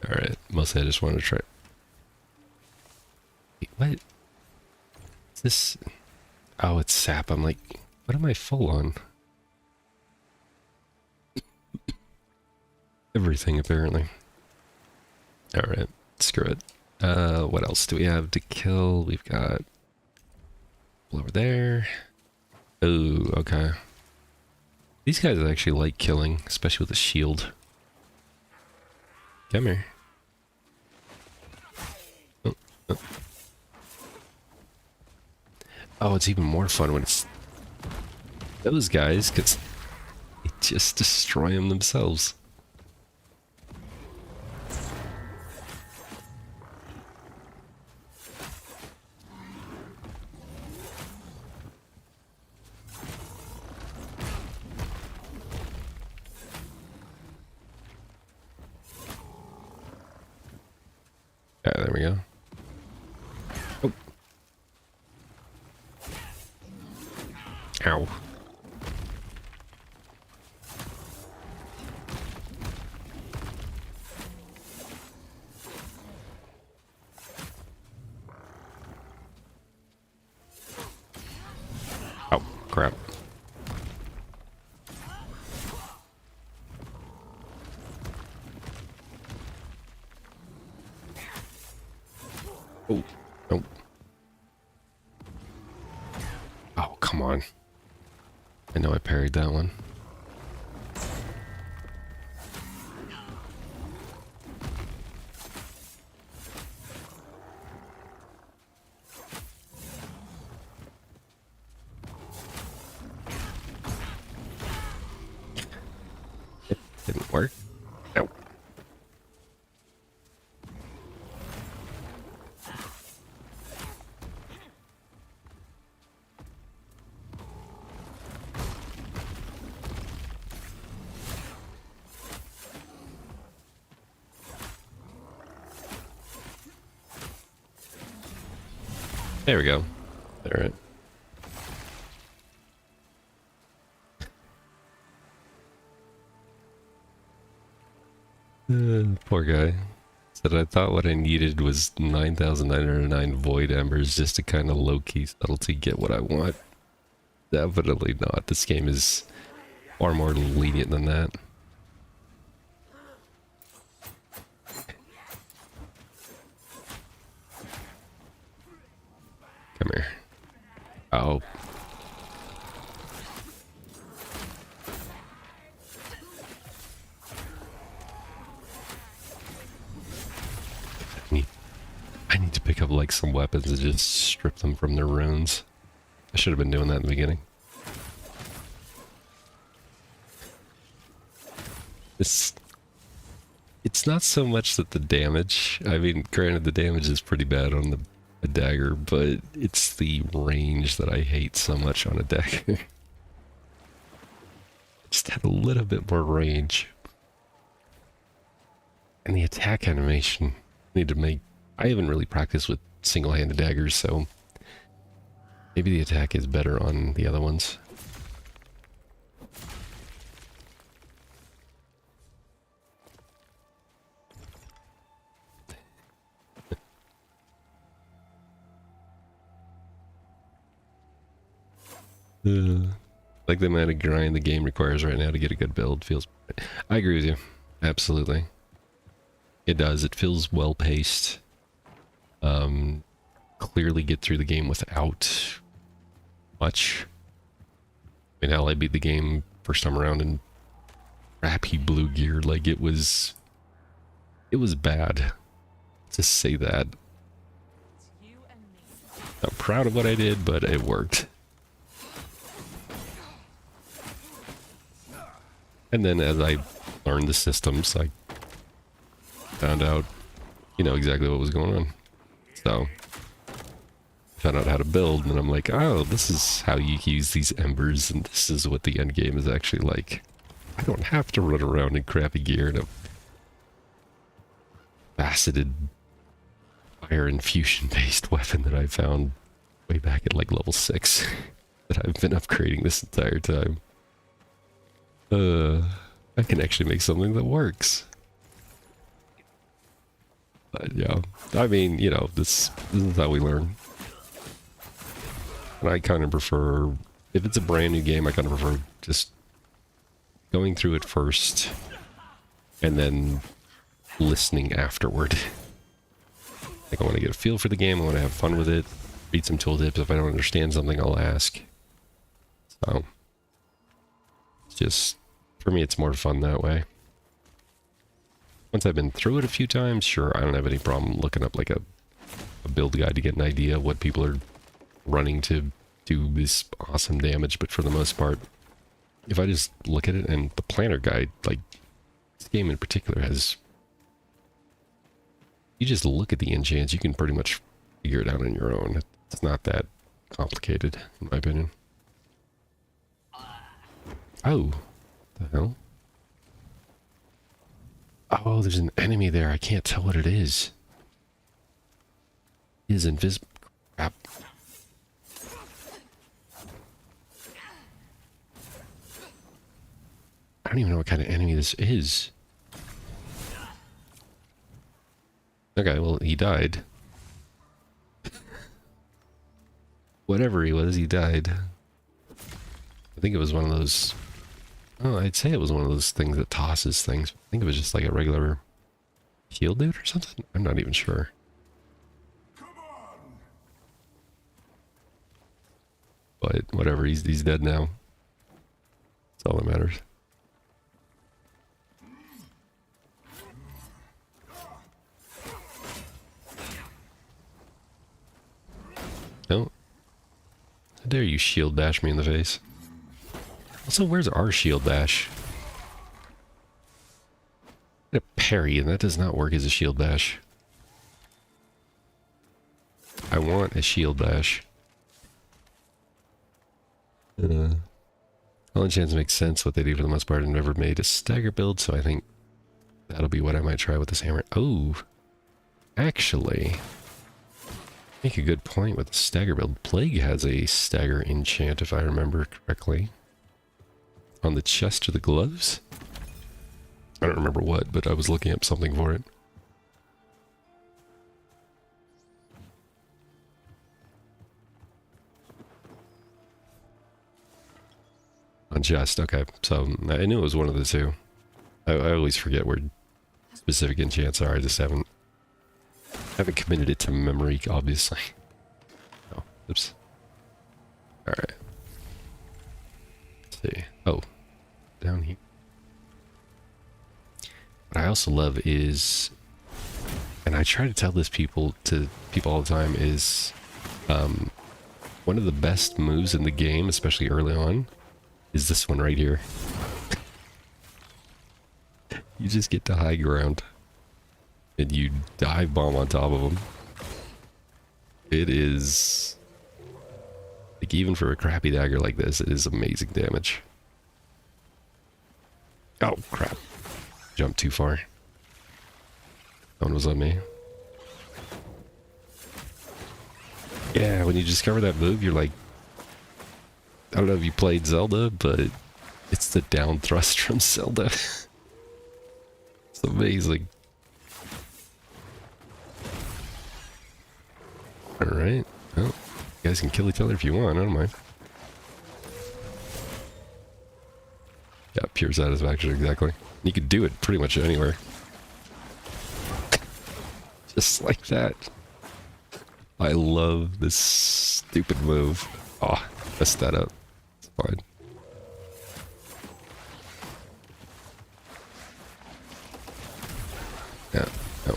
Alright, mostly I just want to try. Wait, what? Is this? Oh, it's sap. I'm like, what am I full on? Everything, apparently. Alright, screw it. What else do we have to kill? We've got... over there. Oh, okay. These guys actually like killing, especially with a shield. Come here. Oh, oh. Oh, it's even more fun when it's those guys, because they just destroy them themselves. Yeah, there we go. Oh. Ow. Oh, crap. Oh, no. Oh, come on. I know I parried that one. It didn't work. No. There we go. Alright. Poor guy. Said I thought what I needed was 9,909 void embers just to kind of low-key subtlety get what I want. Definitely not. This game is far more lenient than that. Come here. Oh. I need to pick up like some weapons and just strip them from their runes. I should have been doing that in the beginning. It's not so much that the damage, I mean, granted the damage is pretty bad on the dagger, but it's the range that I hate so much on a dagger. Just had a little bit more range. And the attack animation, I need to make, I haven't really practiced with single-handed daggers, so maybe the attack is better on the other ones. Like the amount of grind the game requires right now to get a good build feels... I agree with you. Absolutely. It does. It feels well paced. Clearly get through the game without much. I mean, hell, I beat the game first time around in crappy blue gear. Like, it was bad. To say that. I'm proud of what I did, but it worked. And then as I learned the systems, I found out, you know, exactly what was going on. So So, found out how to build, and I'm like, oh, this is how you use these embers, and this is what the end game is actually like. I don't have to run around in crappy gear and a faceted fire infusion-based weapon that I found way back at like level 6 that I've been upgrading this entire time. I can actually make something that works. But yeah, I mean, you know, this is how we learn. And I kind of prefer, if it's a brand new game, I kind of prefer just going through it first and then listening afterward. Like, I want to get a feel for the game, I want to have fun with it, read some tooltips. If I don't understand something, I'll ask. So, it's just, for me, it's more fun that way. Once I've been through it a few times, sure, I don't have any problem looking up like a build guide to get an idea of what people are running to do this awesome damage. But for the most part, if I just look at it, and the planner guide, like this game in particular has, you just look at the enchants, you can pretty much figure it out on your own. It's not that complicated, in my opinion. Oh, the hell? Oh, there's an enemy there. I can't tell what it is. It is invisible. Crap. I don't even know what kind of enemy this is. Okay, well, he died. Whatever he was, he died. I think it was one of those... Oh, I'd say it was one of those things that tosses things. I think it was just like a regular shield dude or something? I'm not even sure. But whatever, he's dead now. That's all that matters. No. How dare you shield bash me in the face. Also, where's our shield bash? A parry, and that does not work as a shield bash. I want a shield bash. All enchants make sense what they do for the most part. I've never made a stagger build, so I think that'll be what I might try with this hammer. Oh, actually, make a good point with the stagger build. Plague has a stagger enchant, if I remember correctly. On the chest or the gloves? I don't remember what, but I was looking up something for it. On chest, okay. So I knew it was one of the two. I always forget where specific enchants are. I just haven't committed it to memory, obviously. Oh, oops. Alright. Let's see. Oh, down here. What I also love is, and I try to tell this people all the time, is one of the best moves in the game, especially early on, is this one right here. You just get to high ground and you dive bomb on top of them. It is, like, even for a crappy dagger like this, it is amazing damage. Oh crap, jumped too far. That one was on me. Yeah, when you discover that move, you're like, I don't know if you played Zelda, but it's the down thrust from Zelda. It's amazing. Alright, well, you guys can kill each other if you want, I don't mind. Yeah, pure satisfaction, exactly. You can do it pretty much anywhere. Just like that. I love this stupid move. Oh, messed that up. It's fine. Yeah, no.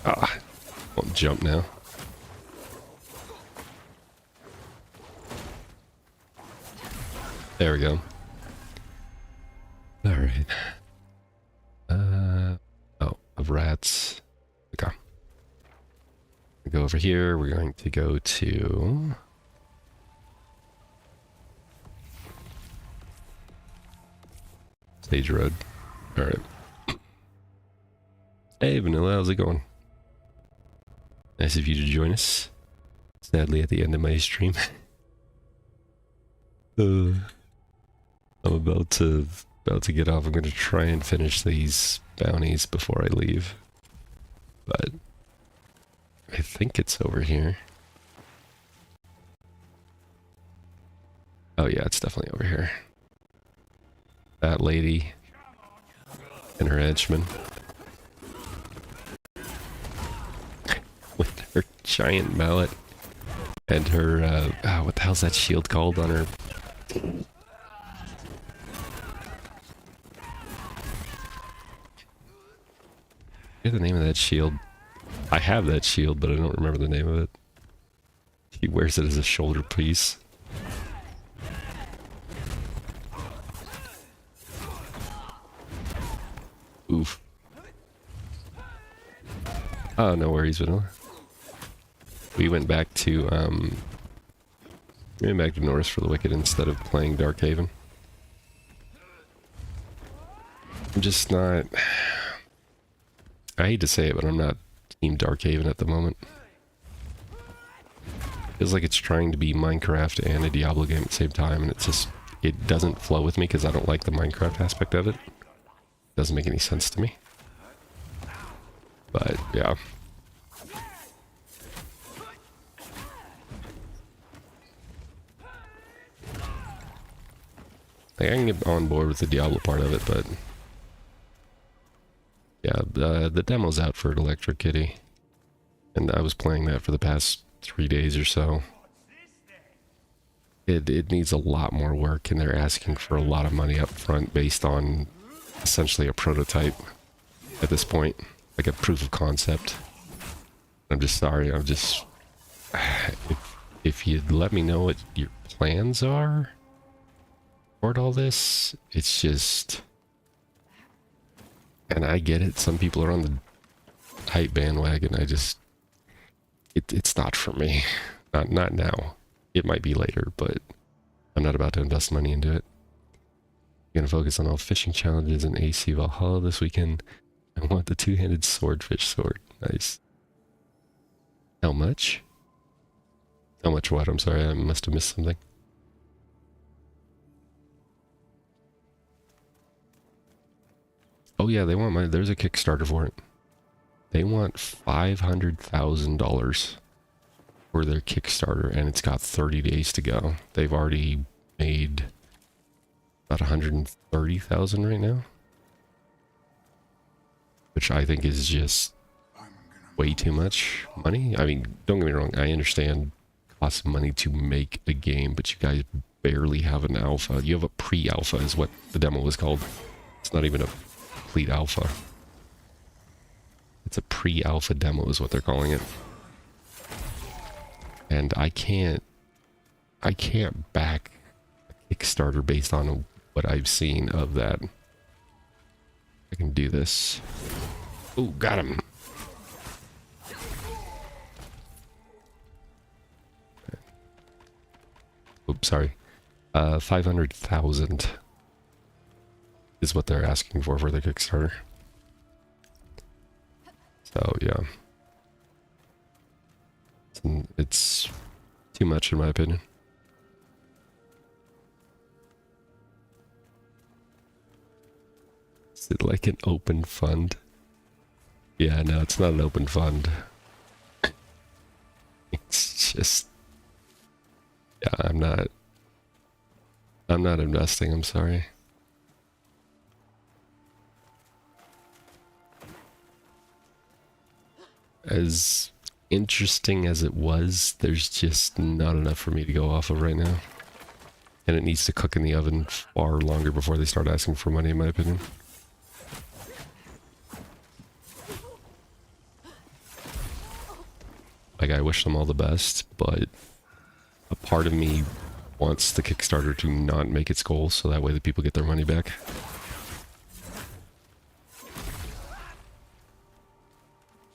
Ah, won't jump now. There we go. Alright. Oh, of rats. Okay. We go over here. We're going to go to... Stage Road. Alright. Hey, Vanilla, how's it going? Nice of you to join us. Sadly, at the end of my stream. I'm about to get off. I'm going to try and finish these bounties before I leave. But I think it's over here. Oh yeah, it's definitely over here. That lady and her henchmen. With her giant mallet and her, what the hell's that shield called on her? What's the name of that shield? I have that shield, but I don't remember the name of it. He wears it as a shoulder piece. Oof. Oh, no worries, Vanilla. We went back to Norris for the Wicked instead of playing Darkhaven. I'm just not... I hate to say it, but I'm not Team Darkhaven at the moment. Feels like it's trying to be Minecraft and a Diablo game at the same time, and it's just... It doesn't flow with me because I don't like the Minecraft aspect of it. Doesn't make any sense to me. But, yeah. Like, I can get on board with the Diablo part of it, but... Yeah, the demo's out for Electric Kitty. And I was playing that for the past 3 days or so. It needs a lot more work, and they're asking for a lot of money up front based on essentially a prototype at this point. Like a proof of concept. I'm just sorry, I'm just... If you'd let me know what your plans are toward all this, it's just... And I get it, some people are on the hype bandwagon, I just... It's not for me. Not now. It might be later, but I'm not about to invest money into it. I'm gonna focus on all fishing challenges in AC Valhalla this weekend. I want the two-handed swordfish sword. Nice. How much? How much what? I'm sorry, I must have missed something. Oh yeah, they want there's a Kickstarter for it. They want $500,000 for their Kickstarter, and it's got 30 days to go. They've already made about 130,000 right now, which I think is just way too much money. I mean, don't get me wrong, I understand it costs money to make a game, but you guys barely have an alpha. You have a pre-alpha is what the demo was called. It's not even a complete alpha. It's a pre-alpha demo is what they're calling it. And I can't back a Kickstarter based on what I've seen of that. I can do this. Ooh, got him. Oops, sorry. 500,000 is what they're asking for their Kickstarter. So, yeah. It's too much in my opinion. Is it like an open fund? Yeah, no, it's not an open fund. It's just... Yeah, I'm not investing, I'm sorry. As interesting as it was, there's just not enough for me to go off of right now. And it needs to cook in the oven far longer before they start asking for money, in my opinion. Like, I wish them all the best, but a part of me wants the Kickstarter to not make its goals, so that way the people get their money back.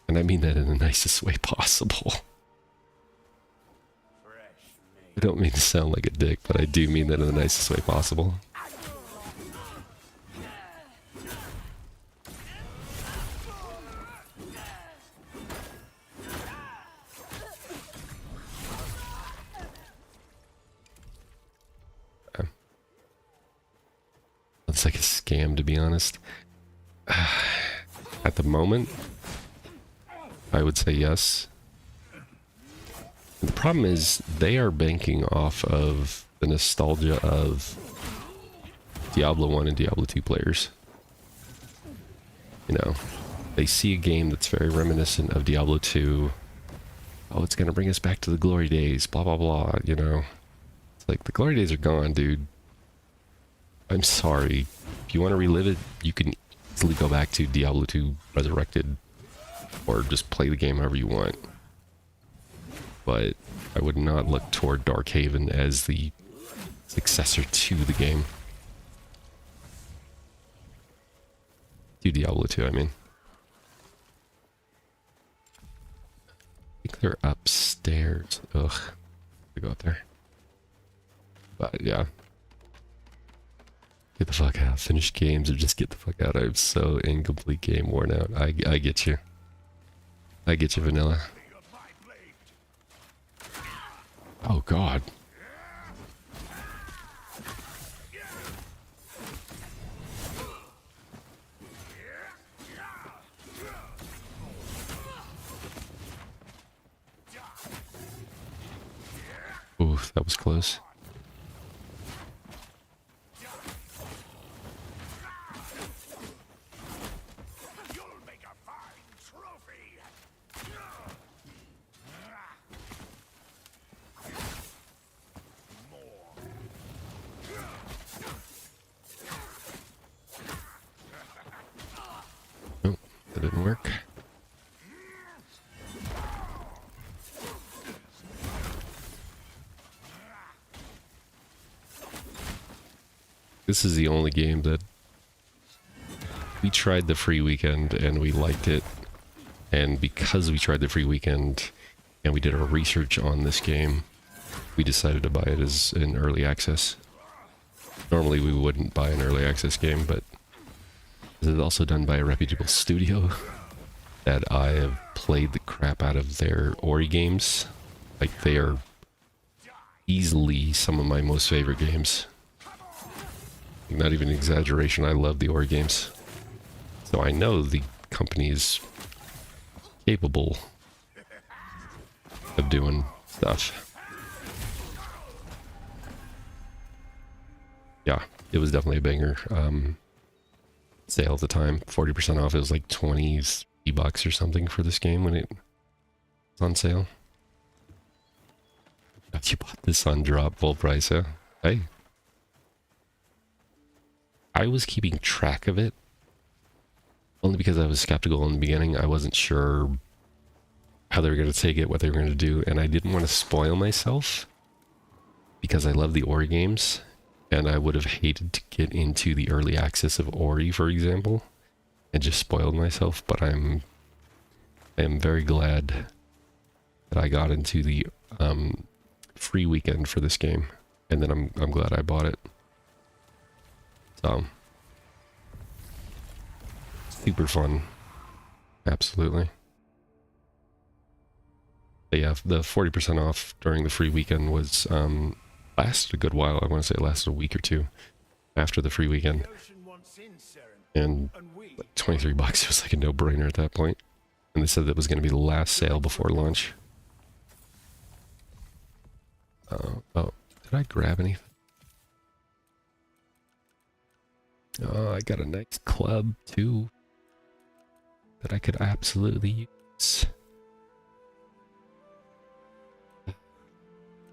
And And I mean that in the nicest way possible. I don't mean to sound like a dick, but I do mean that in the nicest way possible. It's like a scam, to be honest. At the moment, I would say yes. The problem is they are banking off of the nostalgia of Diablo 1 and Diablo 2 players. You know, they see a game that's very reminiscent of Diablo 2. Oh, it's going to bring us back to the glory days, blah, blah, blah, you know. It's like, the glory days are gone, dude. I'm sorry. If you want to relive it, you can easily go back to Diablo 2 Resurrected, or just play the game however you want. But I would not look toward Darkhaven as the successor to the game. To Diablo 2, I mean. I think they're upstairs. Ugh. We go up there. But yeah. Get the fuck out. Finish games or just get the fuck out. I'm so incomplete game worn out. I get you. I get you, Vanilla. Oh god. Oof, that was close. Oh, that didn't work. This is the only game that we tried the free weekend and we liked it. And because we tried the free weekend and we did our research on this game, we decided to buy it as an early access. Normally we wouldn't buy an early access game, but this is also done by a reputable studio that I have played the crap out of their Ori games. Like, they are easily some of my most favorite games. Not even an exaggeration, I love the Ori games. So I know the company is capable of doing stuff. Yeah, it was definitely a banger. Sale at the time, 40% off. It was like 20 bucks or something for this game when it was on sale. You bought this on drop full price, huh? Hey. I was keeping track of it only because I was skeptical in the beginning. I wasn't sure how they were going to take it, what they were going to do, and I didn't want to spoil myself because I love the Ori games, and I would have hated to get into the early access of Ori, for example, and just spoiled myself. But I am very glad that I got into the free weekend for this game, and then I'm glad I bought it. So, super fun. Absolutely. But yeah, the 40% off during the free weekend was, lasted a good while. I want to say it lasted a week or two after the free weekend. And like 23 bucks, it was like a no-brainer at that point. And they said that was going to be the last sale before launch. Oh, did I grab anything? Oh, I got a nice club, too, that I could absolutely use.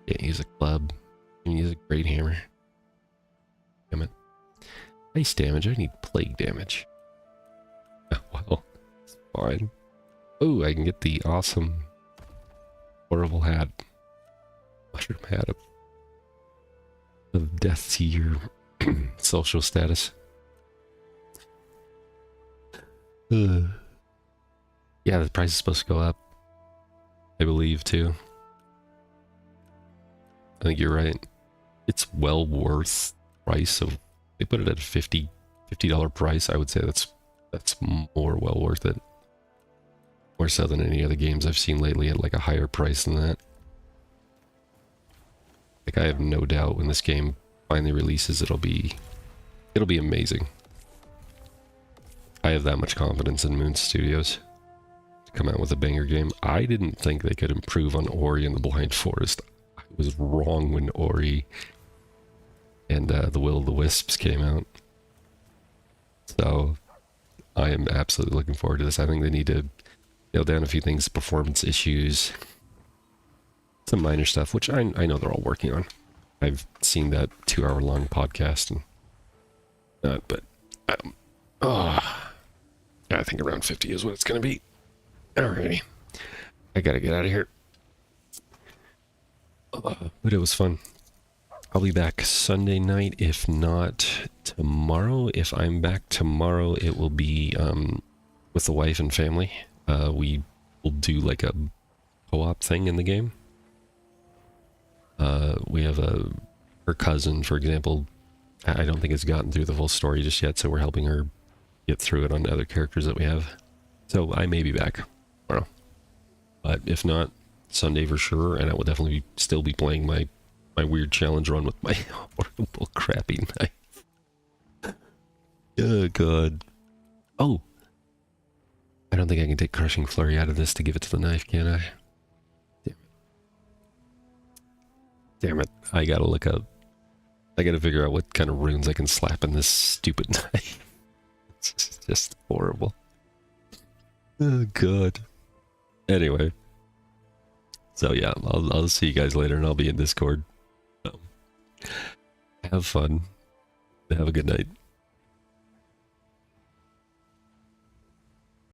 Can't use a club. I can use a great hammer. Damn it. Ice damage, I need plague damage. Oh, well, it's fine. Oh, I can get the awesome, horrible hat. Mushroom hat of death to your social status. Yeah, the price is supposed to go up, I believe, too. I think you're right. It's well worth price of, they put it at $50 price. I would say that's more well worth it. More so than any other games I've seen lately at like a higher price than that. Like, I have no doubt when this game finally releases, it'll be amazing. I have that much confidence in Moon Studios to come out with a banger game. I didn't think they could improve on Ori and the Blind Forest. I was wrong when Ori and the Will of the Wisps came out. So I am absolutely looking forward to this. I think they need to nail down a few things, performance issues, some minor stuff, which I know they're all working on. I've seen that 2-hour-long podcast and that, but I think around 50 is what it's going to be. Alrighty. I gotta get out of here. But it was fun. I'll be back Sunday night, if not tomorrow. If I'm back tomorrow, it will be with the wife and family. We will do like a co-op thing in the game. We have her cousin, for example. I don't think it's gotten through the full story just yet, so we're helping her get through it on other characters that we have. So I may be back tomorrow. But if not, Sunday for sure, and I will definitely still be playing my weird challenge run with my horrible, crappy knife. Oh, God. Oh! I don't think I can take Crushing Flurry out of this to give it to the knife, can I? Damn it. I gotta look up. I gotta figure out what kind of runes I can slap in this stupid knife. It's just horrible. Oh, God. Anyway. So, yeah, I'll see you guys later, and I'll be in Discord. So, have fun. Have a good night.